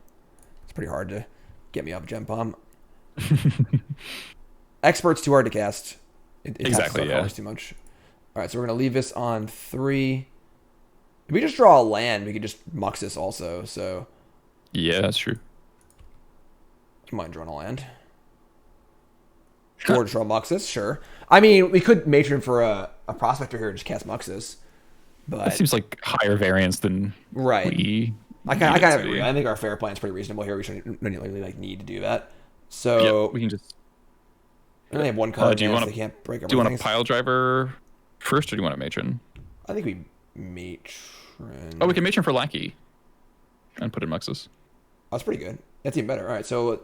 It's pretty hard to get me off Gempalm. Expert's too hard to cast. It exactly, yeah. Too much. All right, so we're gonna leave this on 3. If we just draw a land, we could just Muxus also. So yeah, that's true. You mind drawing a land? Sure. Or draw Muxus, sure. I mean, we could Matron for a Prospector here and just cast Muxus. But that seems like higher variance than right. I kind of agree. I think our fair plan is pretty reasonable here. We shouldn't really need to do that. So we can just. We only have one card. Do you want they can't break Do you want a Piledriver first, or do you want a Matron? I think we Matron. Oh, we can Matron for Lackey and put in Muxus. That's pretty good. That's even better. All right, so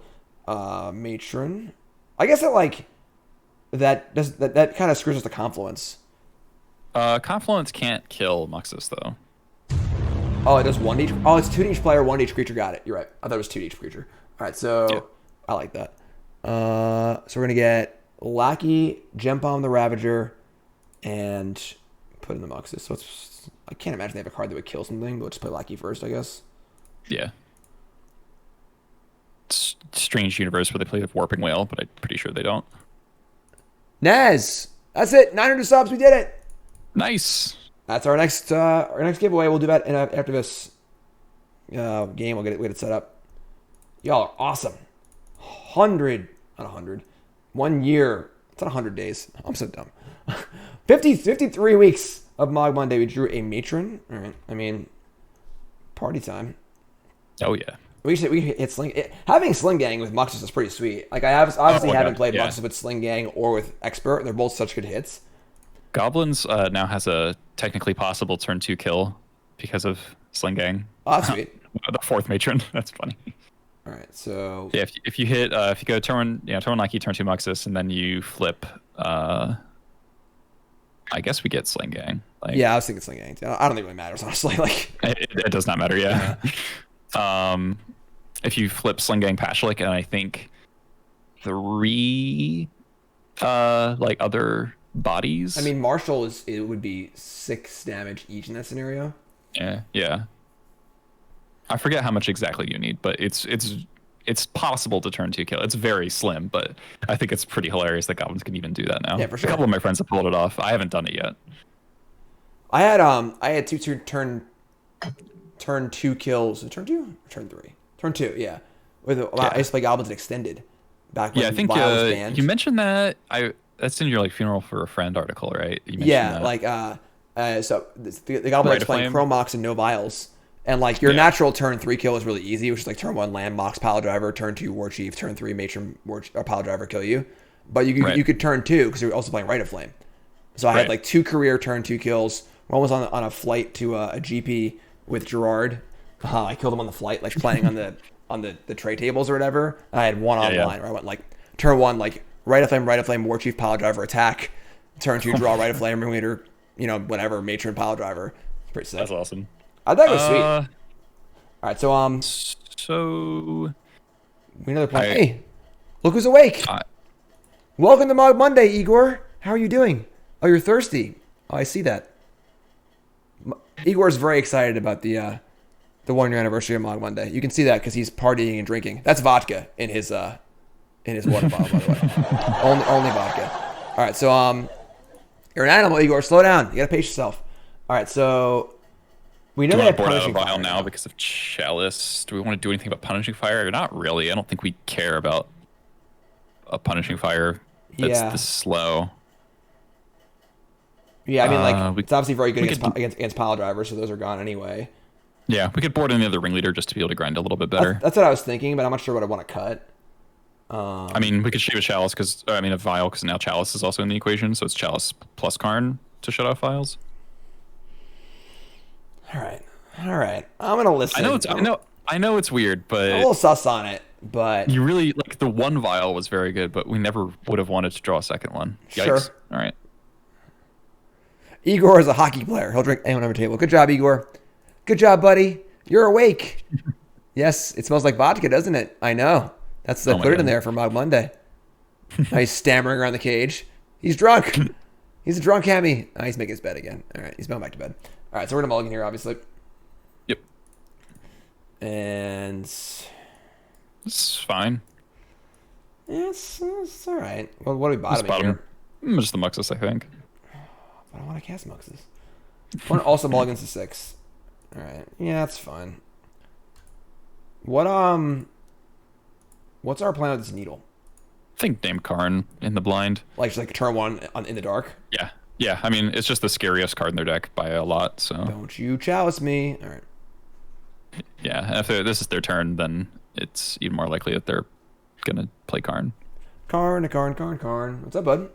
Matron. I guess that kind of screws us the Confluence. Confluence can't kill Muxus though. Oh, it does 1 to each. Oh, it's 2 to each player, 1 to each creature. Got it. You're right. I thought it was 2 to each creature. All right, so yeah. I like that. So we're gonna get Lackey, Gempalm the Ravager, and put in the Muxus. So I can't imagine they have a card that would kill something, but we'll just play Lackey first, I guess. Yeah. Strange universe where they play the Warping Whale, but I'm pretty sure they don't. Nez, that's it. 900 subs. We did it. Nice. That's our next giveaway. We'll do that after this game. We'll get it set up. Y'all are awesome. 1 year. It's not 100 days. I'm so dumb. 53 weeks of Mogg Monday. We drew a Matron. All right. I mean, party time. Oh yeah. We hit having Sling-Gang with Muxus is pretty sweet. Like I obviously haven't played Muxus with Sling-Gang or with Expert. They're both such good hits. Goblins now has a technically possible turn 2 kill because of Sling-Gang. Oh, that's sweet. The 4th Matron. That's funny. All right, so yeah, if you hit if you go turn Lackey, turn 2 Muxus, and then you flip, I guess we get Sling-Gang. Yeah, I was thinking Sling-Gang. I don't think it really matters honestly. Like it does not matter. Yeah. If you flip Sling-Gang Pashalik, and I think 3 like other bodies. I mean, Marshal it would be 6 damage each in that scenario. Yeah. I forget how much exactly you need, but it's possible to turn 2 kill. It's very slim, but I think it's pretty hilarious that goblins can even do that now. Yeah, for sure. A couple of my friends have pulled it off. I haven't done it yet. I had 2 turn 2 kills. Turn 2? Or turn 3? Turn 2, yeah. I used to play Goblins Extended back when I think Vial was banned. you mentioned that. That's in your like funeral for a friend article, right? You mentioned Yeah, that. like so the Goblin is playing Flame? Chromox and no Vials. And like your natural turn 3 kill is really easy, which is like turn 1 Land Mox Piledriver, turn 2 Warchief, turn 3 Matron Piledriver kill you. But you could turn 2 because you're also playing Rite of Flame. So I had like 2 career turn 2 kills. One was on a flight to a GP with Gerard. I killed him on the flight, like playing on the tray tables or whatever. I had one online where I went like turn 1 like Rite of Flame, Warchief, Piledriver attack. Turn 2 draw Rite of Flame, Ringleader, whatever, Matron Piledriver. It's pretty sick. That's awesome. I thought it was sweet. All right, so So we know they're playing. Hey, look who's awake! Welcome to Mogg Monday, Igor. How are you doing? Oh, you're thirsty. Oh, I see that. Igor's very excited about the 1 year anniversary of Mogg Monday. You can see that because he's partying and drinking. That's vodka in his water bottle, by the way. only vodka. All right, so you're an animal, Igor. Slow down. You gotta pace yourself. All right, so. We know do we they have want to board out punishing a vial fire now because of Chalice? Do we want to do anything about punishing fire? Not really. I don't think we care about a punishing fire that's this slow. Yeah, I mean, like it's obviously very good against Piledriver, so those are gone anyway. Yeah, we could board in the other Ringleader just to be able to grind a little bit better. That's what I was thinking, but I'm not sure what I want to cut. I mean, we could shave a Chalice a vial because now Chalice is also in the equation, so it's Chalice plus Karn to shut off vials. All right. I'm gonna listen. I know it's weird, but I'm a little sus on it. But you really like the 1 vial was very good, but we never would have wanted to draw a second one. Yikes. Sure. All right. Igor is a hockey player. He'll drink anyone on the table. Good job, Igor. Good job, buddy. You're awake. Yes, it smells like vodka, doesn't it? I know. That's the put it in there for Mogg Monday. Now he's stammering around the cage. He's drunk. He's a drunk hammy. He's making his bed again. All right, he's going back to bed. All right, so we're gonna mulligan here, obviously. Yep. And it's fine. It's all right. Well, what are we bottoming here? Just the Muxus, I think. I don't want to cast Muxus. I want to also mulligans to 6. All right. Yeah, that's fine. What's our plan with this needle? I think Dame Karn in the blind. Like just like turn 1 in the dark. Yeah. I mean, it's just the scariest card in their deck by a lot. So don't you chalice me. All right. Yeah, if this is their turn, then it's even more likely that they're gonna play Karn. Karn. What's up, bud?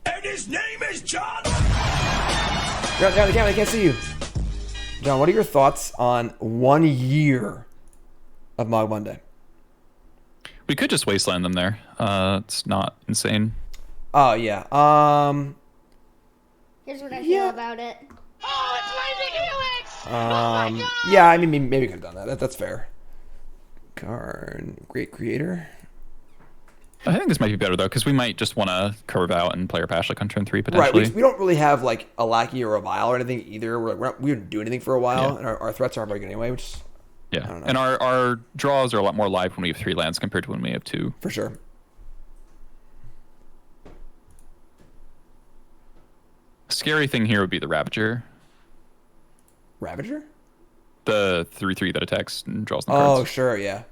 And his name is John. You're out the camera. I can't see you. John, what are your thoughts on 1 year of Mogg Monday? We could just wasteland them there. It's not insane. Oh yeah. Here's what I feel about it. Oh, it's Lightning Helix! Oh my God! Yeah, I mean, maybe we could have done that. That's fair. Karn, great creator. I think this might be better though, because we might just want to curve out and play our Pashalik on turn 3 potentially. Right, we don't really have like a Lackey or a Vial or anything either. We didn't do anything for a while, and our threats aren't very good anyway. Which I don't know. And our draws are a lot more live when we have 3 lands compared to when we have 2. For sure. Scary thing here would be the Ravager. Ravager? The 3/3 that attacks and draws the Oh, cards. sure, yeah.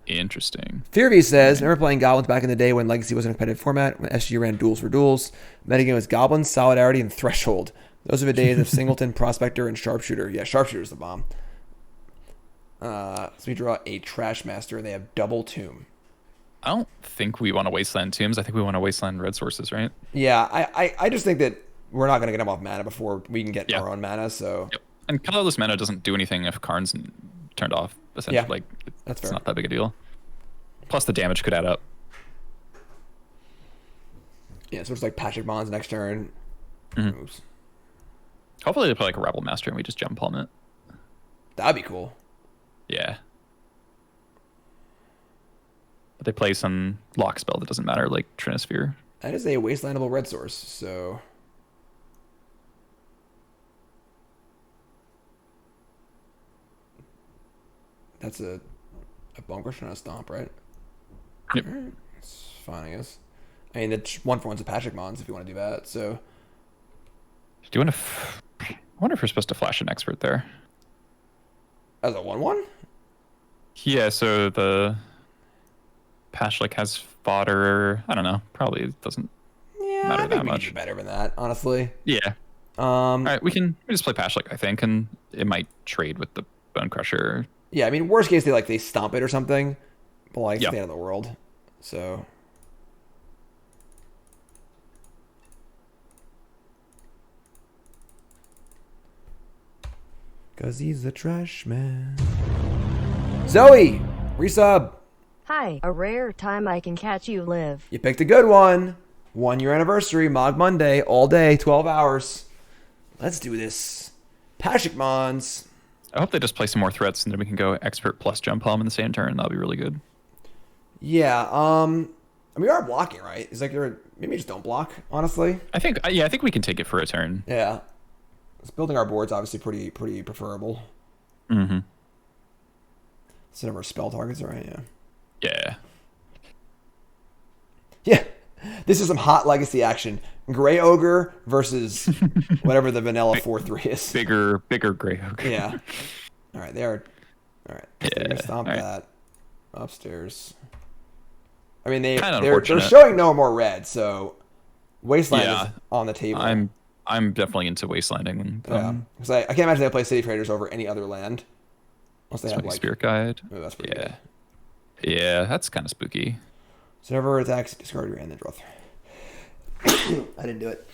Interesting. Fearby says, remember playing Goblins back in the day when Legacy wasn't a competitive format, when SG ran duels for duels. Metagame was Goblins, Solidarity, and Threshold. Those are the days of Singleton, Prospector, and Sharpshooter. Yeah, Sharpshooter's the bomb. So we draw a Trashmaster, and they have double Tomb. I don't think we want to wasteland tombs. I think we want to wasteland red sources, right? Yeah, I just think that we're not going to get them off mana before we can get our own mana, so... Yep. And colorless mana doesn't do anything if Karn's turned off, essentially. Yeah, like, that's it's fair. not that big a deal. Plus, the damage could add up. Yeah, so it's like Pashalik Mons next turn. Mm-hmm. Oops. Hopefully they play like a Rebel Master and we just jump on it. That'd be cool. Yeah. But they play some lock spell that doesn't matter, like Trinisphere. That is a wastelandable red source, so... That's a Bonegrush and a Stomp, right? Yep. It's fine, I guess. I mean, it's 1-for-1's a Pashalik Mons if you want to do that, so... Do you want to... I wonder if you're supposed to flash an expert there. As a 1-1? Yeah, so the Pashalik has fodder. I don't know. Probably doesn't Yeah, matter I think that we much. can do better than that, honestly. Yeah. All right, we just play Pashalik, I think, and it might trade with the Bone Crusher. Yeah, I mean, worst case, they stomp it or something. But, like, it's Yeah. the end of the world. So... Cause he's a trash man. Zoe! Resub! Hi, a rare time I can catch you live. You picked a good one. 1 year anniversary, Mogg Monday, all day, 12 hours. Let's do this. Pashalik Mons. I hope they just play some more threats, and then we can go expert plus Gempalm in the same turn. That'll be really good. Yeah, I mean, we are blocking, right? It's like maybe just don't block, honestly. I think we can take it for a turn. Yeah. It's building our board's obviously pretty preferable. Mm-hmm. Some of our spell targets are right, yeah. Yeah. Yeah. This is some hot legacy action. Gray Ogre versus whatever the vanilla 4-3 is. Bigger Grey Ogre. Yeah. All right, they are. All right. So they're gonna stomp all right. that upstairs. I mean, they're unfortunate. showing no more red, so Wasteland Yeah. is on the table. I'm definitely into wastelanding. Yeah, because I can't imagine they play City Traders over any other land. Unless they have like Spirit Guide. Oh, that's pretty good. Yeah, that's kind of spooky. So whoever attacks, discard your hand, then draw 3. I didn't do it.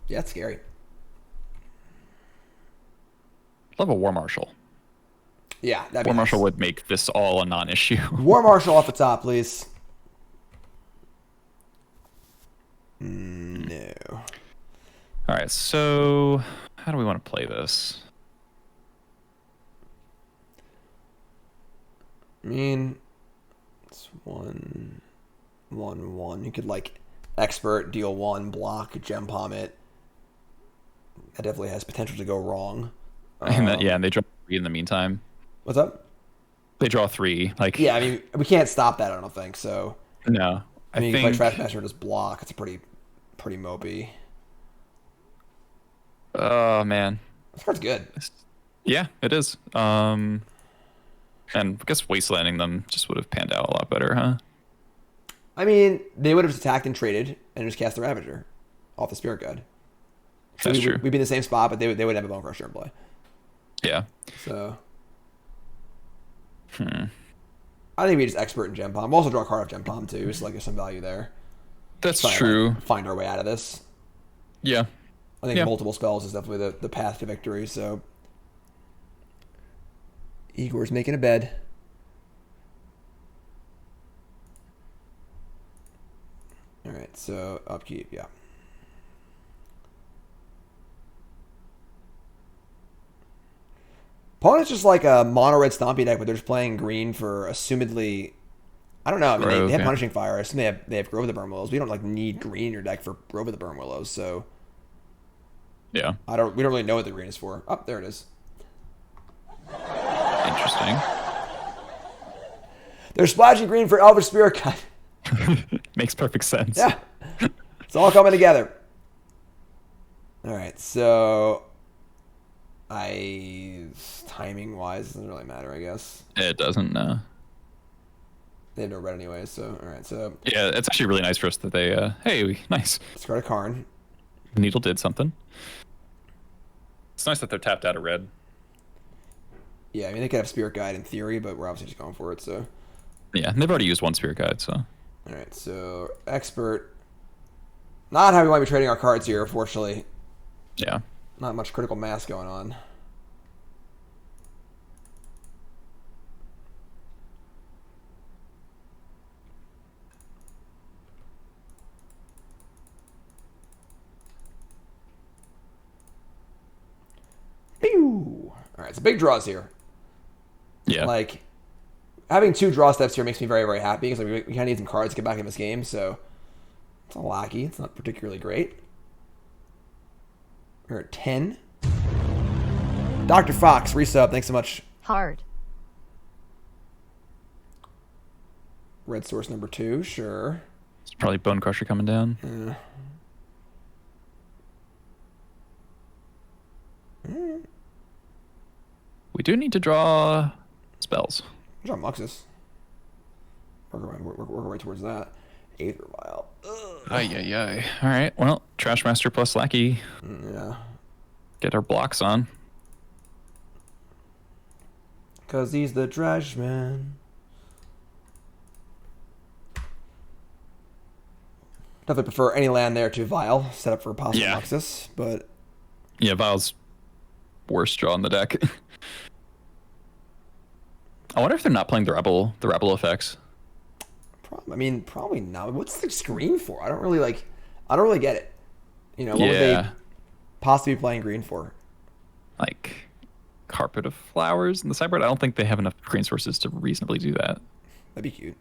Yeah, it's scary. Love a War Marshal. Yeah, that'd be War Marshal nice. would make this all a non-issue. War Marshal off the top, please. No. All right, so how do we want to play this? I mean, it's 1/1/1. You could like expert, deal 1, block, Gempalm it. That definitely has potential to go wrong. And they draw 3 in the meantime. What's up? They draw 3. Like Yeah, I mean, we can't stop that, I don't think. So, no, I mean, think you can play Trashmaster and just block. It's a pretty mopey. Oh man, This card's good. yeah, it is. And I guess wastelanding them just would have panned out a lot better, huh? I mean, they would have attacked and traded and just cast the Ravager off the Spirit Guide. So That's true. We'd be in the same spot, but they would have a Bone Crusher in play. Yeah. So, I think we just expert in Gempalm. We'll also draw a card off Gempalm too, so like there's some value there. That's Try to, true. like, find our way out of this. Yeah. I think Yeah. multiple spells is definitely the path to victory. So, Igor's making a bed. All right, so upkeep, yeah. Opponent's just like a mono red stompy deck, but they're just playing green for assumedly. I don't know. I mean, they have yeah. Punishing Fire. I assume they have Grove of the Burn Willows. We don't like need green in your deck for Grove of the Burn Willows, so Yeah. we don't really know what the green is for. Oh, there it is. Interesting. They're splashing green for Elvish Spirit Guide. Makes perfect sense. Yeah, it's all coming together. All right, so timing wise doesn't really matter, I guess. It doesn't. They have no red anyway, so all right, so Yeah, it's actually really nice for us that they. Nice. discard a Karn. Needle did something. It's nice that they're tapped out of red. Yeah, I mean they could have Spirit Guide in theory, but we're obviously just going for it. So Yeah, and they've already used 1 Spirit Guide, so. all right, so expert. Not how we want to be trading our cards here, unfortunately. Yeah. Not much critical mass going on. right, so big draws here. Yeah. Like, having 2 draw steps here makes me very, very happy because we kind of need some cards to get back in this game. So it's a Lackey. It's not particularly great. We're at 10. Dr. Fox, resub. Thanks so much. Hard. Red source number 2, sure. It's probably Bone Crusher coming down. We do need to draw spells. Draw Muxus. Work our way towards that. Aether Vial. Ay. All right. Well, Trashmaster plus Lackey. Yeah. Get our blocks on. Because he's the trash man. Definitely prefer any land there to Vial. Set up for a possible Muxus. But yeah, Vial's worst draw on the deck. I wonder if they're not playing the rebel effects. I mean, probably not. What's the screen for? I don't really get it. You know, what would they possibly be playing green for? Like Carpet of Flowers in the sideboard? I don't think they have enough green sources to reasonably do that. That'd be cute.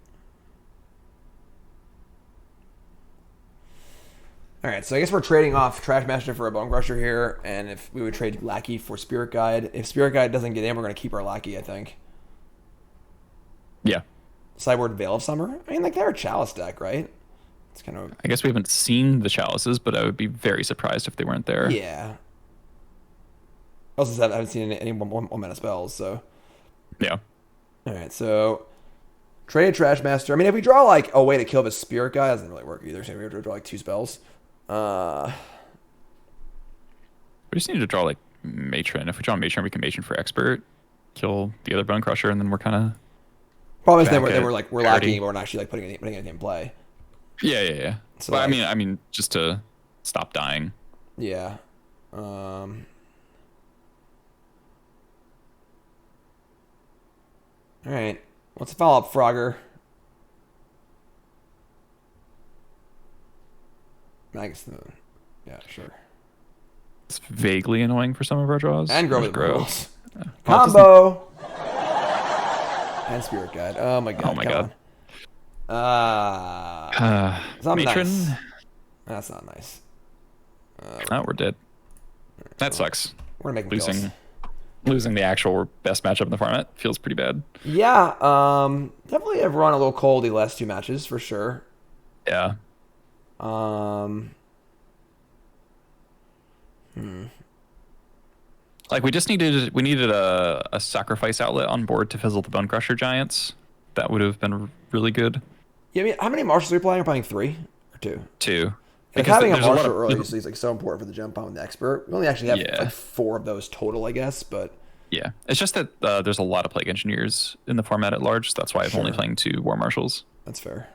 All right, so I guess we're trading off Trashmaster for a Bone Crusher here, and if we would trade Lackey for Spirit Guide. If Spirit Guide doesn't get in, we're going to keep our Lackey, I think. Yeah. Sideboard Veil of Summer? I mean, like, they're a Chalice deck, right? It's kind of... I guess we haven't seen the Chalices, but I would be very surprised if they weren't there. Yeah. I also said I haven't seen any one-mana spells, so... Yeah. All right, so... Trade Trashmaster. I mean, if we draw, like, a way to kill the Spirit Guy, it doesn't really work either, so we have to draw, like, 2 spells. We just need to draw, like, Matron. If we draw Matron, we can Matron for Expert, kill the other Bone Crusher, and then we're kind of... Problem is then we're lacking, but we're not actually like putting anything in play. Yeah. So but like, I mean, just to stop dying. Yeah. All right. What's a follow-up, Frogger? I guess, yeah, sure. It's vaguely annoying for some of our draws. And Grove with Grow. Rules. Combo! And Spirit Guide. Oh my god. Oh my god. It's not Matron. nice. That's not nice. Oh, we're dead. That sucks. We're gonna make him Losing the actual best matchup in the format feels pretty bad. Yeah, definitely have run a little cold the last 2 matches for sure. Yeah. Like we needed a sacrifice outlet on board to fizzle the Bone Crusher Giants. That would have been really good. Yeah, I mean, how many Marshals are we playing? We're playing 3 or 2? 2. Like Because having a there's lot Marshal of- early is like so important for the Gempalm and the Expert. We only actually have like 4 of those total, I guess, but Yeah, it's just that there's a lot of Plague Engineers in the format at large. So that's why I'm only playing 2 War Marshals. that's fair.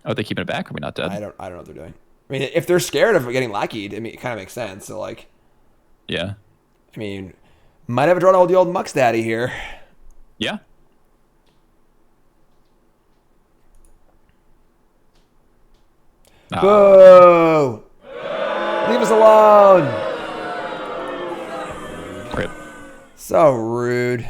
Oh, are they keeping it back? Are we not dead? I don't know what they're doing. I mean, if they're scared of getting Lackeyed, I mean, it kind of makes sense. So like, Yeah. I mean, might have drawn the old Mux Daddy here. Yeah. Boo! Leave us alone. Rip. So rude.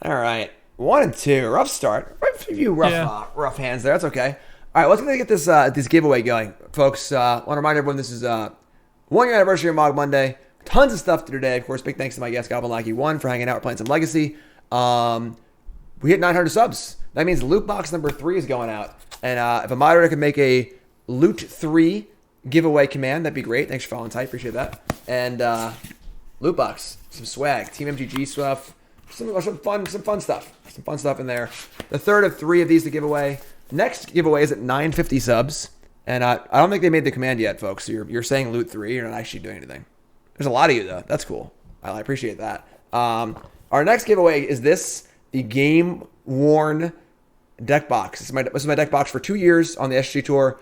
All right, 1 and 2, rough start. A few rough hands there. That's okay. All right, let's get this giveaway going, folks. Want to remind everyone this is 1 year anniversary of Mogg Monday. Tons of stuff today. Of course, big thanks to my guest GoblinLackey1 for hanging out. We're playing some Legacy. We hit 900 subs. That means loot box number 3 is going out. And if a moderator can make a loot 3 giveaway command, that'd be great. Thanks for following tight. Appreciate that. And loot box, some swag, Team MGG stuff, some fun stuff. Some fun stuff in there. The third of 3 of these to give away. Next giveaway is at 950 subs. And I don't think they made the command yet, folks. So you're saying loot 3. You're not actually doing anything. There's a lot of you, though. That's cool. I appreciate that. Our next giveaway is the game-worn deck box. This is my deck box for 2 years on the SG Tour,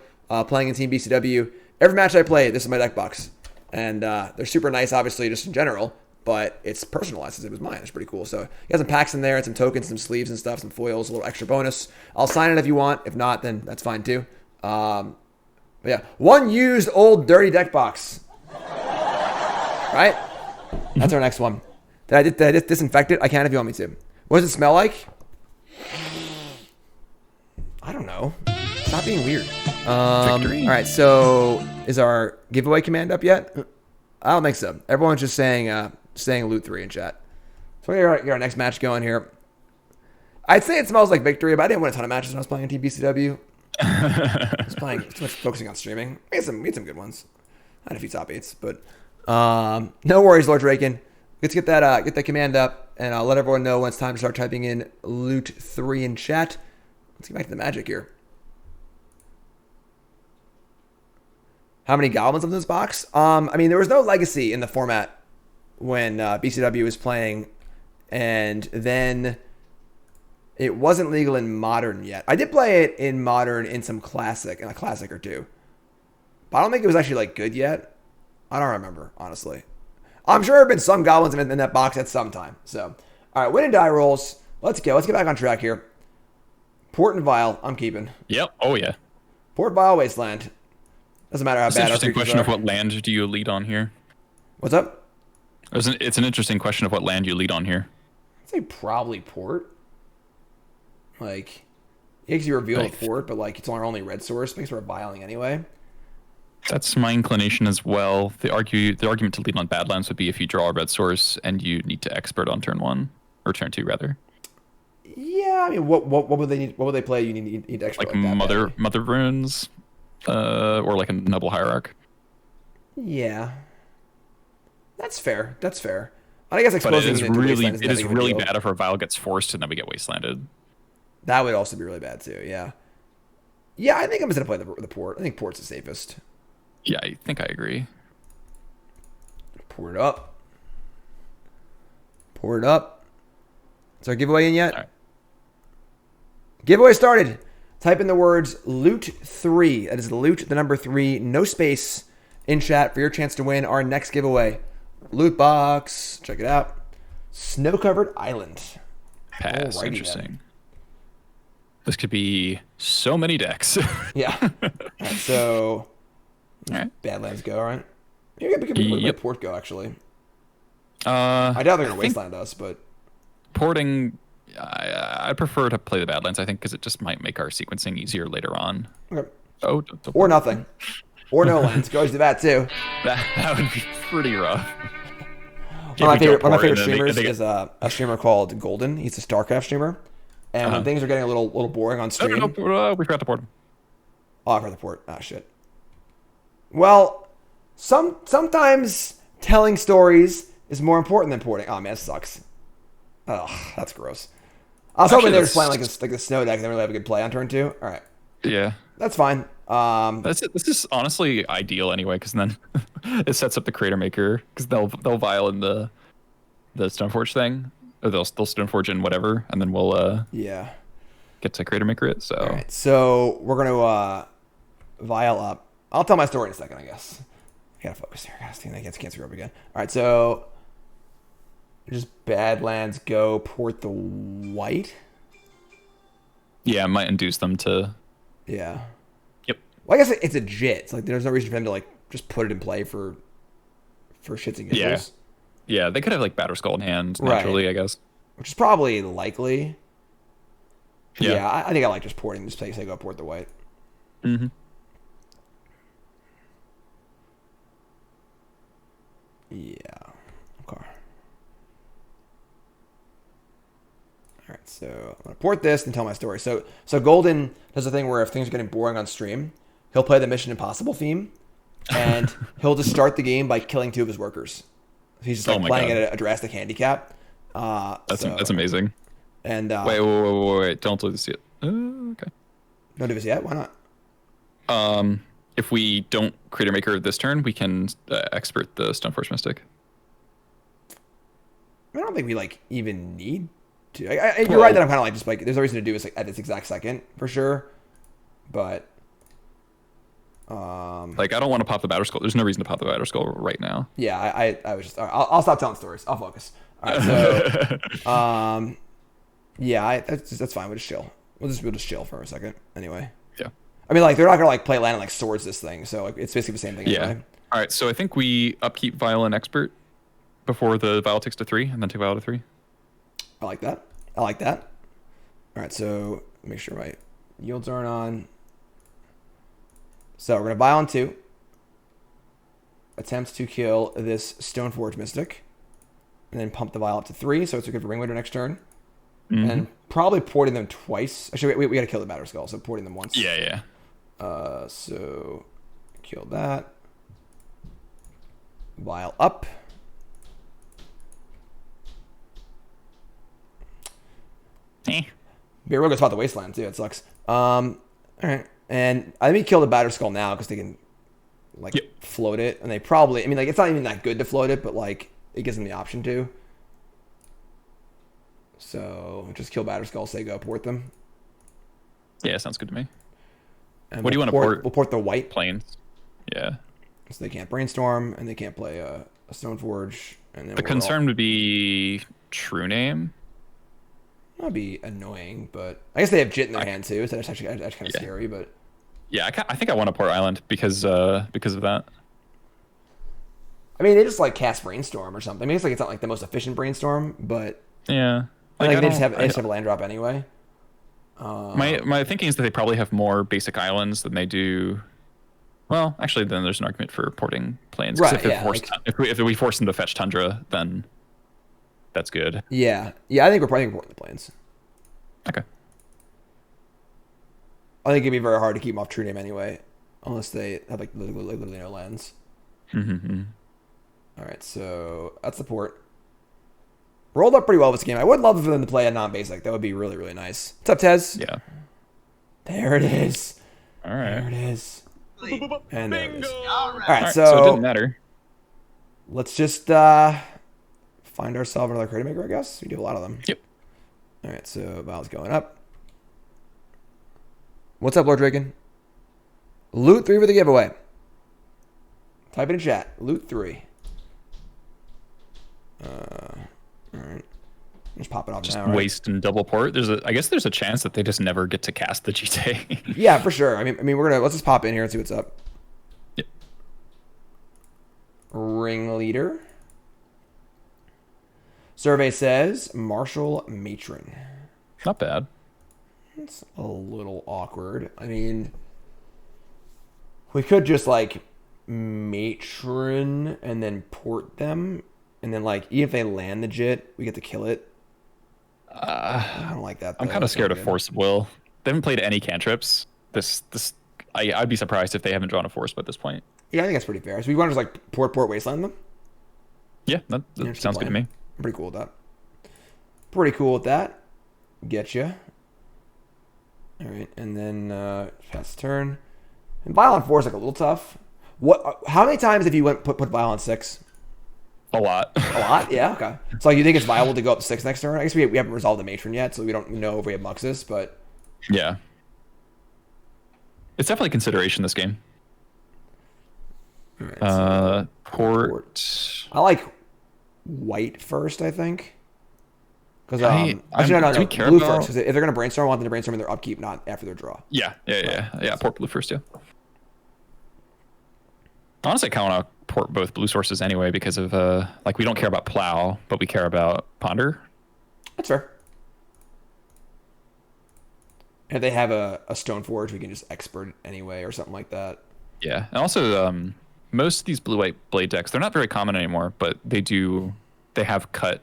playing in Team BCW. Every match I play, this is my deck box. And they're super nice, obviously, just in general. But it's personalized as it was mine. It's pretty cool. So you got some packs in there and some tokens, some sleeves and stuff, some foils, a little extra bonus. I'll sign it if you want. If not, then that's fine too. But yeah, 1 used old dirty deck box. Right? That's our next one. Did I disinfect it? I can if you want me to. What does it smell like? I don't know. Stop being weird. All right, so is our giveaway command up yet? I don't think so. Everyone's just saying loot 3 in chat. So we're gonna get our next match going here. I'd say it smells like victory, but I didn't win a ton of matches when I was playing TBCW. I was playing too much focusing on streaming. We had some good ones. I had a few top 8s, but no worries, Lord Draken. Let's get that command up, and I'll let everyone know when it's time to start typing in loot 3 in chat. Let's get back to the magic here. How many goblins in this box? I mean, there was no legacy in the format when BCW was playing, and then it wasn't legal in Modern yet. I did play it in Modern in some Classic, in a Classic or two. But I don't think it was actually like good yet. I don't remember, honestly. I'm sure there have been some goblins in that box at some time. So, all right, win and die rolls. Let's go. Let's get back on track here. Port and Vial, I'm keeping. Yep. Oh, yeah. Port, Vial, Wasteland. Doesn't matter how It's an bad our interesting creatures question are. of what land do you lead on here? What's up? It's an interesting question of what land you lead on here. I'd say probably Port. Like, it gives you reveal Like- of Port, but like it's our only red source because we're vialing anyway. That's my inclination as well. The argument to lead on Badlands would be if you draw a red source and you need to expert on turn 1 or turn 2 rather. Yeah, I mean, what would they need? What would they play? You need to extra Like that badly. mother runes, or like a noble hierarch. Yeah, that's fair. That's fair. I guess But it exposing is into really Wasteland it is that big of a really deal. bad if our Vial gets forced and then we get Wastelanded. That would also be really bad too. Yeah. Yeah, I think I'm just gonna play the Port. I think Port's the safest. Yeah, I think I agree. Pour it up. Pour it up. Is our giveaway in yet? All right. Giveaway started. Type in the words loot 3. That is loot, the number 3, no space, in chat for your chance to win our next giveaway. Loot box. Check it out. Snow-covered island. Pass. Alrighty Interesting. then. This could be so many decks. Yeah. All right, so All right. Badlands go, all right? Maybe we could Yep. Port go, actually. I doubt they're going to Wasteland us, but... Porting, I prefer to play the Badlands, I think, because it just might make our sequencing easier later on. Okay. Oh, Or nothing. Or no lands. Go to that, too. that would be pretty rough. One of my favorite If we don't port, and then streamers they get- is a streamer called Golden. He's a StarCraft streamer. And when things are getting a little boring on No, stream... we forgot to port him. Oh, I forgot the port. Ah, shit. Well, sometimes telling stories is more important than porting. Oh, man, it sucks. Oh, that's gross. I was hoping Actually, they were that's- playing like the snow deck. They really have a good play on turn 2. All right. Yeah. That's fine. This is honestly ideal anyway, because then it sets up the Cratermaker, because they'll vial in the Stoneforge thing, or they'll Stoneforge in whatever, and then we'll yeah. get to Cratermaker it. So All right. So we're gonna vial up. I'll tell my story in a second, I guess. I gotta focus here. Guys, I can't screw up again. All right. So just Badlands go port the white. yeah, it might induce them to. Yeah. Yep. Well, I guess it's a JIT. It's like there's no reason for them to like just put it in play for shits and giggles. Yeah, they could have like Batter Skull in hand Right. naturally, I guess. Which is probably likely. Yeah. Yeah, I think I like just porting this place. I go port the white. Mm-hmm. Yeah. Okay. All right, so I'm gonna port this and tell my story. So Golden does a thing where if things are getting boring on stream, he'll play the Mission Impossible theme, and he'll just start the game by killing 2 of his workers. He's just like Oh my playing God. at a drastic handicap. That's amazing. And Wait! Don't do this yet. Okay. no do this yet. Why not? If we don't Cratermaker this turn, we can expert the Stoneforge Mystic. I don't think we like even need to. You're right that I'm kind of like just like there's no reason to do this like, at this exact second for sure, but Like, I don't want to pop the Batter Skull. There's no reason to pop the Batter Skull right now. yeah, I was just all right, I'll stop telling stories. I'll focus. All right, so yeah, that's fine. We'll just chill. We'll just chill for a second. Anyway, Yeah. I mean, like they're not gonna like play land and like swords this thing, so like it's basically the same thing. Yeah. Anyway. All right. So I think we upkeep Violent Expert. before the Vial takes to 3, and then take Vial to 3. I like that. I like that. All right, so make sure my yields aren't on. So we're going to Vial on 2. Attempt to kill this Stoneforge Mystic. And then pump the Vial up to 3, so it's good for Ringleader next turn. And probably porting them twice. Actually, we got to kill the Batter Skull, so porting them once. Yeah. So kill that. Vial up. Eh. We're going to spot the Wasteland, too. It sucks. All right. And I think we kill the Batter Skull now because they can, like, float it. And they probably... I mean, like, it's not even that good to float it, but, like, it gives them the option to. So just kill Batter Skull, say go, port them. Yeah, sounds good to me. And What do you want to port? We'll port the white. Planes. Yeah. So they can't Brainstorm, and they can't play a Stoneforge. And then The concern would be True Name. That'd be annoying, but I guess they have Jit in their hand too, so that's actually kind of scary. But Yeah, I think I want to port Island because of that. I mean, they just like cast Brainstorm or something. I mean, it's not like the most efficient Brainstorm, but Yeah. like they just have a land drop anyway. My thinking is that they probably have more basic islands than they do. Well, actually, then there's an argument for porting planes. 'Cause Right, if we force them to fetch Tundra, then that's good. Yeah. I think we're probably porting the planes. Okay. I think it'd be very hard to keep them off True Name anyway, unless they have like literally no lands. All right, so that's the port. Rolled up pretty well this game. I would love for them to play a non-basic. That would be really, really nice. What's up, Tez? Yeah. There it is. All right. There it is. And there it is. All right. All right, So it didn't matter. let's just find ourselves another Cratermaker, I guess. We do a lot of them. Yep. All right, so Val's going up. What's up, Lord Draken? Loot 3 for the giveaway. Type it in chat. Loot 3. All right. Just pop it off Just now. Right? waste and double port. I guess there's a chance that they just never get to cast the GTA. Yeah, for sure. I mean, let's just pop in here and see what's up. Yep. Ringleader. Survey says Marshal Matron. Not bad. It's a little awkward. I mean, we could just like Matron and then port them, and then like even if they land the Jit, we get to kill it. I don't like that. I'm kind of scared of Force of Will. They haven't played any cantrips. I'd be surprised if they haven't drawn a force by this point. Yeah, I think that's pretty fair. So we want to just like port Wasteland them. Yeah, that sounds good to me. I'm pretty cool with that. Pretty cool with that. Getcha. All right, and then pass the turn. And Violent 4 is like a little tough. How many times have you put Violent 6? A lot. A lot? Yeah, okay. So like, you think it's viable to go up to 6 next turn? I guess we haven't resolved the Matron yet, so we don't know if we have Muxus, but... Yeah. It's definitely consideration this game. All right, so port. I like white first, I think. Because do we care blue about... first. Because if they're going to brainstorm, I want them to brainstorm in their upkeep, not after their draw. Yeah. Port blue first, yeah. Honestly, I kind of want to port both blue sources anyway because of like we don't care about Plow, but we care about Ponder. That's fair. And if they have a Stoneforge, we can just expert it anyway or something like that. Yeah, and also most of these blue-white blade decks, they're not very common anymore, but they have cut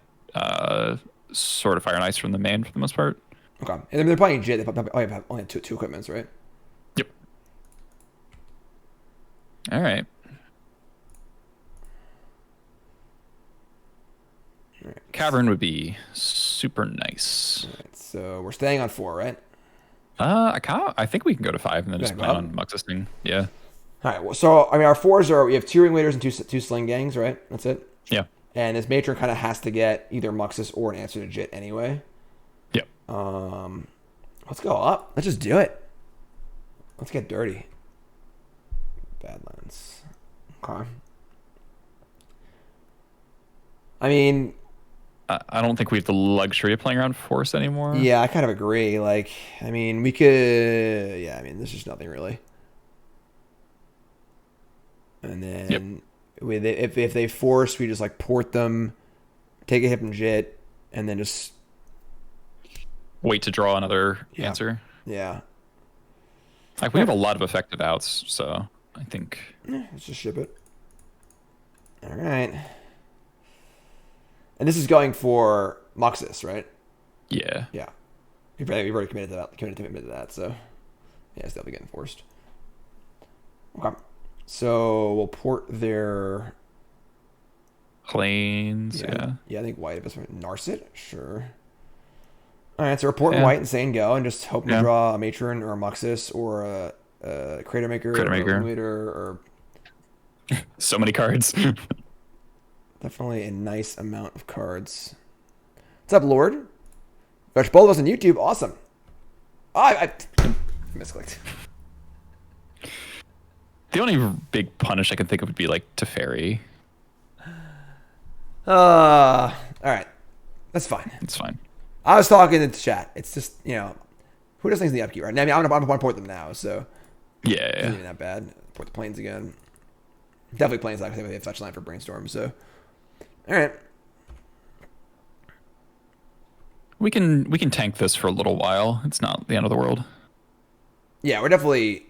Sword of Fire and Ice from the main for the most part. Okay, and they're playing Jit. They probably have only two equipments, right? Yep. All right. Cavern would be super nice. All right, so we're staying on 4, right? I think we can go to 5 and then just plan on Muxusing. Yeah. All right. Well, so I mean, our 4s we have 2 Ringleaders and two Sling-Gangs, right? That's it. Yeah. And this Matron kind of has to get either Muxus or an answer to Jit anyway. Yep. Let's go up. Let's just do it. Let's get dirty. Badlands. Okay. I mean, I don't think we have the luxury of playing around Force anymore. yeah, I kind of agree. Like, I mean, we could. Yeah, I mean, there's just nothing really. And then If they force, we just like port them, take a hip and jit, and then just wait to draw another answer. Yeah. Like we have a lot of effective outs, so I think. Let's just ship it. All right. And this is going for Muxus, right? Yeah. Yeah. We've already committed to that, so yeah, it's definitely getting forced. Okay. So we'll port their Planes, Yeah, I think white is Narset, sure. All right, so we're porting white and saying go, and just hoping to draw a Matron or a Muxus or a Cratermaker or a Ringleader or so many cards. Definitely a nice amount of cards. What's up, Lord? Watch both of us on YouTube. Awesome. Oh, I misclicked. The only big punish I can think of would be like Teferi. All right. That's fine. It's fine. I was talking in the chat. It's just, who does things in the upkeep, right? I mean, I'm going to port them now, so. Yeah. It's not even that bad. Port the planes again. Definitely planes because they have touch line for Brainstorm, so. All right. We can tank this for a little while. It's not the end of the world. Yeah, we're definitely,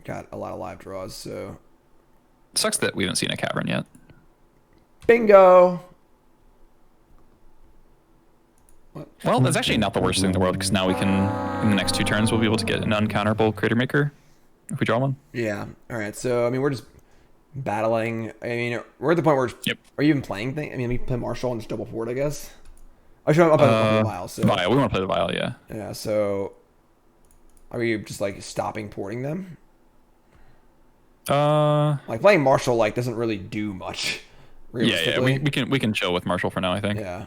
got a lot of live draws, so. Sucks that we haven't seen a cavern yet. Bingo. What? Well, that's actually not the worst thing in the world, because now we can, in the next 2 turns, we'll be able to get an uncounterable Cratermaker if we draw one. Yeah. All right. So, I mean, we're just battling. I mean, we're at the point where. Are you even playing things? I mean, we play Marshal and just double forward, I guess. I should have the Vial. So. Vial. We want to play the Vial, yeah. Yeah. So, are we just like stopping porting them? Like playing Marshal doesn't really do much. Yeah. We can chill with Marshal for now, I think. Yeah.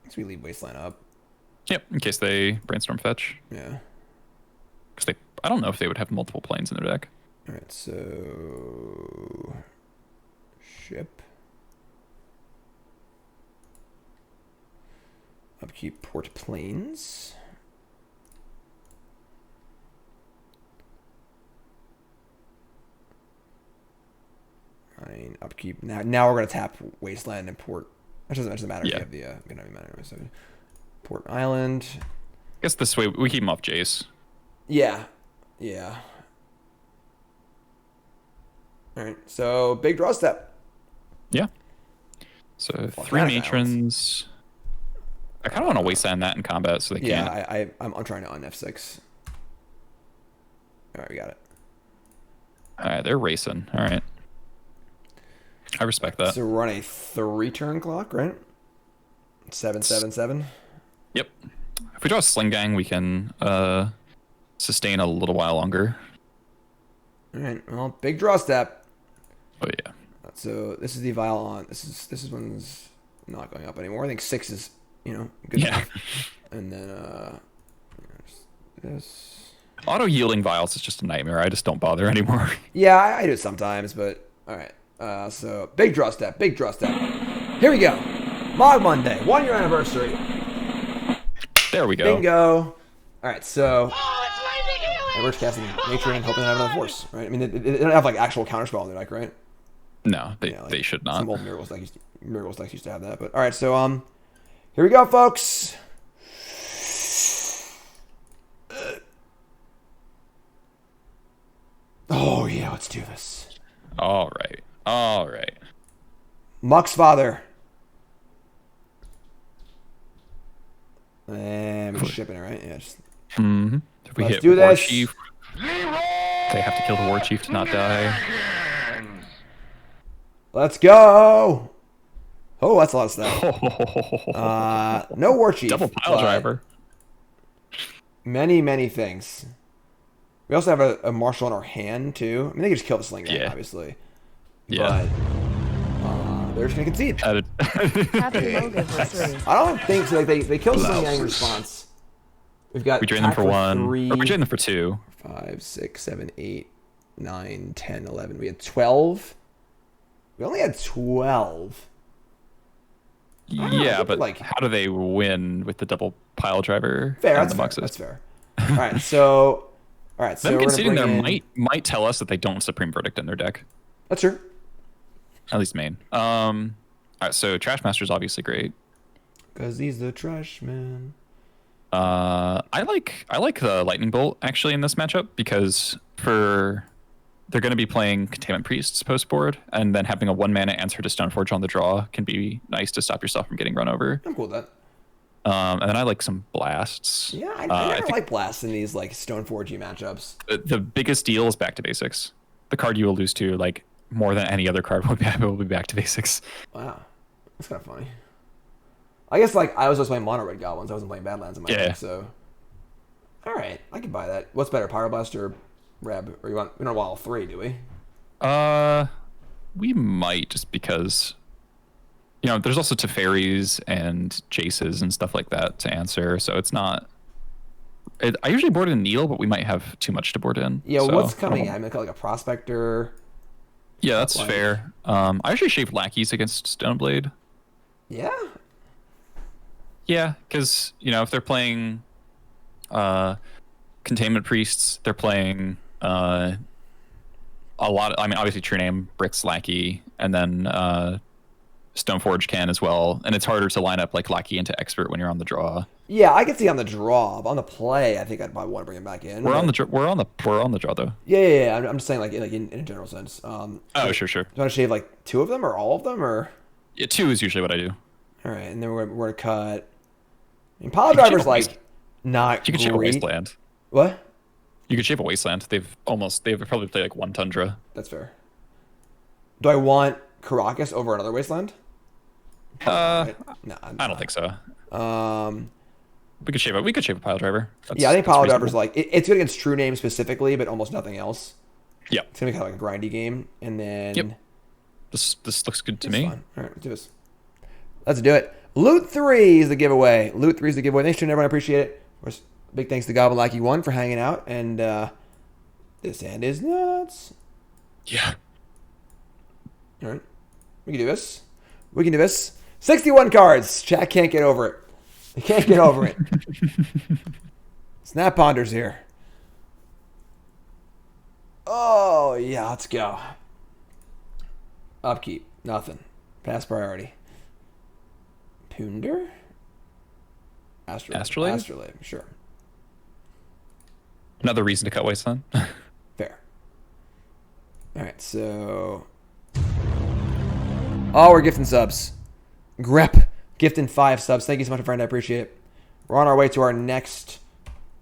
So we leave Wasteland up. Yep, in case they Brainstorm fetch. Yeah. Because I don't know if they would have multiple planes in their deck. All right, so ship. Upkeep port planes. Fine, upkeep. Now we're gonna tap Wasteland and port. That doesn't matter. Yeah. If you have the gonna matter. So Port Island. I guess this way we keep him off Jace. Yeah. Yeah. All right. So big draw step. Yeah. So 3 matrons. I kind of want to wasteland that in combat so they can't. Yeah, I'm trying to on F6. All right, we got it. All right, they're racing. All right. I respect that. So we're on a 3-turn clock, right? 777. Yep. If we draw a Sling-Gang, we can sustain a little while longer. All right. Well, big draw step. Oh yeah. So this is the Vial on. This is one's not going up anymore. I think 6 is good enough. And then this. Auto yielding Vials is just a nightmare. I just don't bother anymore. Yeah, I do it sometimes, but all right. So big draw step. Big draw step. Here we go. Mogg Monday, 1-year anniversary. There we go. Bingo. All right, so Oh, we're just casting Matron and hoping to have another force, right? I mean, they don't have actual counterspell in their deck, right? No, they should not. Some old Miracles decks used to have that, but all right, so here we go, folks. Oh yeah, let's do this. All right. Muck's father. And we're shipping it, right? Yeah. If we Let's hit do this. Warchief, they have to kill the Warchief to not die. Let's go. Oh, that's a lot of stuff. No Warchief. Double Piledriver. Many things. We also have a Marshal in our hand, too. I mean, they can just kill the Sling-Gang, obviously. Yeah. But they're just going to concede. Happy Mogg anniversary. I don't think so. They kill the Sling-Gang in response. We drain them for 1. 3, Or we drain them for 2. 5, 6, 7, 8, 9, 10, 11. We had 12. We only had 12. Yeah, but how do they win with the double Piledriver Fair, and that's the fair. Muxus? That's fair. All right, so Them we're gonna conceding bring there in... might tell us that they don't Supreme Verdict in their deck, That's true. at least main. All right, so Trashmaster's obviously great. Because he's the trash man. I like the Lightning Bolt actually in this matchup because they're going to be playing Containment Priests post board, and then having a 1-mana answer to Stoneforge on the draw can be nice to stop yourself from getting run over. I'm cool with that. And then I like some blasts. Yeah, I never like blasts in these like Stoneforge matchups. The biggest deal is Back to Basics. The card you will lose to, like more than any other card, will be Back to Basics. Wow, that's kind of funny. I guess like I was just playing mono red goblins. I wasn't playing Badlands in my deck, so all right, I can buy that. What's better, Pyroblast or Reb? Or we don't want all three, do we? We might, just because there's also Teferis and Jaces and stuff like that to answer, so it's not. I usually board in Needle, but we might have too much to board in. Yeah, so what's coming? I mean, like a Prospector. Yeah, that's fair. I usually shave Lackeys against Stoneblade. Yeah. Yeah, because if they're playing Containment Priests, they're playing a lot. I mean, obviously True Name, Bricks, Lackey, and then Stoneforge can as well. And it's harder to line up like Lackey into Expert when you're on the draw. Yeah, I can see on the draw, but on the play, I think I'd probably want to bring him back in. We're on the draw though. Yeah. I'm just saying like in a general sense. Sure. Do you want to shave like 2 of them or all of them or? Yeah, 2 is usually what I do. All right, and then we're gonna cut. I mean, Piledriver's like not. You could shave a Wasteland. What? You could shave a Wasteland. They've probably played like 1 Tundra. That's fair. Do I want Karakas over another Wasteland? No, No, I don't think so. We could shave a Piledriver. Yeah, I think Piledriver's like it's good against True Name specifically, but almost nothing else. Yeah, it's gonna be kind of like a grindy game, and then. Yep. This looks good to me. Fine. All right, let's do this. Let's do it. Loot 3 is the giveaway. Loot 3 is the giveaway. Thanks to everyone. I appreciate it. Of course, big thanks to GoblinLackey1 for hanging out. And this hand is nuts. Yeah. All right. We can do this. 61 cards. Chat can't get over it. They can't get over it. Snap Ponders here. Oh, yeah. Let's go. Upkeep. Nothing. Pass priority. Punder? Astrolabe, sure. Another reason to cut Wasteland. Fair. Alright, so... Oh, we're gifting subs. Grep, gifting 5 subs. Thank you so much, friend. I appreciate it. We're on our way to our next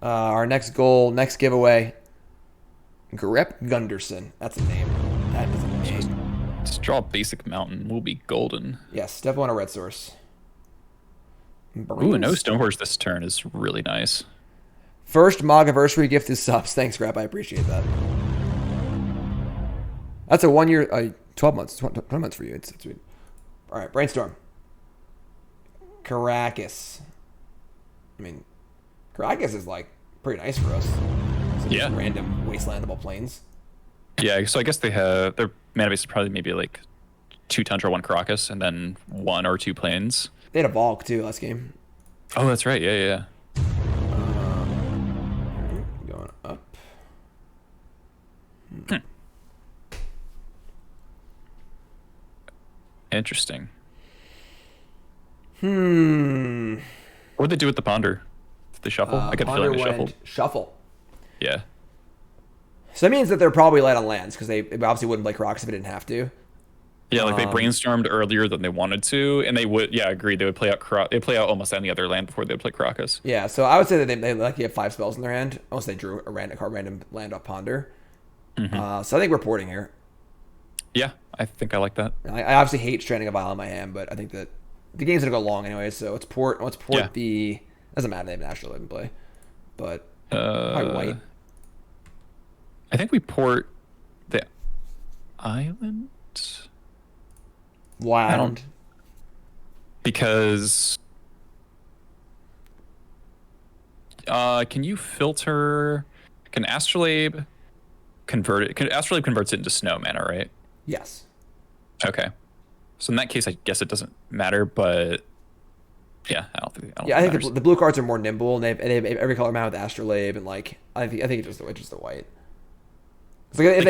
goal, next giveaway. Grep Gunderson. That's a name. That is a name. Just draw a basic mountain. We'll be golden. Yes, step 1 a red source. Ooh, no Stoneforge this turn is really nice. First Mogg anniversary gift is subs. Thanks, Grab. I appreciate that. That's a 1 year, 12 months, 20 months for you. It's sweet. All right, Brainstorm. Karakas. I mean, Karakas is like pretty nice for us. Yeah. Random wastelandable planes. Yeah, so I guess their mana base is probably maybe like 2 Tundra, 1 Karakas, and then 1 or 2 planes. They had a Valk too last game. Oh, that's right. Yeah. Going up. Interesting. What'd they do with the Ponder? Did they shuffle? I got a feeling they shuffled. Shuffle. Yeah. So that means that they're probably light on lands because they obviously wouldn't play Karakas if they didn't have to. Yeah, like they brainstormed earlier than they wanted to, and they would. Yeah, agreed. They would play out. They play out almost any other land before they would play Karakas. Yeah, so I would say that they likely have 5 spells in their hand, unless they drew a random land off Ponder. So I think we're porting here. Yeah, I think I like that. I obviously hate stranding a vial in my hand, but I think that the game's gonna go long anyway. So let's port. The doesn't matter. They have an Astral in play, but probably white. I think we port the island. Land. Because can you filter? Can Astrolabe convert it? Astrolabe converts it into snow mana, right? Yes. Okay. So in that case, I guess it doesn't matter, but Yeah, I don't think. Yeah, I think the blue cards are more nimble, and they have every color mount with Astrolabe, and like I think it's just the white. It's like if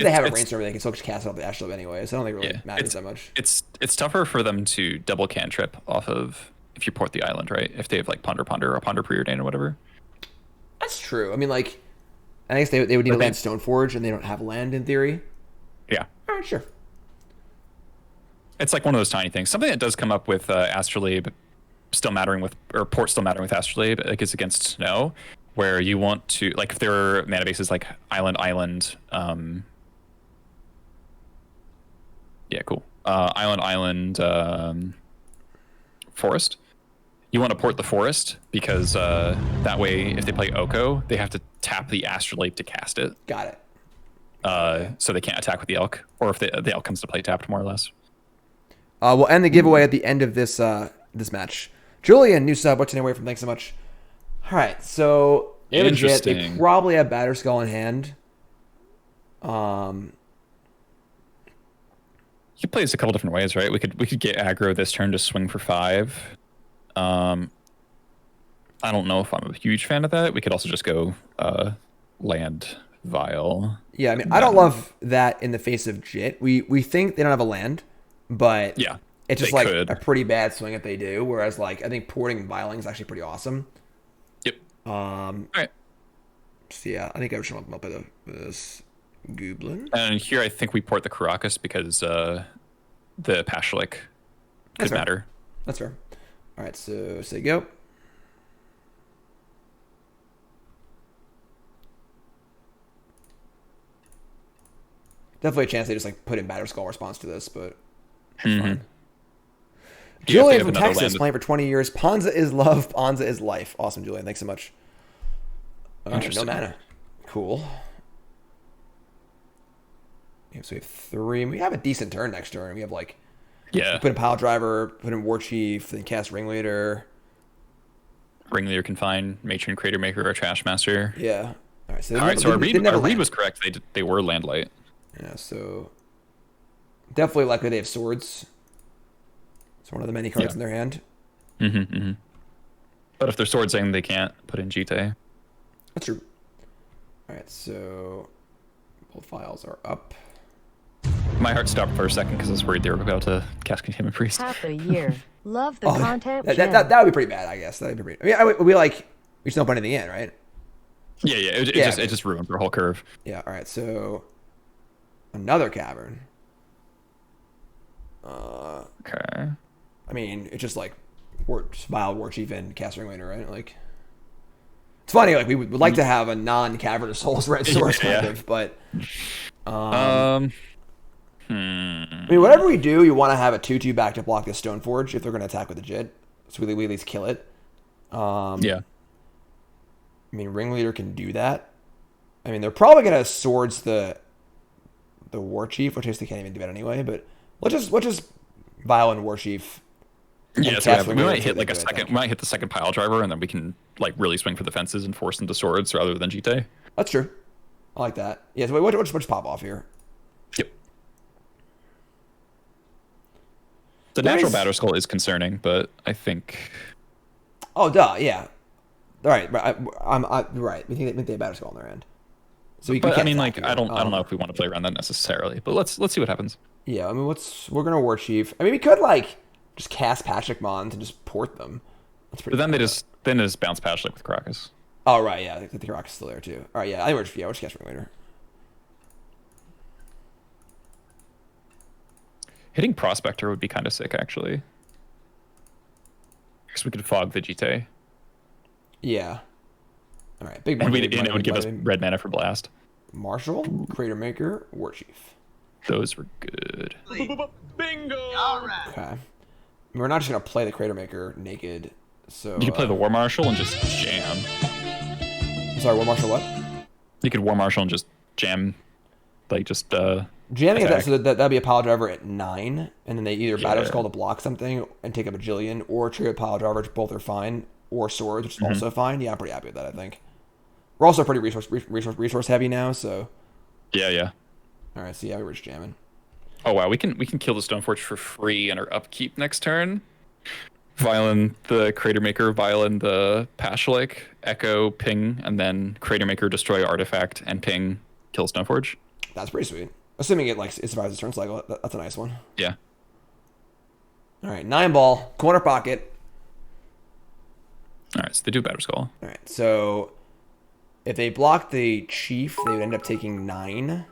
they have a brainstorm, they can still just cast it off the Astrolabe anyway. So I don't think it really matters that much. It's tougher for them to double cantrip off of if you port the island, right? If they have like Ponder or Ponder Preordain or whatever. That's true. I mean, like, I guess they would need a land Stoneforge, and they don't have land in theory. Yeah. All right, sure. It's like one of those tiny things. Something that does come up with Astrolabe still mattering with, or Port still mattering with Astrolabe, like is against snow, where you want to, like, if there are mana bases like Island, yeah, cool. Island, Forest. You want to port the Forest because that way, if they play Oko, they have to tap the Astrolabe to cast it. Got it. So they can't attack with the Elk, or if the Elk comes to play tapped, more or less. We'll end the giveaway at the end of this this match. Julian, new sub, what's your name away from? Thanks so much. All right, so they probably have Batterskull in hand. You can play this a couple different ways, right? We could get aggro this turn to swing for 5. I don't know if I'm a huge fan of that. We could also just go land Vial. Yeah, I mean, I don't love that in the face of Jit. We think they don't have a land, but yeah, it's just like a pretty bad swing if they do. Whereas, like, I think porting Vialing is actually pretty awesome. Yep. All right. So yeah, I think I just want to play this Goblin. And here I think we port the Karakas because the Pashalik could matter. That's fair. All right, so say go. Definitely a chance they just like put in Batterskull response to this, but it's fine. Julian from Texas, playing for 20 years. Ponza is love, Ponza is life. Awesome, Julian. Thanks so much. No mana. Cool. Yeah, so we have 3. We have a decent turn next turn. We have like put in Piledriver, put in Warchief, then cast Ringleader. Ringleader can find Matron, Cratermaker, or Trashmaster. Yeah. All right. So our read was correct. They were landlight. Yeah. So definitely likely they have swords. It's one of the many cards in their hand. But if they're sword saying they can't put in Jite. That's true. All right. So both files are up. My heart stopped for a second because I was worried they were about to cast Containment Priest. Half a year. Love the content. That would be pretty bad, I guess. That'd be pretty. I mean, we just don't put anything in, right? Yeah. It just ruined our whole curve. Yeah. All right. So another Cavern. Okay. I mean, it's just like Vile Warchief and cast Ringleader, right? Like, it's funny. Like, we would like to have a non-Cavern of Souls red source kind of, but I mean, whatever we do, you want to have a 2/2 back to block this Stoneforge if they're going to attack with the Jit, so we at least kill it. Yeah. I mean, Ringleader can do that. I mean, they're probably going to swords the Warchief, which I guess they can't even do that anyway. But let's just Vile and Warchief. Yeah, so we might hit like a second. We might hit the second Piledriver, and then we can like really swing for the fences and force into swords rather than Jite. That's true. I like that. Yeah. So what's pop off here? Yep. The natural Batterskull is concerning, but I think. Oh duh! Yeah. All right. I'm right. We think they have Batterskull on their end. So we. But I mean, like, I don't know if we want to play around that necessarily. But let's see what happens. Yeah. I mean, we're gonna Warchief. I mean, we could like just cast Pashalik Mons and just port them. That's pretty. But then they just bounce Pashalik with Karakas. Oh right, yeah. The Karakas is still there too. All right, yeah. We're just casting later. Hitting Prospector would be kind of sick, actually. Because we could fog the Jite. Yeah. All right, big. And it would give us red mana for Blast. Marshal, Cratermaker, Warchief. Those were good. Bingo! All right. Okay. We're not just gonna play the Cratermaker naked. So you could play the War Marshal and just jam. Sorry, War Marshal what? You could War Marshal and just jam, like just jamming that, so that'd be a Piledriver at 9, and then they either Batterskull to block something and take a bajillion, or trigger Piledriver, which both are fine, or swords, which is also fine. Yeah, I'm pretty happy with that. I think we're also pretty resource heavy now, so yeah. All right, so yeah, we're just jamming. Oh wow, we can kill the Stoneforge for free and our upkeep next turn. Violin the Cratermaker, Violin the Pashalik, Echo, ping, and then Cratermaker destroy artifact and ping, kill Stoneforge. That's pretty sweet. Assuming it survives its turn cycle, that's a nice one. Yeah. All right, 9-ball, corner pocket. All right, so they do Batterskull. All right, so if they block the chief, they would end up taking 9.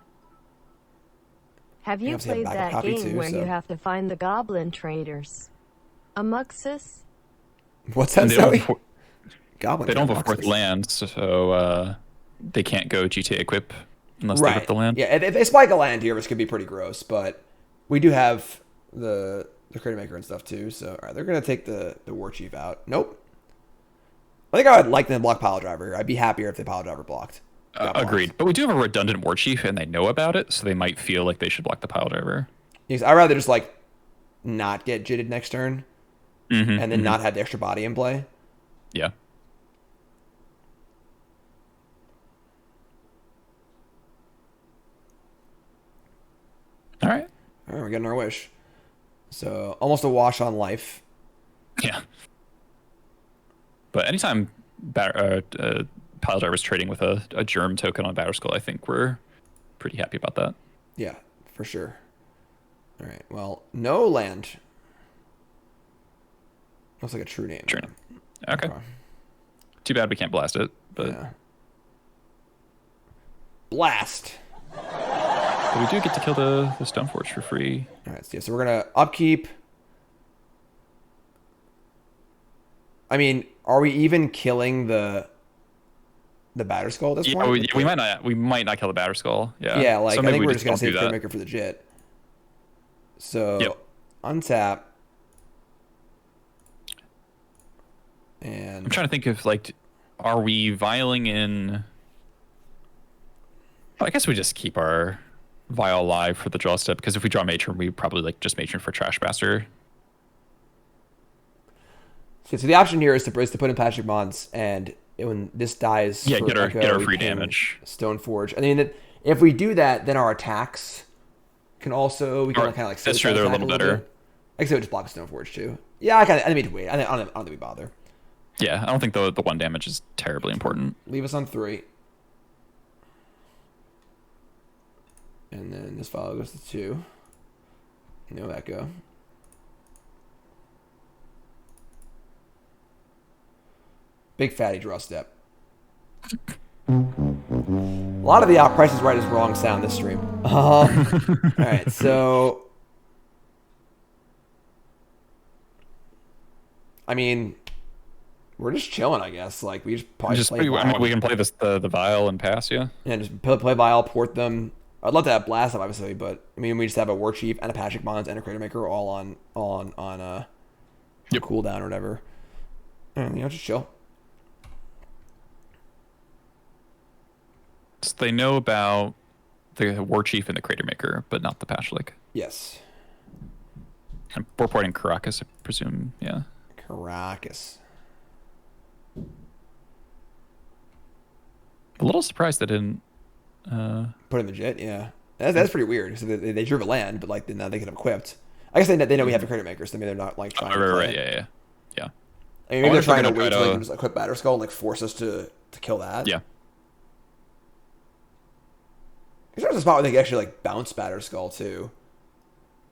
Have you obviously have played backup that copy game too, where so- you have to find the goblin traders? A Muxus? What's that, And they don't Zoe? have Goblin. they don't have a boxes. fourth land, so they can't go GTA equip unless they Right. have the land. Yeah, if they spike a land here, this could be pretty gross, but we do have the Cratermaker and stuff too, so all right, they're going to take the Warchief out. Nope. I think I would like them to block Piledriver here. I'd be happier if the Piledriver blocked. Got blocked. Agreed. But we do have a redundant Warchief, and they know about it, so they might feel like they should block the Piledriver. Because I'd rather just like not get jitted next turn Mm-hmm, and then not have the extra body in play. Yeah. All right. All right, we're getting our wish. So almost a wash on life. But anytime Piledriver's trading with a germ token on Batterskull, I think we're pretty happy about that. Yeah, for sure. All right, well, no land. Looks like a true name. True name. Okay. Too bad we can't blast it, but Yeah. Blast. we do get to kill the Stoneforge for free. All right, so we're gonna upkeep. I mean, are we even killing the Batterskull at this Yeah, point? we might not kill the Batterskull. Yeah. Yeah, like So I maybe think we we're just gonna don't save do that. Cratermaker for the Jit. So Yep. untap. I'm And trying to think of like, are we vialing in? I guess we just keep our vial alive for the draw step, because if we draw Matron, we probably like just Matron for Trashmaster. so the option here is to put in Pashalik Mons, and when this dies, Yeah, for get our Echo, we free ping damage. Stoneforge. I mean, if we do that, then our attacks can also we can Or- kind of like that's true, they're a little better. I guess we would just block Stoneforge too. Yeah, I didn't mean to wait. I don't think we bother. Yeah, I don't think the one damage is terribly important. Leave us on 3. And then this file goes to 2. No echo. Big fatty draw step. A lot of the Price is Right is wrong sound this stream. All right, so I mean, we're just chilling, I guess. Like we just probably Just play I mean, Vial. we can play the vial and pass. Yeah. Yeah, just play Vial, port them. I'd love to have Blast up, obviously, but I mean, we just have a Warchief and a Pashalik Mons and a Cratermaker all on Yep. cooldown or whatever. And, just chill. So they know about the Warchief and the Cratermaker, but not the Pashalik. Yes, And we're porting Karakas, I presume. Yeah. Karakas. A little surprised they didn't. Put in the Jit, yeah. That's pretty weird. So they drew a land, but like now they get equipped. I guess they know we have the Cratermaker, so maybe they're not like trying to play Right. it. Yeah. I mean, maybe they're wonder if they're trying to gonna wait try till they to- can just equip Batterskull and like force us to kill that. Yeah. There's a spot where they can actually like bounce Batterskull too.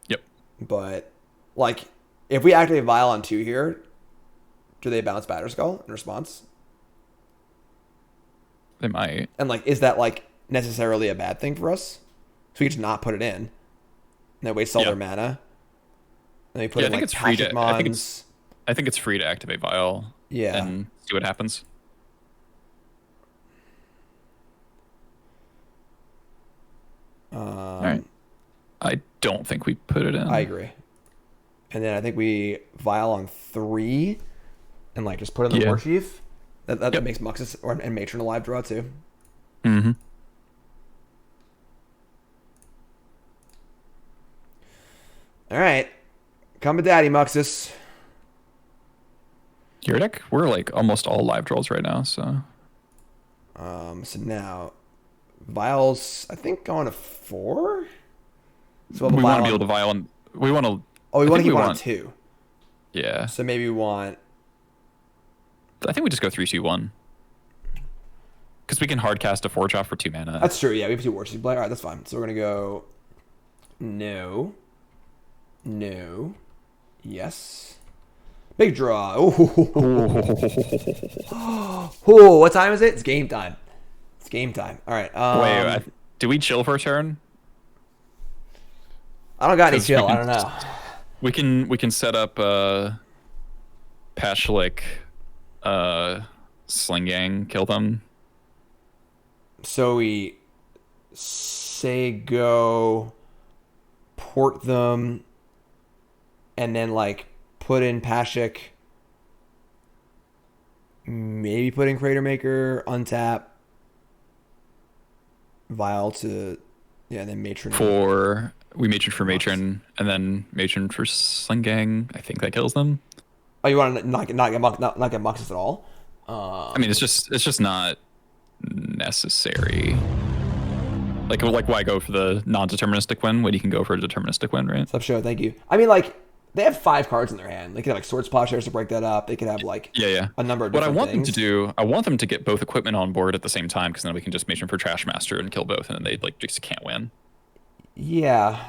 Yep. But like, if we activate Vial on 2 here, do they bounce Batterskull in response? They might. And like, is that like necessarily a bad thing for us? So we just not put it in, and they waste all Yeah. their mana. And they put Yeah, in I think like it's free to- Pashalik I think Mons. I think it's free to activate vial. Yeah. And see what happens. All right. I don't think we put it in. I agree. And then I think we Vial on 3, and like just put in the Yeah. Warchief. That Yep. makes Muxus and Matron a live draw too. Mm-hmm. All right, come to daddy, Muxus. Your deck, we're like almost all live draws right now, so So now Vials, I think going to 4. So we'll have a we want Vial to be on- able to vial and we want to. Oh, we want to think keep we one on want- 2. Yeah. So maybe we want. I think we just go 3-2-1. Because we can hard cast a Forge off for 2 mana. That's true. Yeah, we have 2 Warchief play. All right, that's fine. So we're gonna go. No. No. Yes. Big draw. Oh, what time is it? It's game time. It's game time. All right. Wait, do we chill for a turn? I don't got any chill. I don't know. We can set up Pashalik, Sling-Gang, kill them. So we say go port them and then like put in Pashik, maybe put in Cratermaker, untap, Vial to, and then Matron. We Matron for Matron, and then Matron for Sling-Gang. I think that kills them. Oh, you want to not get Muxus at all? I mean, it's just not necessary. Like why go for the non-deterministic win when you can go for a deterministic win, right? Stop show, thank you. I mean, like, they have 5 cards in their hand. They could have like Swords Plowshares to break that up. They could have like a number of different What I want things. them to do, I want them to get both equipment on board at the same time, because then we can just Matron for Trashmaster and kill both, and then they like just can't win. Yeah.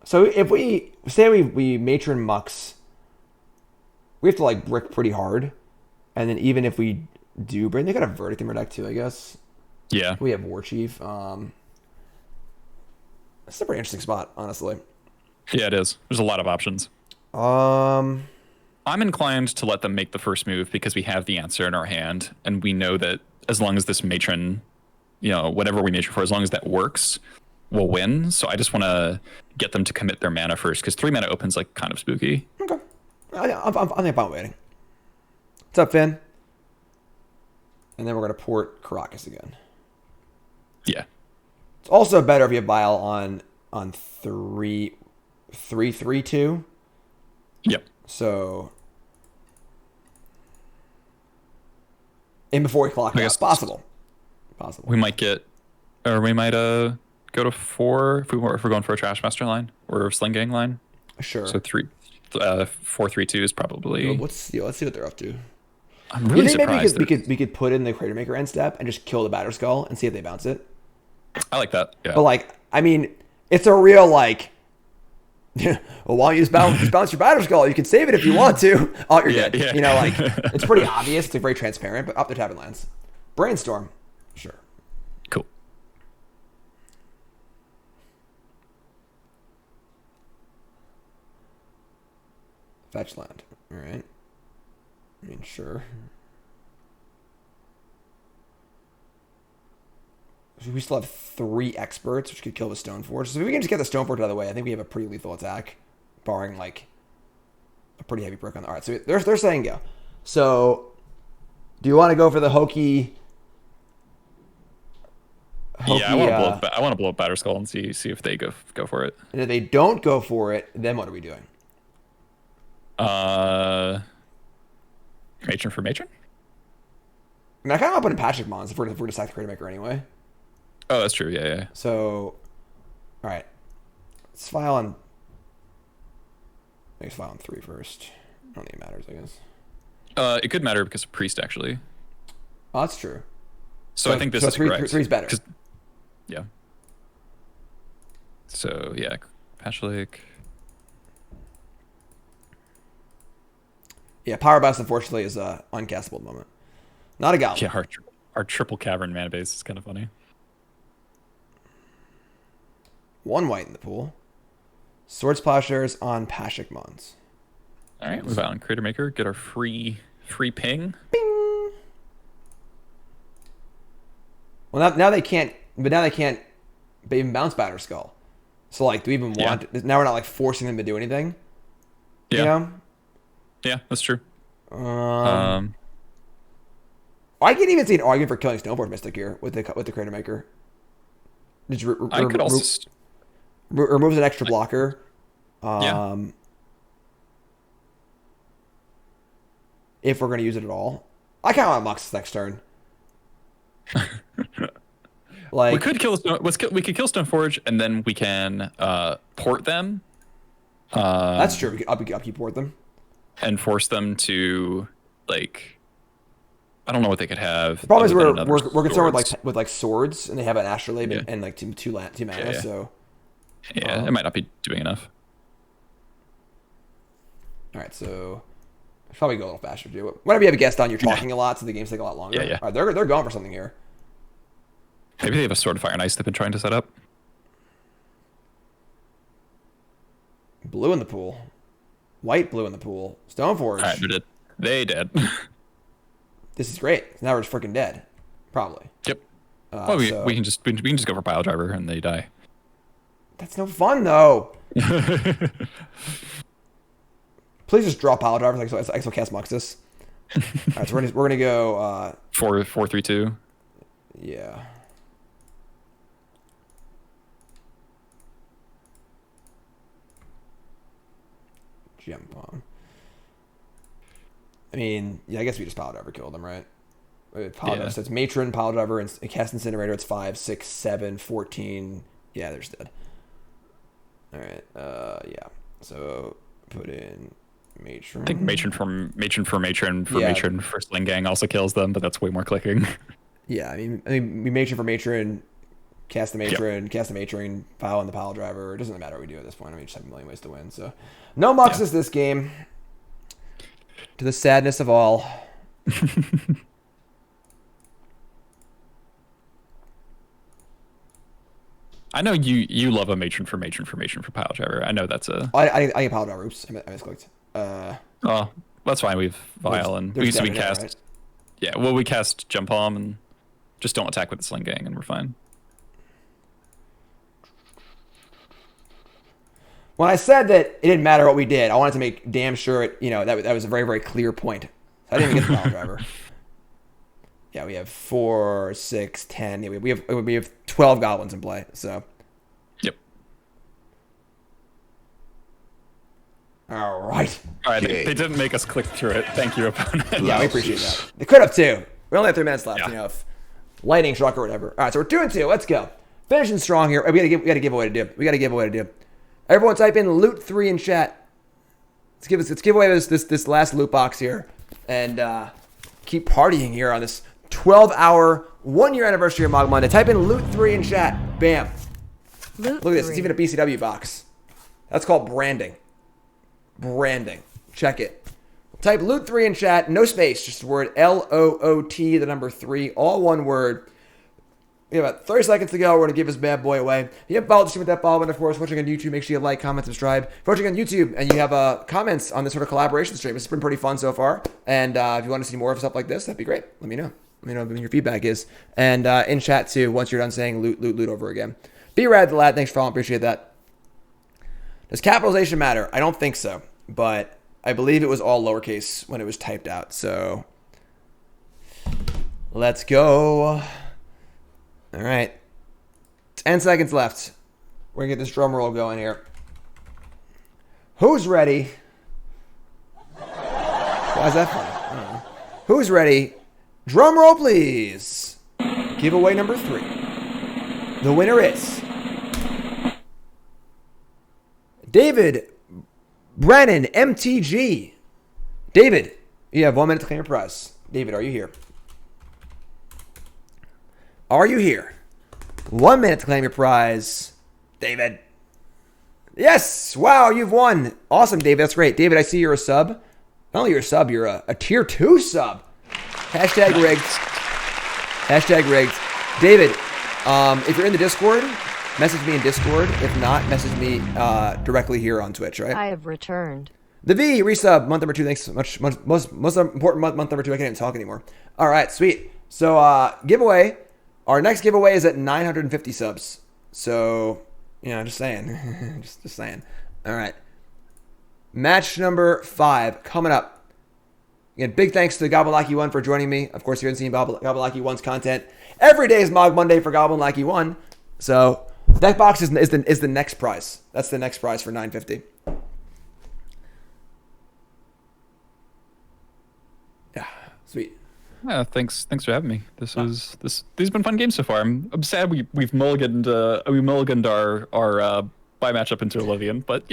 So if we say we Matron Mux, we have to like brick pretty hard, and then even if we do bring, they got a Verdict in our deck too, I guess. Yeah. We have Warchief. It's a pretty interesting spot, honestly. Yeah, it is. There's a lot of options. Um, I'm inclined to let them make the first move because we have the answer in our hand, and we know that as long as this Matron, whatever we Matron for, as long as that works, we'll win. So I just want to get them to commit their mana first, because 3 mana opens like kind of spooky. Okay. I think I'm waiting. What's up, Finn? And then we're going to port Karakas again. Yeah. It's also better if you have Vial on 3-3-2. Yep. So, and before we clock out, possible. We might go to 4 if we're going for a Trashmaster line or a Sling-Gang line. Sure. So 4-3-2 is probably. Let's see what they're up to. I'm really surprised. Maybe we could put in the Cratermaker end step and just kill the Batterskull and see if they bounce it. I like that. Yeah. But like, I mean, it's a real like. Well, why don't you just bounce your Batterskull? You can save it if you want to. Oh, you're dead. Yeah. Like it's pretty obvious. It's very transparent. But up the Tavern lands. Brainstorm. Sure. Cool. Fetch land. All right. I mean, sure. So we still have 3 experts, which could kill the Stoneforge. So if we can just get the Stoneforge out of the way, I think we have a pretty lethal attack, barring like a pretty heavy brick on the. All right, so they're saying go. So, do you want to go for the hokey? Yeah, I want to blow up Batterskull and see if they go for it. And if they don't go for it, then what are we doing? Matron for Matron? I mean, I kind of want to put in Pashalik Mons if we're going to sack the Cratermaker anyway. Oh, that's true. Yeah. So, all right. Let's file on. Let's file on 3 first. I don't think it matters, I guess. It could matter because of Priest, actually. Oh, that's true. So I think this is correct. 3's better. Yeah. So, yeah. Pashalik. Yeah, Pyroblast, unfortunately, is uncastable at the moment. Not a Goblin. Yeah, our triple Cavern mana base is kind of funny. 1 white in the pool. Swords Plowshares on Pashalik Mons. All right, move out on Cratermaker. Get our free ping. Bing! Well, now they can't. But now they can't even bounce Batterskull. So, like, do we even want... Yeah. Now we're not, like, forcing them to do anything? Yeah. You know? Yeah, that's true. I could even see an argument for killing Stoneforge Mystic here with the Cratermaker. I could also removes an extra blocker. If we're going to use it at all, I kind of want Muxus next turn. We could kill Stoneforge and then we can port them That's true. We could upkeep board them. And force them to, like, I don't know what they could have. The problem is other than we're another concerned swords. with like swords, and they have an astrolabe Yeah. and like two mana. Yeah. So Yeah, it might not be doing enough. all right, so I should probably go a little faster too. Whenever you have a guest on, you're talking a lot, so the games take a lot longer. Yeah. All right, they're going for something here. Maybe they have a Sword of Fire and Ice they've been trying to set up. Blue in the pool, white blue in the pool. Stoneforge. All right, they did. They did. This is great. Now we're just freaking dead, probably. Yep. Well, So- we can just go for Piledriver and they die. That's no fun though. Please just draw Piledriver like so cast Muxus. All right, so we're gonna go. 4-3-2. Yeah. Gempalm. I mean, yeah, I guess we just Piledriver killed him, right? Piledriver, Yeah. so it's Matron, Piledriver, and cast Incinerator. It's 5, 6, 7, 14. Yeah, they're just dead. All right. Yeah. So put in Matron. I think Matron for Yeah. Matron for Sling-Gang also kills them, but that's way more clicking. Yeah, I mean, we Matron for Matron, cast the Matron, pile on the Piledriver. It doesn't matter what we do at this point. I mean, we just have a million ways to win. So, no Muxus this game. To the sadness of all. I know you love a Matron for Piledriver. I know that's a... I get Piledriver. Oops, I misclicked. Oh, that's fine. We have Vial and we There's cast... right? Yeah, well, we cast Gempalm and just don't attack with the Sling-Gang and we're fine. When I said that it didn't matter what we did, I wanted to make damn sure that was a very, very clear point. So I didn't even get the Piledriver. Yeah, we have 4, 6, 10. Yeah, we have 12 goblins in play. So. Yep. All right. All right, they didn't make us click through it. Thank you, opponent. Yeah, we appreciate that. They could have too. We only have 3 minutes left. Yeah. If lightning struck or whatever. All right, so we're 2-2. Let's go. Finishing strong here. We got a giveaway to do. Everyone, type in loot 3 in chat. Let's give away this last loot box here, and keep partying here on this 12-hour 1-year anniversary of Mogg Monday. Type in loot 3 in chat. Bam. Loot Look at this. 3. It's even a BCW box. That's called branding. Check it. Type loot 3 in chat. No space. Just the word LOOT, the number 3. All one word. We have about 30 seconds to go. We're going to give this bad boy away. If you haven't followed the stream with that follow button, of course, watching on YouTube, make sure you like, comment, subscribe. If you're watching on YouTube and you have comments on this sort of collaboration stream, it's been pretty fun so far. And if you want to see more of stuff like this, that'd be great. Let me know. Let me know what your feedback is. And in chat, too, once you're done saying loot over again. Be rad, the lad. Thanks for following. Appreciate that. Does capitalization matter? I don't think so. But I believe it was all lowercase when it was typed out. So let's go. All right. 10 seconds left. We're going to get this drum roll going here. Who's ready? Why is that funny? I don't know. Who's ready? Drum roll, please. Giveaway number 3. The winner is David Brennan, MTG. David, you have 1 minute to claim your prize. David, are you here? Are you here? 1 minute to claim your prize. David. Yes! Wow, you've won. Awesome, David. That's great. David, I see you're a sub. Not only you're a sub, you're a tier 2 sub. Hashtag rigged. Hashtag rigged. David, if you're in the Discord, message me in Discord. If not, message me directly here on Twitch, right? I have returned. The V, resub, month number 2. Thanks so much. Most important month number 2. I can't even talk anymore. All right, sweet. So, giveaway. Our next giveaway is at 950 subs. So, just saying. just saying. All right. Match number 5 coming up. Again, big thanks to GoblinLackey1 for joining me. Of course, you haven't seen GoblinLackey1's content. Every day is Mogg Monday for GoblinLackey1. So, that box is the next prize. That's the next prize for 950. Yeah, sweet. Yeah, thanks for having me. These have been fun games so far. I'm sad we've mulliganed our buy matchup into Oblivion, but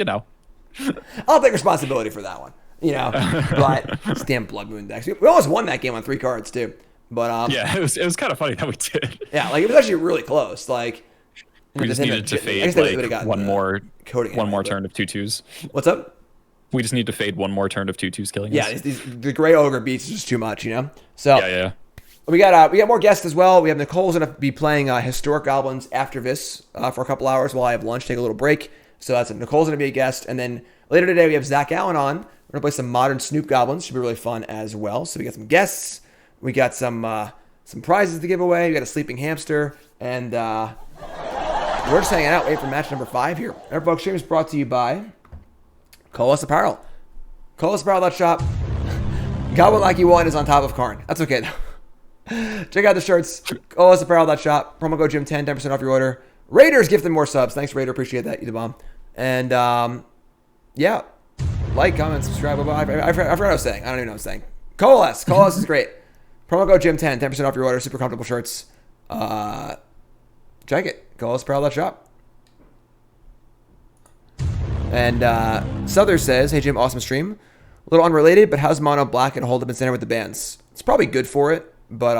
I'll take responsibility for that one. You know, but it's damn Blood Moon decks. We almost won that game on 3 cards too. But yeah, it was kind of funny that we did. Yeah, like it was actually really close. Like we just needed to fade like one more turn of 2/2s. What's up? We just need to fade one more turn of 2/2s killing us. Yeah, the Grey Ogre beats is just too much, you know. So yeah. We got more guests as well. We have Nicole's gonna be playing Historic Goblins after this for a couple hours while I have lunch, take a little break. So that's it. Nicole's gonna be a guest, and then later today we have Zach Allen on. We're gonna play some modern Snoop Goblins. Should be really fun as well. So we got some guests. We got some prizes to give away. We got a sleeping hamster, and we're just hanging out, waiting for match number 5 here. Our folks stream is brought to you by Colas Apparel. Colasapparel.shop. GoblinLackey1 is on top of Karn. That's okay though. Check out the shirts. Colasapparel.shop. Promo code Jim10, 10% off your order. Raiders gifted more subs. Thanks, Raider. Appreciate that. You the bomb. And yeah, like, comment, subscribe. I forgot what I was saying. I don't even know what I'm saying. Colas is great. Promo code Jim10, 10% off your order. Super comfortable shirts. Check it. Colasapparel.shop. And Souther says, "Hey Jim, awesome stream. A little unrelated, but how's mono black and hold up in center with the bands? It's probably good for it, but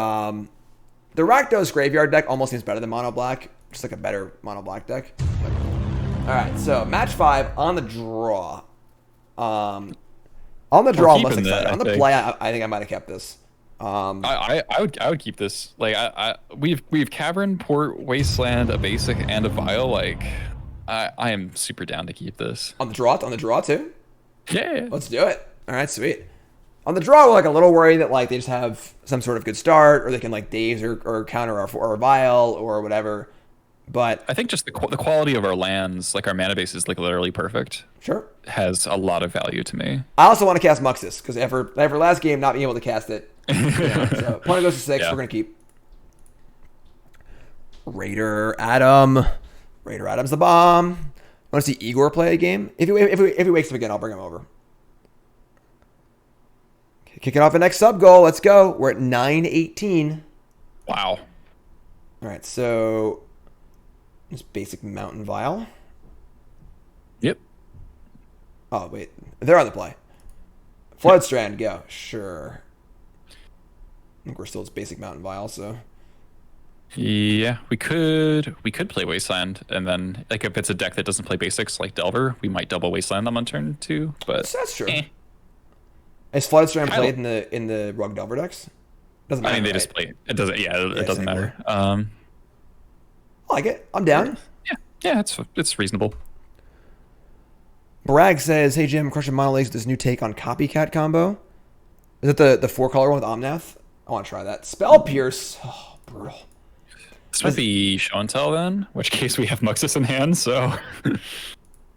the Rakdos Graveyard deck almost seems better than mono black. Just like a better mono black deck. But, all right, so match 5 on the draw. On the draw, I'm less excited. On the play, I think I might have kept this. I would keep this. Like we've Cavern, Port, Wasteland, a basic, and a vial. Like I am super down to keep this. On the draw too? Yeah. Let's do it. All right, sweet. On the draw, we're like a little worried that like they just have some sort of good start, or they can like daze or counter our vial or whatever. But I think just the quality of our lands, like our mana base is like literally perfect. Sure. Has a lot of value to me. I also want to cast Muxus because after last game not being able to cast it. So point goes to 6. Yeah. We're gonna keep Raider Adam's the bomb. Want to see Igor play a game? If he wakes up again, I'll bring him over. Kicking off the next sub goal. Let's go. We're at 918. Wow. All right, so just basic Mountain Vial. Yep. Oh wait, they're on the play. Floodstrand, go. Sure. I think we're still just basic Mountain Vial, so. Yeah, we could play Wasteland, and then like if it's a deck that doesn't play basics like Delver, we might double Wasteland them on turn 2. But that's true. Is Flooded Strand played in the Rug Delver decks? Doesn't matter. I mean, they just play. It doesn't. Yeah, it doesn't matter. I like it. I'm down. Yeah, it's reasonable. Bragg says, "Hey Jim, crushing mono legs with this new take on Copycat combo. Is it the 4-color one with Omnath? I want to try that. Spell Pierce. Oh, brutal. This might be show and tell then, in which case we have Muxus in hand. So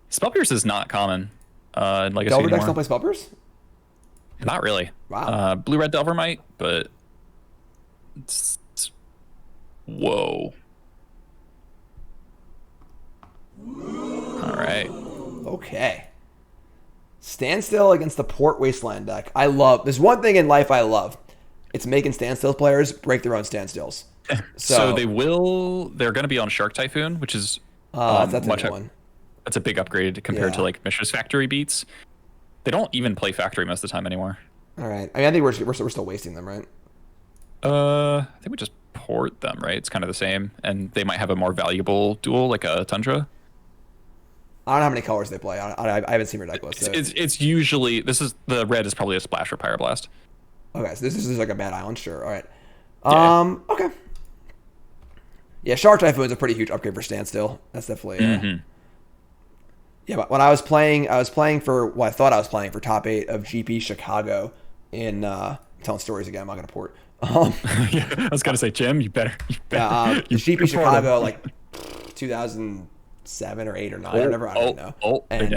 Spell Pierce is not common. Like Delver decks don't play Spell Pierce? Not really. Wow. Blue-red Delver might, but it's whoa. All right. Okay. Standstill against the Port Wasteland deck. There's one thing in life I love. It's making standstill players break their own standstills. So they're going to be on Shark Typhoon, which is that's a good one. That's a big upgrade compared to like Mishra's Factory beats. They don't even play Factory most of the time anymore. All right. I mean, I think we're still wasting them, right? I think we just port them, right? It's kind of the same, and they might have a more valuable duel, like a Tundra. I don't know how many colors they play. I haven't seen your deck list. So. It's usually the red is probably a splash for Pyroblast. Okay, so this is like a bad island, sure. All right. Yeah. Okay. Yeah, Shark Typhoon is a pretty huge upgrade for Standstill. That's definitely. Yeah, but when I was playing for what I thought I was playing for top 8 of GP Chicago in telling stories again. I'm not gonna port. Yeah, I was gonna say, Jim, you better. GP Chicago like 2007 or 8 or 9 or whatever. I don't know. And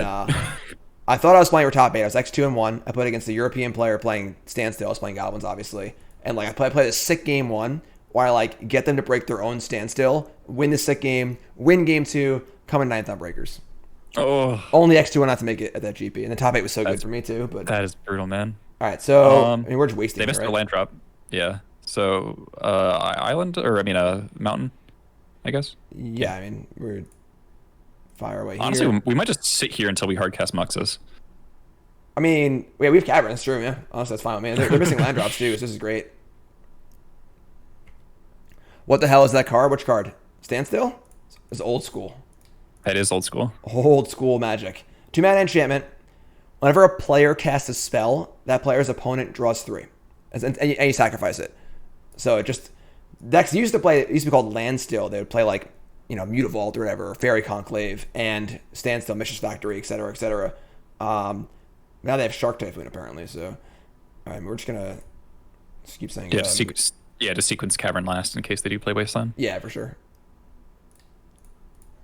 I thought I was playing for top 8. I was X2-1. I played against the European player playing Standstill. I was playing Goblins, obviously, and like I played a sick game 1 where I like get them to break their own Standstill, win the sick game, win game 2, come in 9th on breakers. Oh, only X2 not to make it at that GP, and the top 8 was so good for me too. But that is brutal, man. All right, so I mean, we're just wasting. They missed their land drop. Yeah. So island, or I mean a mountain, I guess. Yeah, I mean we're fire away Honestly, here. we might just sit here until we hardcast Muxus. I mean, we have Caverns, true, yeah. Honestly, that's fine with me. They're missing land drops, too, so this is great. What the hell is that card? Which card? Standstill? It's old school. That is old school. Old school magic. 2-mana enchantment. Whenever a player casts a spell, that player's opponent draws 3. And you sacrifice it. So it just... Decks used to be called Land Still. They would play like, Mutavault or whatever, or Fairy Conclave, and Standstill, Mishra's Factory, etc., etc. Now they have Shark Typhoon, apparently, so... Alright, we're just gonna... Just keep saying... To sequence Cavern last in case they do play Wasteland. Yeah, for sure.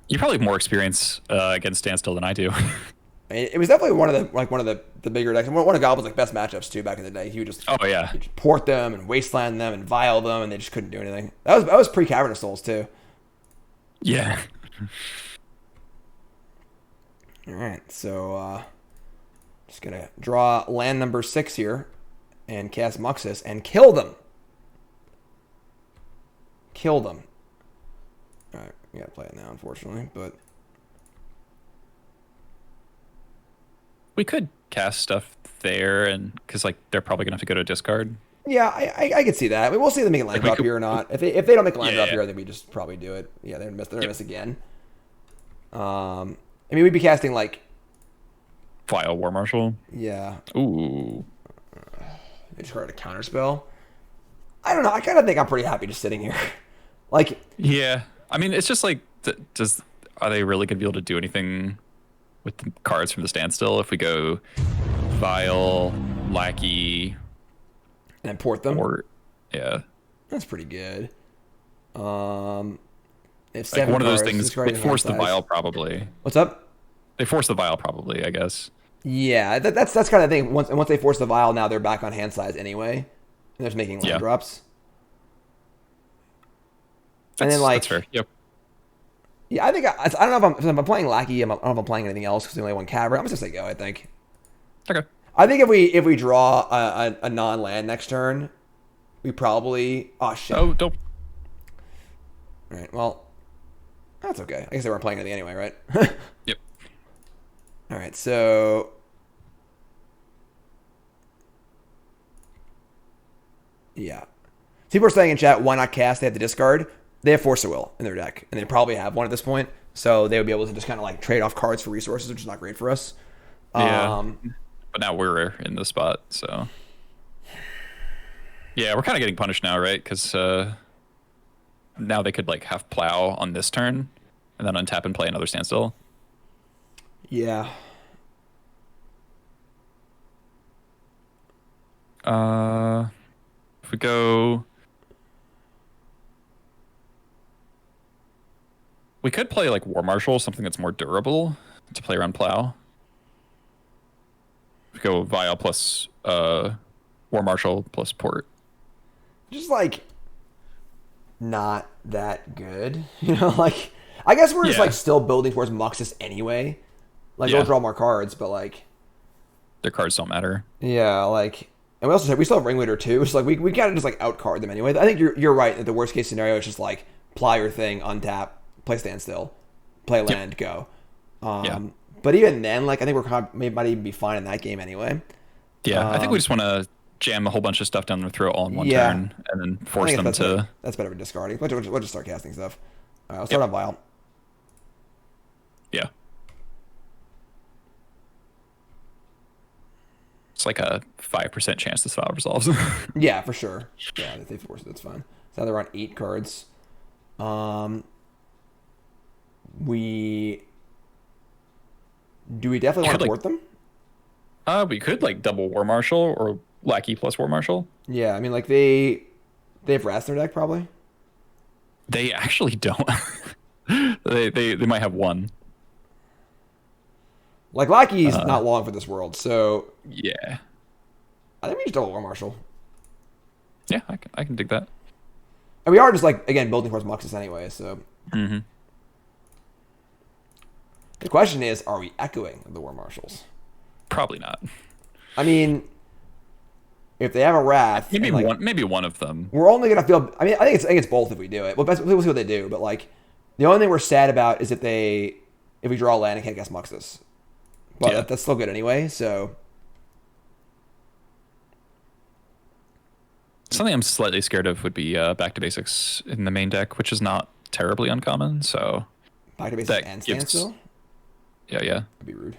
You probably have more experience against Standstill than I do. It was definitely one of the bigger decks. One of Goblin's best matchups too back in the day. He would just he'd just port them and wasteland them and vial them, and they just couldn't do anything. That was pre Cavern of Souls too. Yeah. All right, so just gonna draw land number 6 here, and cast Muxus and kill them. Kill them. All right, we gotta play it now, unfortunately, but. We could cast stuff there, and because they're probably gonna have to go to discard. Yeah, I could see that. I mean, we'll see if they make a land drop here or not. If they don't make a land drop here, I think we just probably do it. Yeah, they're gonna miss again. I mean, we'd be casting Vial War Marshal. Yeah. Ooh. They just heard a counter spell. I don't know. I kind of think I'm pretty happy just sitting here. Yeah. I mean, it's just are they really gonna be able to do anything with the cards from the Standstill if we go Vial, Lackey, and port them? Yeah. That's pretty good. If one of those things, they force the Vial probably. What's up? They force the Vial probably, I guess. Yeah, that's kind of the thing. Once they force the Vial, now they're back on hand size anyway. And they're just making land drops. And then that's fair. Yep. Yeah, I think I don't know if I'm playing Lackey. I don't know if I'm playing anything else because they only one Cavern. I'm just gonna say go. I think. Okay. I think if we draw a non-land next turn, we probably shit. Oh, don't. All right. Well, that's okay. I guess they weren't playing anything anyway, right? Yep. All right. So. Yeah. People are saying in chat, why not cast? They have to discard. They have Force of Will in their deck, and they probably have one at this point. So they would be able to just kind of trade off cards for resources, which is not great for us. Yeah. But now we're in the spot, so. Yeah, we're kind of getting punished now, right? Because now they could have Plow on this turn, and then untap and play another Standstill. Yeah. If we go. We could play War Marshal, something that's more durable to play around Plow. We go Vial plus War Marshal plus Port. Just not that good. I guess we're just still building towards Muxus anyway. They'll draw more cards, but their cards don't matter. Yeah, and we also said we still have Ringleader too. So we kind of just outcard them anyway. I think you're right that the worst case scenario is just ply your thing, untap, play Standstill, play land, go. But even then, I think we might even be fine in that game anyway. Yeah, I think we just want to jam a whole bunch of stuff down their throat all in one turn and then force them to. That's better than discarding. We'll just start casting stuff. All right, I'll start on Vial. Yeah. It's a 5% chance this Vial resolves. Yeah, for sure. Yeah, if they force it, that's fine. So now they're on 8 cards. Do we definitely want to port them? We could double War Marshal or Lackey plus War Marshal. Yeah, I mean they have Wrath in their deck probably. They actually don't. they might have one. Lackey's not long for this world, so yeah. I think we just double War Marshal. Yeah, I can dig that. And we are just again building towards Muxus anyway, so. Mm-hmm. The question is, are we echoing the War Marshals? Probably not. I mean, if they have a Wrath, maybe one of them. We're only gonna feel. I mean, I think it's both if we do it. We'll see what they do. But the only thing we're sad about is if they if we draw land and can't cast Muxus. But Yeah. that's still good anyway, so... Something I'm slightly scared of would be back to basics in the main deck, which is not terribly uncommon. So Back to basics that and gives- standstill? yeah, yeah, That'd be rude.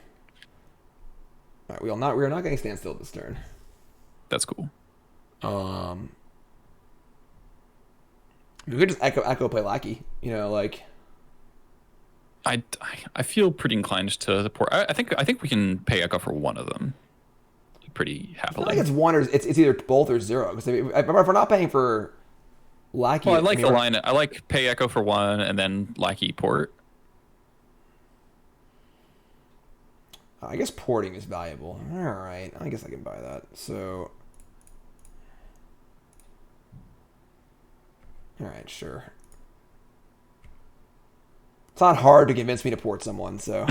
Alright, we are not getting standstill this turn. that's cool. We could just echo play Lackey, you know, like... I feel pretty inclined to the port. I think we can pay Echo for one of them pretty I happily. think it's one or it's either both or zero. Because if we're not paying for Lackey... Well, I like the line. I like pay Echo for one and then Lackey port. I guess porting is valuable. Alright, I guess I can buy that. So... Alright, sure. It's not hard to convince me to port someone, so...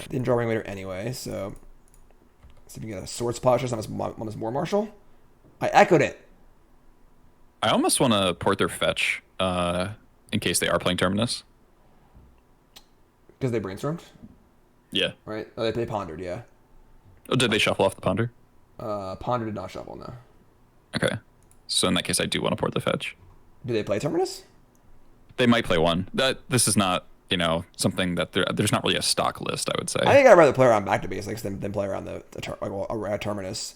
Didn't draw Ringleader anyway, so... See if we can get a Swords Posture on this War Marshal. I echoed it. I almost want to port their fetch in case they are playing Terminus. Because they brainstormed, Yeah. right? Oh, they pondered, yeah. Oh, did they shuffle off the ponder? Ponder did not shuffle, no. Okay. So in that case, I do want to port the fetch. Do they play Terminus? They might play one. This is not, something that there's not really a stock list, I would say. I think I'd rather play around back to basics than play around around Terminus.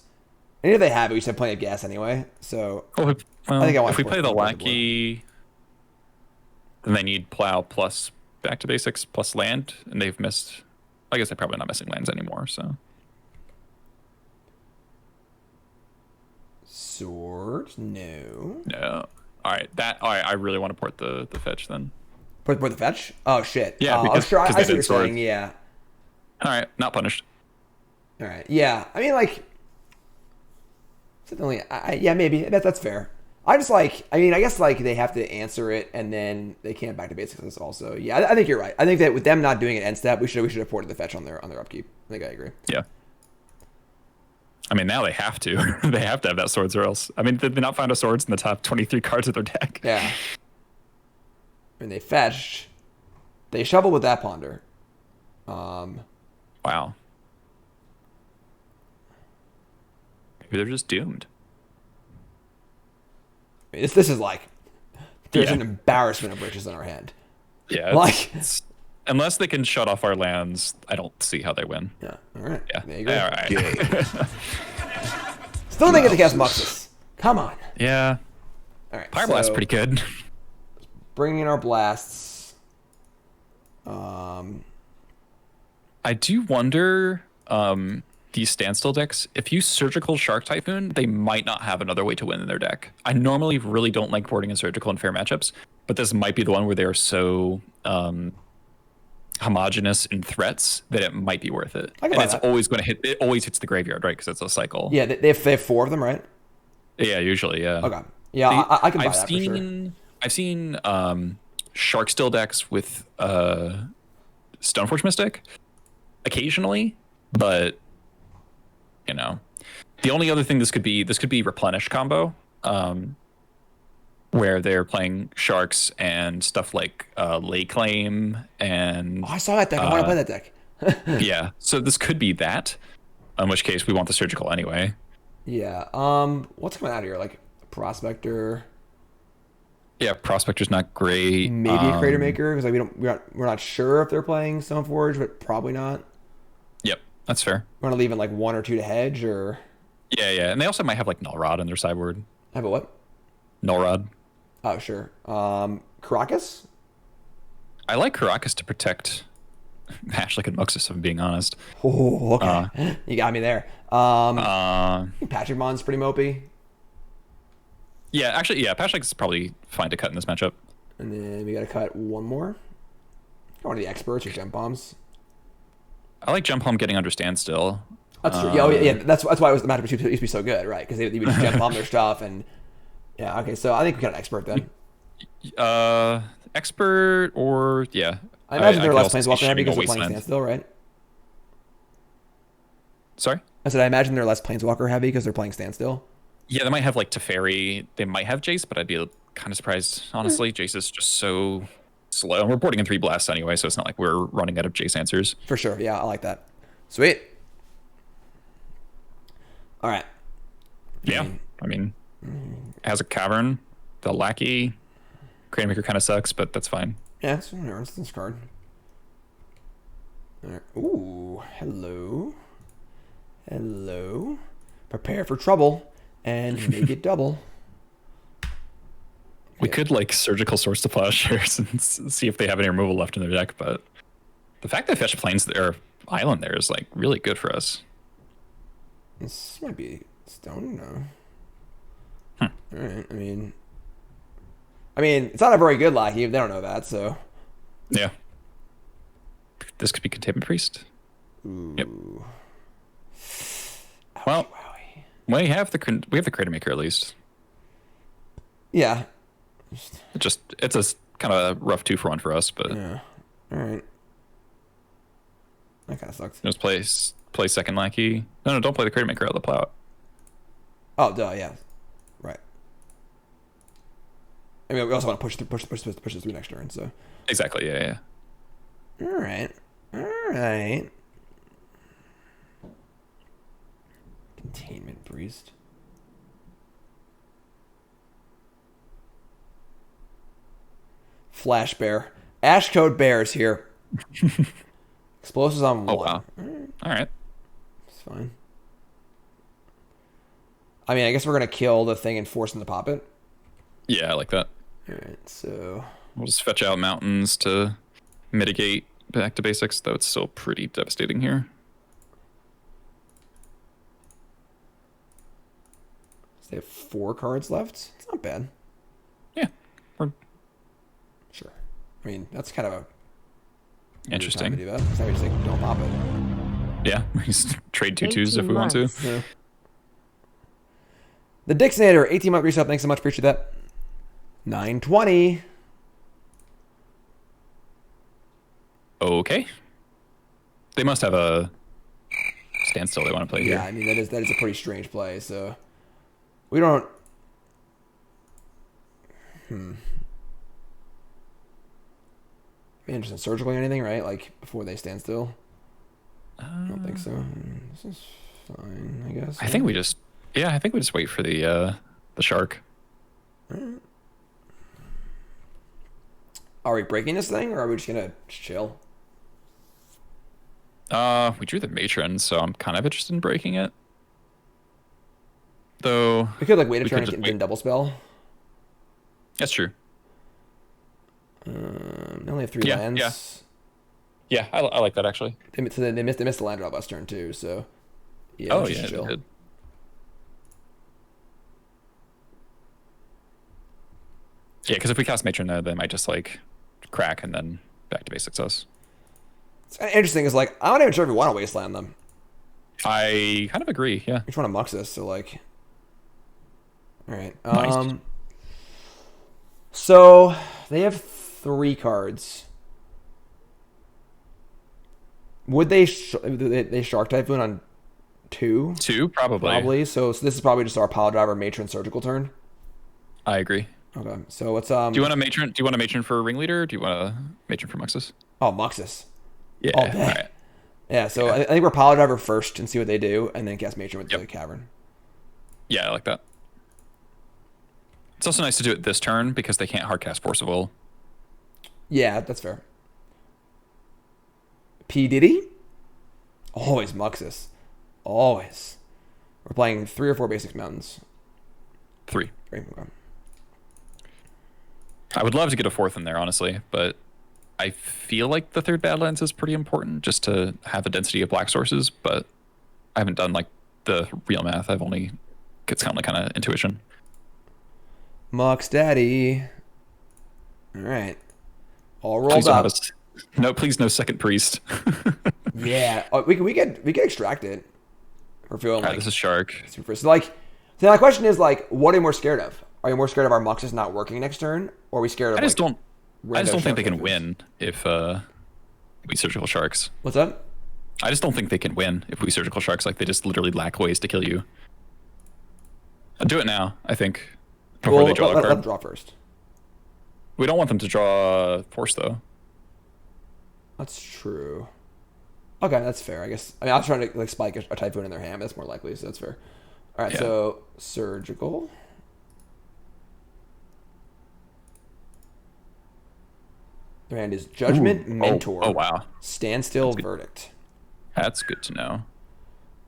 And if they have it, we should have plenty of gas anyway. So Well, I think I want if we to play the port Lackey, then they need plow plus back to basics plus land, and they've missed. I guess they're probably not missing lands anymore. So Sword, no. no. All right, I really want to port the fetch then. Port the fetch? Oh shit. Yeah, because, sure. I they see what you're did sword. saying. Yeah. All right, not punished. All right. Yeah. I mean, like, certainly. Yeah, maybe that's fair. I just like. I mean, I guess like they have to answer it, and then they can't back to basics also. Yeah, I think you're right. I think that with them not doing it end step, we should have ported the fetch on their upkeep. I think I agree. Yeah. I mean, now they have to. They have to have that swords, or else. I mean, did they not find a swords in the top 23 cards of their deck? Yeah. And they fetched. They shovel with that ponder. Wow. Maybe they're just doomed. This is like there's an embarrassment of riches in our hand. Yeah. Like unless they can shut off our lands, I don't see how they win. yeah. All right. Yeah. There you go. All right. Still didn't get to cast Muxus. Come on. Yeah. All right. Pyroblast's so pretty good. Bringing in our blasts. I do wonder, these standstill decks, if you surgical Shark Typhoon, they might not have another way to win in their deck. I normally really don't like boarding in surgical and fair matchups, but this might be the one where they are so homogenous in threats that it might be worth it. And it's always going to hit. It always hits the graveyard, right? Because it's a cycle. Yeah, they have 4 of them, right? Yeah, usually, yeah. Okay. Yeah, I can buy that for sure. I've seen Shark Still decks with Stoneforge Mystic occasionally, but the only other thing this could be Replenish combo, where they're playing sharks and stuff like Lay Claim and. Oh, I saw that deck. I want to play that deck. Yeah, so this could be that. In which case, we want the surgical anyway. Yeah. What's coming out of here? Like Prospector. Yeah, Prospector's not great. Maybe a Cratermaker because like we're not sure if they're playing Stoneforge, but probably not. Yep, that's fair. Want to leave in like 1 or 2 to hedge, or Yeah, and they also might have like Null Rod in their sideboard. have a what? Null Rod. Oh sure. Karakas. I like Karakas to protect Pashalik and Muxus, if I'm being honest. Oh, okay. You got me there. Pashalik Mons pretty mopey. Yeah, actually, yeah, Pashalik's probably fine to cut in this matchup. And then we got to cut one more. One of the experts or Gempalms. I like Gempalm getting understand still. That's true. Yeah, that's why it was the matchup used to be so good, right? Because they would just Gempalm their stuff, and yeah. Okay, so I think we got an expert then. Expert or yeah. I imagine they're could less also see planeswalker heavy because they're Wasteland. playing standstill, right? Sorry. I said I imagine they're less planeswalker heavy because they're playing standstill. Yeah, they might have like Teferi. They might have Jace, but I'd be kind of surprised, honestly. Jace is just so slow. We're boarding in 3 blasts anyway, so it's not like we're running out of Jace answers. For sure. Yeah, I like that. Sweet. All right. Yeah. I mean, has a Cavern, the Lackey. Cratermaker kind of sucks, but that's fine. Yeah, it's this card. All right. Ooh, hello. Hello. Prepare for trouble and make it double. We could like surgical source the plowshares and see if they have any removal left in their deck, but the fact that fetch plains there, island there is like really good for us. This might be stone, no. All right. I mean, it's not a very good Lackey if they don't know that. So. Yeah. This could be Containment Priest. Ooh. Yep. Ouchie, Well, wowie. we have the Cratermaker at least. Yeah. It's a kind of rough 2-for-1 for us, but Yeah. All right. That kind of sucks. just play second Lackey. No, don't play the Cratermaker out of the plow. Oh, duh. Yeah. Right. I mean, we also want to push this through next turn. So. Exactly. Yeah. All right. All right. Containment Priest. Flash Bear. Ash Code Bears here. Explosives on 1. Oh wow. All right. It's fine. I mean, I guess we're going to kill the thing and force them to pop it. Yeah, I like that. All right, so... We'll just fetch out mountains to mitigate back to basics, though it's still pretty devastating here. So they have 4 cards left. It's not bad. Yeah. Sure. I mean, that's kind of a... Interesting. weird time to do that. It's not just like, don't pop it. Yeah, we just trade 2/2s if we want to. Yeah. The Dixonator, 18-month resub. Thanks so much. Appreciate that. 920. Okay. They must have a standstill they want to play Yeah, here. I mean, that is a pretty strange play, so... We don't... Be interested in surgically or anything, right? Like, before they stand still? I don't think so. This is fine, I guess. I think we just wait for the shark. Are we breaking this thing, or are we just gonna chill? We drew the matron, so I'm kind of interested in breaking it. Though We could, like, wait a we turn could and just then wait. double spell. That's true. They only have 3 Yeah, lands. Yeah, I like that actually. They missed the land drop last turn, too, so... Yeah, Oh let's yeah, just they chill. did. Yeah, because if we cast matron there, they might just like crack and then back to basics us. It's kind of interesting, is like, I'm not even sure if we want to wasteland them. I kind of agree. Yeah. We just want to Muxus, so like... Alright, Nice. So, they have 3 cards. Would they Shark Typhoon on 2? 2 probably. Probably. So this is probably just our Piledriver Matron Surgical turn. I agree. Okay. So what's Do you want a matron? Do you want a matron for Ringleader? Or do you want a matron for Muxus? Oh, Muxus. Yeah. All day. All right. Yeah. So I think we're Piledriver first and see what they do, and then cast Matron with the Cavern. Yeah, I like that. It's also nice to do it this turn because they can't hardcast Force of Will. Yeah, that's fair. P Diddy. Always Muxus. Always. We're playing 3 or 4 basics mountains. 3. 3. Okay. I would love to get a 4th in there, honestly, but I feel like the 3rd Badlands is pretty important just to have a density of black sources, but I haven't done like the real math. I've only it's kind of intuition. Mux Daddy. All right. All rolled Please don't up. have no, please no second priest. Yeah. Oh, we can extract it. We're feeling All right, like this is shark. super. So like, so my question is like, what are you more scared of? Are you more scared of our Muxus not working next turn, or are we scared of? I just don't think Shark they can Typhons? win if we surgical sharks. What's up? I just don't think they can win if we surgical sharks. Like they just literally lack ways to kill you. I'll do it now, I think. Before they draw a let card. them draw first. We don't want them to draw force though. That's true. Okay, that's fair. I guess. I mean, I was trying to like spike a typhoon in their hand. But that's more likely, so that's fair. All right, Yeah. so surgical. Their hand is Judgment, Ooh. Mentor, Oh, wow. Standstill, Verdict. That's good to know.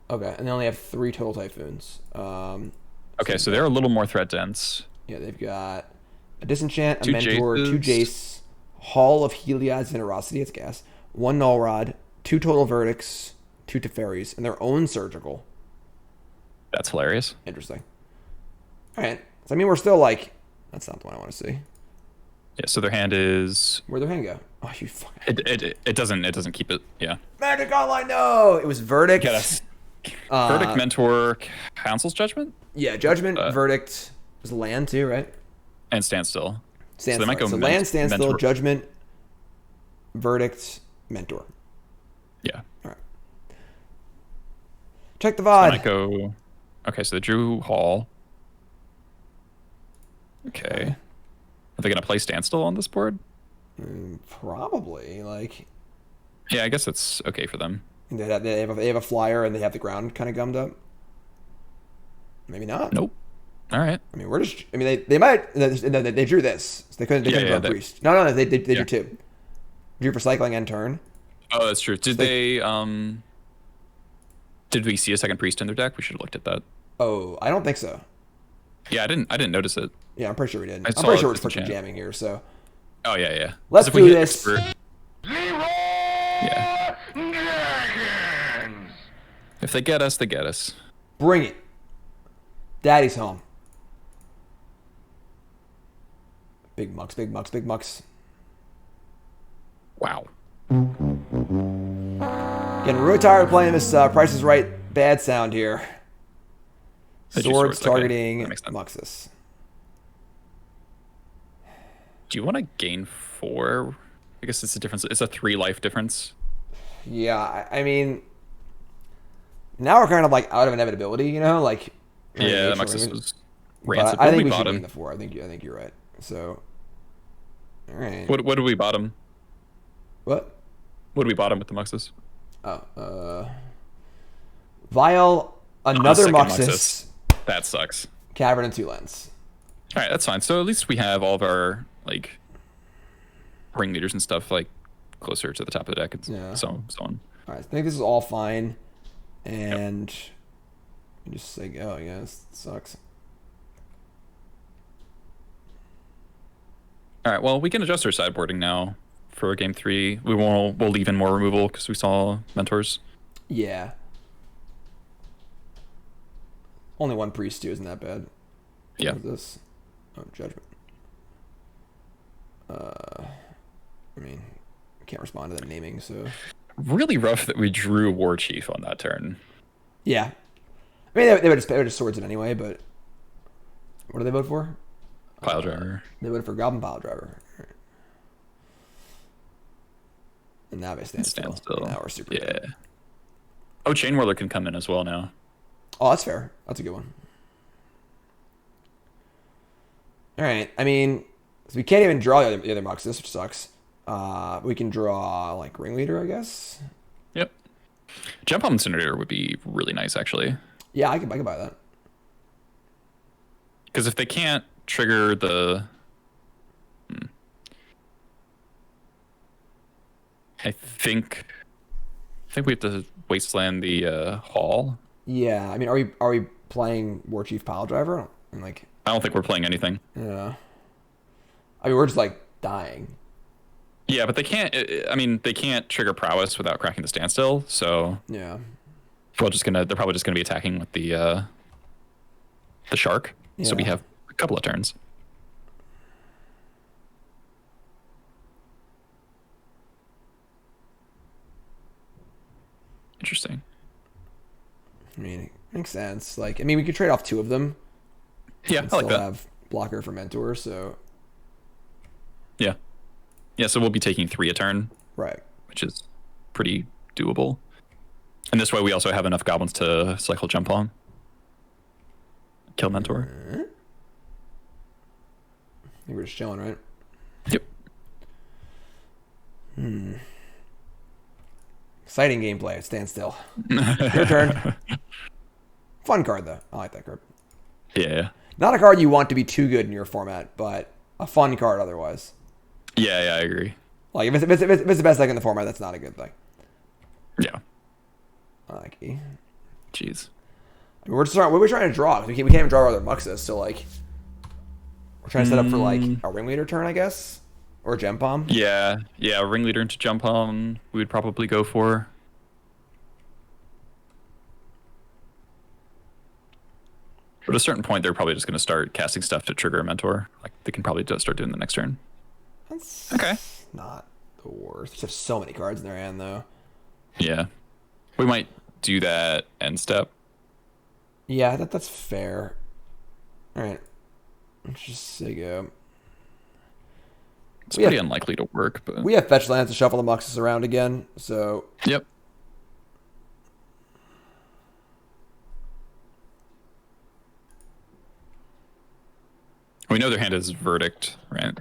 Okay, and they only have 3 total typhoons. Okay, so they're a little more threat dense. Yeah, they've got a Disenchant, a 2 Mentor, 2 Jaces. Jace, Hall of Heliod's Generosity, it's gas, 1 Null Rod, 2 total Verdicts, 2 Teferis, and their own Surgical. That's hilarious. Interesting. All right, so I mean, we're still like, that's not the one I want to see. Yeah, so their hand is Where'd their hand go? Oh, you fucking... it doesn't keep it. Yeah. Magic Online, no! It was Verdict. Yeah, that's Verdict, Mentor, Council's Judgment, Yeah, Judgment, Verdict. Was land too, right? and Standstill. Standstill. So they might go land, Standstill, Mentor. Judgment, Verdict, Mentor. Yeah. All right. Check the They VOD. might go. Okay, so they drew Hall. Okay. Are they gonna play Standstill on this board? Probably. Like, Yeah, I guess it's okay for them. they have a flyer and they have the ground kind of gummed up. Maybe not. Nope. All right. I mean, we're just. I mean, they might. They drew this. So they couldn't. They Yeah, couldn't yeah, draw they- priest. No, they Yeah. drew 2. Drew for cycling and turn. Oh, that's true. Did did we see a second priest in their deck? We should have looked at that. Oh, I don't think so. Yeah, I didn't notice it. Yeah, I'm pretty sure we didn't. I I'm saw pretty it sure we're as just a fucking chant. jamming here. So Oh yeah, yeah. Let's 'Cause if we do hit this. Expert- yeah. If they get us, they get us. bring it. Daddy's home. Big Mux, big Mux, big Mux. Wow. Getting really tired of playing this Price is Right bad sound here. They do Swords swords, okay. targeting That makes sense. Muxus. Do you want to gain 4? I guess it's a difference. It's a 3 life difference. Yeah, I mean, now we're kind of like out of inevitability, you know, like. Yeah, the Nature, Muxus maybe. was But rancid. I What think did we we should bottom? gain the 4. I think you're right. So, all right. What did we bottom? What? What did we bottom with the Muxus? Oh, Vial, another second Muxus, That sucks. Cavern and 2 Lands. All right, that's fine. So at least we have all of our like ringleaders and stuff like closer to the top of the deck and Yeah. so on. All right, I think this is all fine, and you just say, "Oh, yeah, this sucks." All right. Well, we can adjust our sideboarding now for game 3. We'll leave in more removal because we saw mentors. Yeah. Only 1 priest too isn't that bad. Yeah. What is this? Oh, Judgment. I mean, I can't respond to that naming, so. Really rough that we drew Warchief on that turn. Yeah. I mean, they would just swords it anyway, but. What do they vote for? Piledriver. They voted for Goblin Piledriver. Right. And now they stand still. Now we're super Yeah. dead. Oh, Chainwhirler can come in as well now. Oh, that's fair. That's a good one. All right. I mean, so we can't even draw the other Muxus, which sucks. We can draw like Ringleader, I guess. Yep. Gempalm Incinerator would be really nice, actually. Yeah, I can buy that. Because if they can't trigger the... I think we have to Wasteland the Hall. Yeah, I mean, are we playing Warchief Piledriver? And like, I don't think we're playing anything. yeah. I mean, we're just like dying. Yeah, but they can't... I mean, they can't trigger prowess without cracking the standstill, so... Yeah. They're probably just gonna be attacking with the shark. So we Yeah. have a couple of turns. Interesting. I mean, it makes sense. Like, I mean, we could trade off 2 of them. Yeah, And I like still that. have blocker for Mentor, so Yeah. Yeah, so we'll be taking 3 a turn, right. which is pretty doable. And this way we also have enough goblins to cycle Gempalm. Kill Mentor. I think we're just chilling, right? Exciting gameplay. Stand still. Your turn. Fun card, though. I like that card. Yeah. Not a card you want to be too good in your format, but a fun card otherwise. Yeah, I agree. Like, if it's the best deck in the format, that's not a good thing. Yeah. Like, Jeez. I mean, we're trying to draw. We can't even draw our other Muxus, so, like, we're trying to set up for, like, a Ringleader turn, I guess? Or Gempalm? Yeah, Ringleader into Gempalm we would probably go for. But at a certain point, they're probably just going to start casting stuff to trigger a Mentor. Like, they can probably just start doing the next turn. That's okay. Not the worst. They just have so many cards in their hand, though. Yeah. We might do that end step. Yeah, that's fair. All right. Let's just say go. It's pretty unlikely to work, but... We have fetch lands to shuffle the Muxus around again, so... Yep. We know their hand is Verdict, right?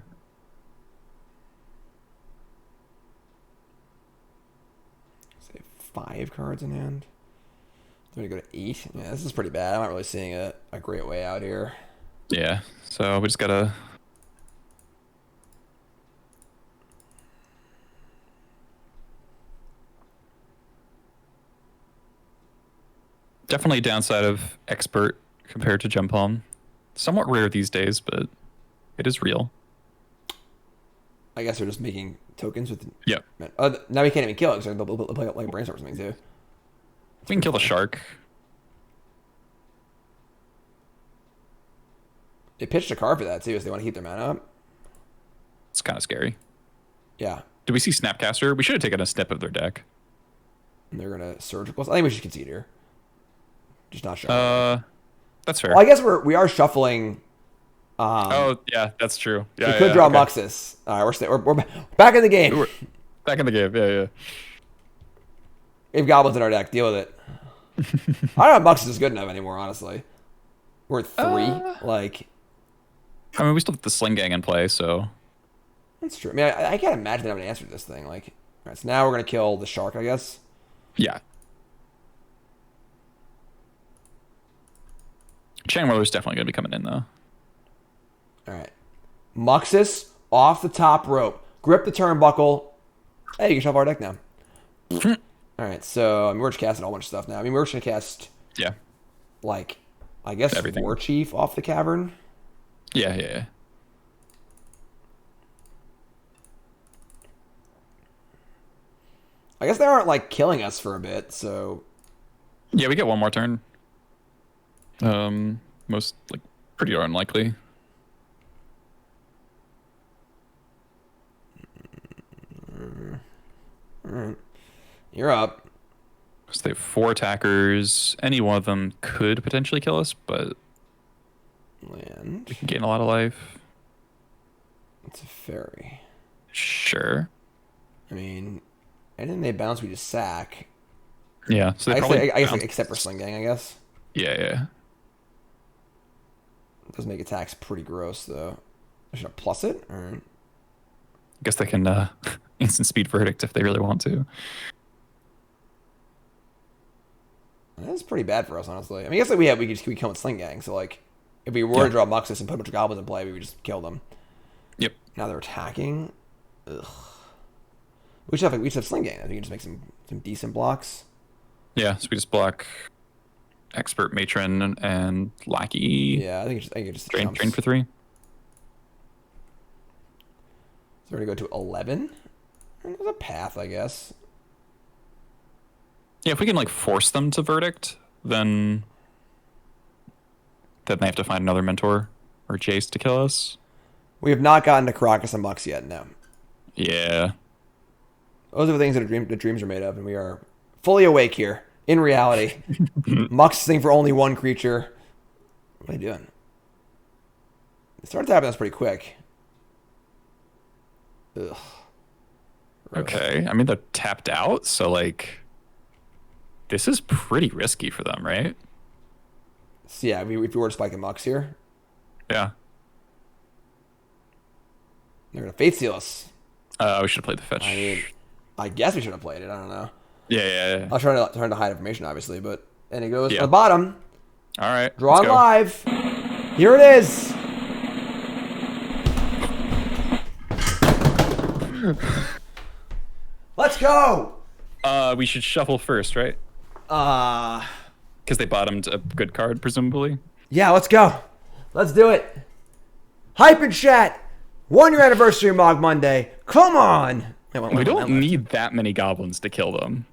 Say 5 cards in hand. They're going to go to 8. Yeah, this is pretty bad. I'm not really seeing a great way out here. Yeah, so we just gotta... Definitely a downside of Expert compared to Gempalm. Somewhat rare these days, but it is real. I guess they're just making tokens with... Yep. Now we can't even kill it, because they'll play like a brainstorm or something, too. We can kill the shark. They pitched a card for that, too, if they want to keep their mana up. It's kind of scary. Yeah. Did we see Snapcaster? We should have taken a snip of their deck. And they're going to Surgical. I think we should concede here. Just not shuffling. That's fair. Well, I guess we are shuffling. Oh yeah, that's true. Yeah, we could draw Muxus. All right, we're back in the game. We're back in the game. Yeah. We have goblins in our deck. Deal with it. I don't know if Muxus is good enough anymore. Honestly, we're at 3. Like, I mean, we still have the Sling-Gang in play, so that's true. I mean, I can't imagine having an answer to this thing. Like, all right, so now we're gonna kill the shark, I guess. Yeah. Chainwhirler is definitely going to be coming in, though. All right. Muxus off the top rope. Grip the turnbuckle. Hey, you can shuffle our deck now. All right, so I mean, we're just casting a whole bunch of stuff now. I mean, we're just going to cast, like, I guess, everything. Warchief off the Cavern. Yeah. I guess they aren't, like, killing us for a bit, so... Yeah, we get one more turn. Most, like, pretty unlikely. Alright. You're up. So they have 4 attackers. Any one of them could potentially kill us, but Land. we can gain a lot of life. It's a fairy. Sure. I mean, anything they bounce, we just sack. Yeah, so they I guess except for Sling-Gang, I guess. Yeah. It does make attacks pretty gross, though. I should I plus it? All right. I guess they can instant speed Verdict if they really want to. That's pretty bad for us, honestly. I mean, I guess like we could kill with Sling-Gang, so like if we were to draw Muxus and put a bunch of goblins in play, we would just kill them. Yep. Now they're attacking. Ugh. We should have Sling-Gang. I think we can just make some decent blocks. Yeah, so we just block Expert, Matron, and Lackey. Yeah, I think it just drain for 3. So we're gonna go to 11. And there's a path, I guess. Yeah, if we can like force them to Verdict, then they have to find another Mentor or Jace to kill us. We have not gotten to Karakas and Mux yet, no. Yeah. Those are the things that dreams are made of, and we are fully awake here, in reality. Mux thing for only 1 creature. What are they doing? They started tapping us pretty quick. Ugh. Okay. I mean, they're tapped out, so like, this is pretty risky for them, right? So yeah, if we were to spike a Mux here, Yeah. they're gonna Fate Seal us. We should have played the fetch. I mean, I guess we should have played it. I don't know. Yeah. I was trying to hide information, obviously, but and it goes Yeah. to the bottom. All right. Draw let's go. live. Here it is. Let's go. We should shuffle first, right? Because they bottomed a good card, presumably. Yeah, let's go. Let's do it. Hype and chat. 1 year anniversary of Mogg Monday. Come on. We don't need that many goblins to kill them.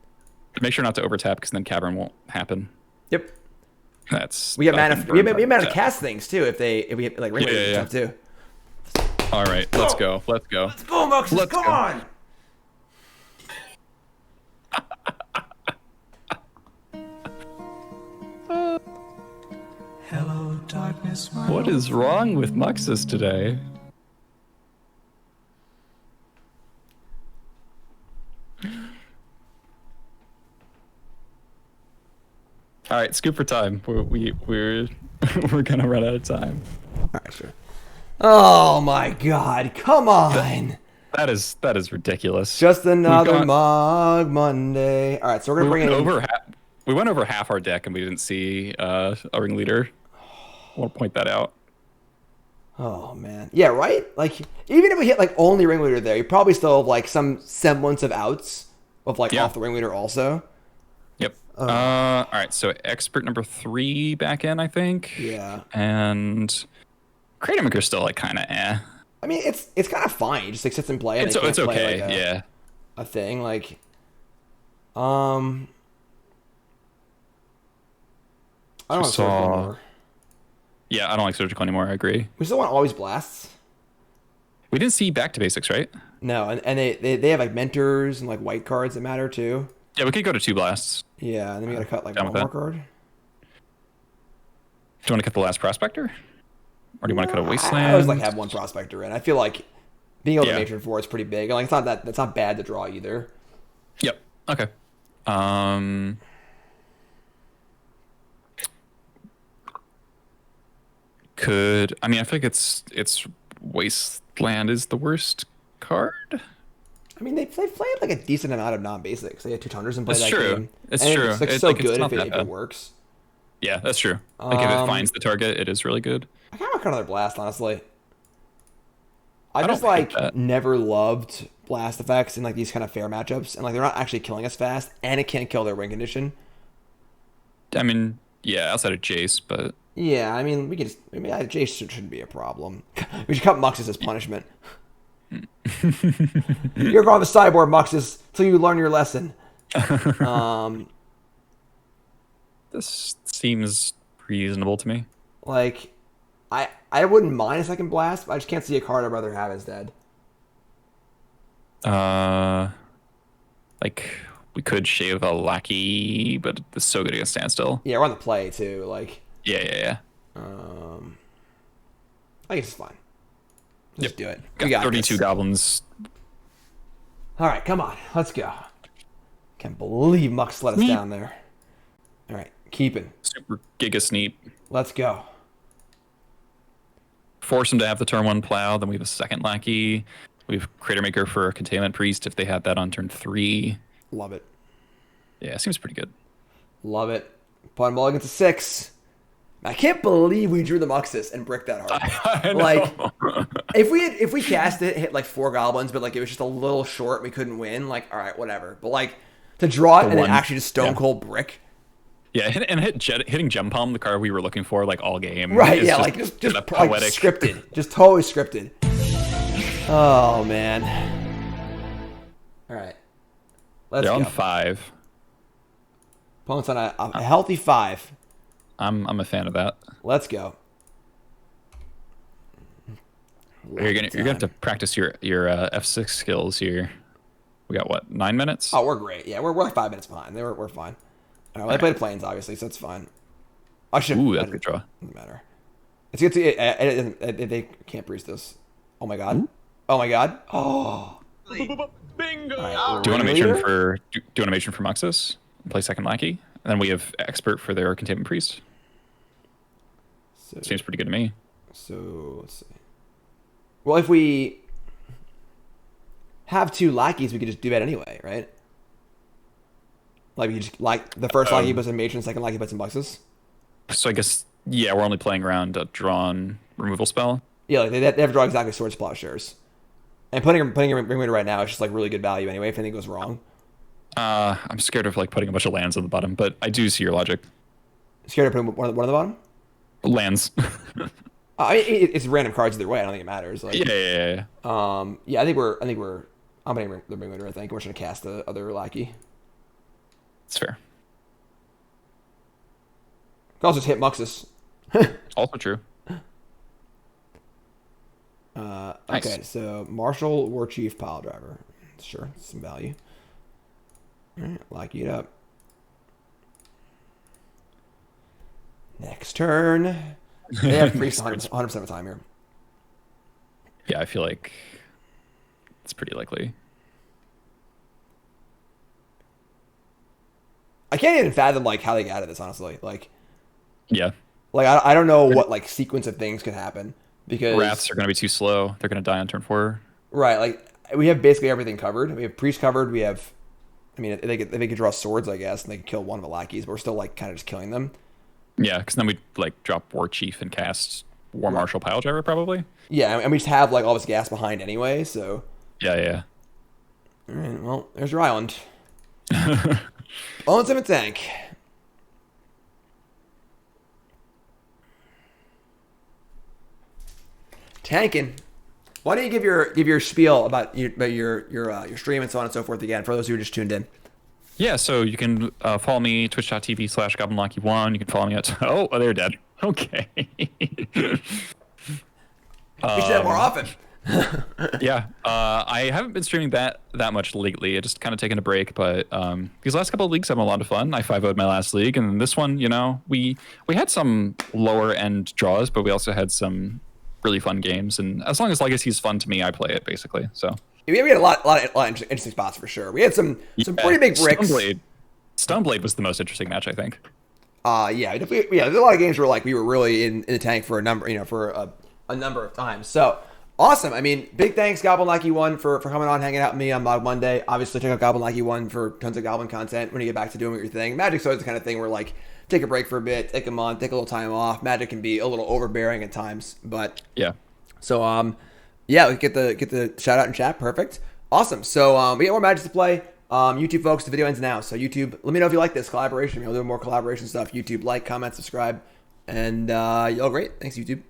Make sure not to overtap, because then Cavern won't happen. Yep. That's We have mana. We have mana to tap. cast things too. If we have, like Ringleader and stuff too. All right, let's go. Let's go. Let's go, Muxus. Let's Come go. on. Hello, darkness, my What is wrong with Muxus today? All right, scoop for time. We're we're gonna run out of time. All right, sure. Oh my God! Come on. That is ridiculous. Just another got- Mogg Monday. All right, so we're gonna we bring went in. we went over half our deck and we didn't see a ringleader. I want to point that out. Oh man, yeah, right. Like even if we hit like only Ringleader there, you probably still have like some semblance of outs of like Yeah. off the Ringleader also. Yep. All right, so expert number 3 back in, I think. Yeah. And Cratermaker's still like kind of eh. I mean, it's kind of fine. It just like sits in play. And It's they can't it's play, okay. like, Yeah. a thing like. I don't want to Saw- anymore. Yeah, I don't like surgical anymore. I agree. We still want always blasts. We didn't see back to basics, right? No, and they have like mentors and like white cards that matter too. Yeah, we could go to 2 blasts. Yeah, and then we gotta cut like Down one with more that. card. Do you want to cut the last prospector? Or do you want to cut a I wasteland? always like have one prospector in. I feel like being able Yeah. to matron 4 is pretty big. Like it's not that's not bad to draw either. Yep. Okay. I mean, I feel like it's Wasteland is the worst card. I mean, they played like a decent amount of non-basics. They had 2 tunders and played It's that true. game. It's And true. It's like It's so like, it's good not if that it bad. works. Yeah, that's true. Like if it finds the target, it is really good. I kind of want another blast, honestly. I don't just hate like that. never loved blast effects in like these kind of fair matchups, and like they're not actually killing us fast, and it can't kill their win condition. I mean, yeah, outside of Jace, but Yeah, I mean, we can just. I mean, Jace shouldn't be a problem. We should cut Muxus as punishment. You're going to sideboard, Muxus, till you learn your lesson. this seems reasonable to me. Like, I wouldn't mind a second blast, but I just can't see a card I'd rather have instead. Like we could shave a Lackey, but it's so good against standstill. Yeah, we're on the play too. Like, Yeah. I guess it's fine. Let's do it. We Got got 32 this. goblins. All right, come on, let's go. Can't believe Mux let us Sneep. down there. All right, keeping. Super Giga Sneep. Let's go. Force him to have the turn 1 plow. Then we have a second Lackey. We have Cratermaker for a Containment Priest if they had that on turn 3. Love it. Yeah, seems pretty good. Love it. Pawn ball against a 6. I can't believe we drew the Muxus and bricked that hard. I know. Like, if we cast it, hit like 4 goblins, but like it was just a little short, we couldn't win. Like, all right, whatever. But like to draw it and then one- actually just stone yeah. cold brick. Yeah, hitting Gempalm, the card we were looking for, like all game. Right? is Yeah, like just a like poetic. scripted, just totally scripted. Oh man. All right. Let's They're go. on 5. Opponent's on a healthy 5. I'm a fan of that. Let's go. You're gonna have to practice your F6 skills here. We got what, 9 minutes? Oh, we're great. Yeah, we're like 5 minutes behind. We're fine. All right, I played planes obviously, so that's fine. I should. Ooh, that's a good draw. Doesn't matter. It's good to. They can't breeze this. Oh my god. Oh my god. Oh. Bingo! Right, Do you want to Ringleader? matron for Muxus? Play second Lackey, and then we have expert for their Containment Priest. So, Seems pretty good to me. so let's see. Well, if we have 2 lackeys, we could just do that anyway, right? Like, you just, like, the first lackey puts in Matron, second lackey puts in Muxus. So I guess, yeah, we're only playing around a drawn removal spell. Yeah, like, they have to draw exactly Swords Plowshares. And putting a Ringleader right now is just, like, really good value anyway if anything goes wrong. I'm scared of, like, putting a bunch of lands on the bottom, but I do see your logic. Scared of putting one on the bottom? Lands. It's random cards either way. I don't think it matters. Like, Yeah. I think we're. I'm putting the Ringleader. I think we're just gonna cast the other lackey. It's fair. Could also just hit Muxus. Also true. Okay, Nice. so Marshal, Warchief, Piledriver. Sure, some value. All right, lackey it up. Next turn. They have Priest 100% of the time here. Yeah, I feel like it's pretty likely. I can't even fathom like how they got out of this, honestly. Like Yeah. I don't know what like sequence of things could happen because Wraths are going to be too slow. They're going to die on turn 4. right, like we have basically everything covered. We have Priest covered. We have, I mean, they could draw swords, I guess, and they could kill one of the lackeys, but we're still like kind of just killing them. Yeah, because then we'd like drop Warchief and cast War Marshal Piledriver probably. Yeah, and we just have like all this gas behind anyway, so. Yeah. All right, well, there's your island. Owns him a tank. Tanking. Why don't you give your spiel about your stream and so on and so forth again for those who are just tuned in? Yeah, so you can follow me, twitch.tv/GoblinLackey1. You can follow me at... Oh, they're dead. Okay. We should have more often. Yeah, I haven't been streaming that much lately. I just kind of taken a break, but these last couple of leagues have been a lot of fun. I 5-0'd my last league, and this one, you know, we had some lower end draws, but we also had some really fun games. And as long as Legacy's fun to me, I play it basically. So We had a lot of interesting spots for sure. We had some pretty big bricks. Stoneblade was the most interesting match, I think. There's a lot of games where like we were really in the tank for a number of times. So awesome. I mean, big thanks GoblinLackey1 for coming on, hanging out with me on Mogg Monday. Obviously, check out GoblinLackey1 for tons of Goblin content when you get back to doing your thing. Magic's always the kind of thing where like take a break for a bit, take a month, take a little time off. Magic can be a little overbearing at times, but yeah. So we get the shout out in chat. Perfect. Awesome. So we got more Magic to play. YouTube folks, the video ends now. So YouTube, let me know if you like this collaboration. We'll do more collaboration stuff. YouTube, like, comment, subscribe, and y'all great. Thanks YouTube.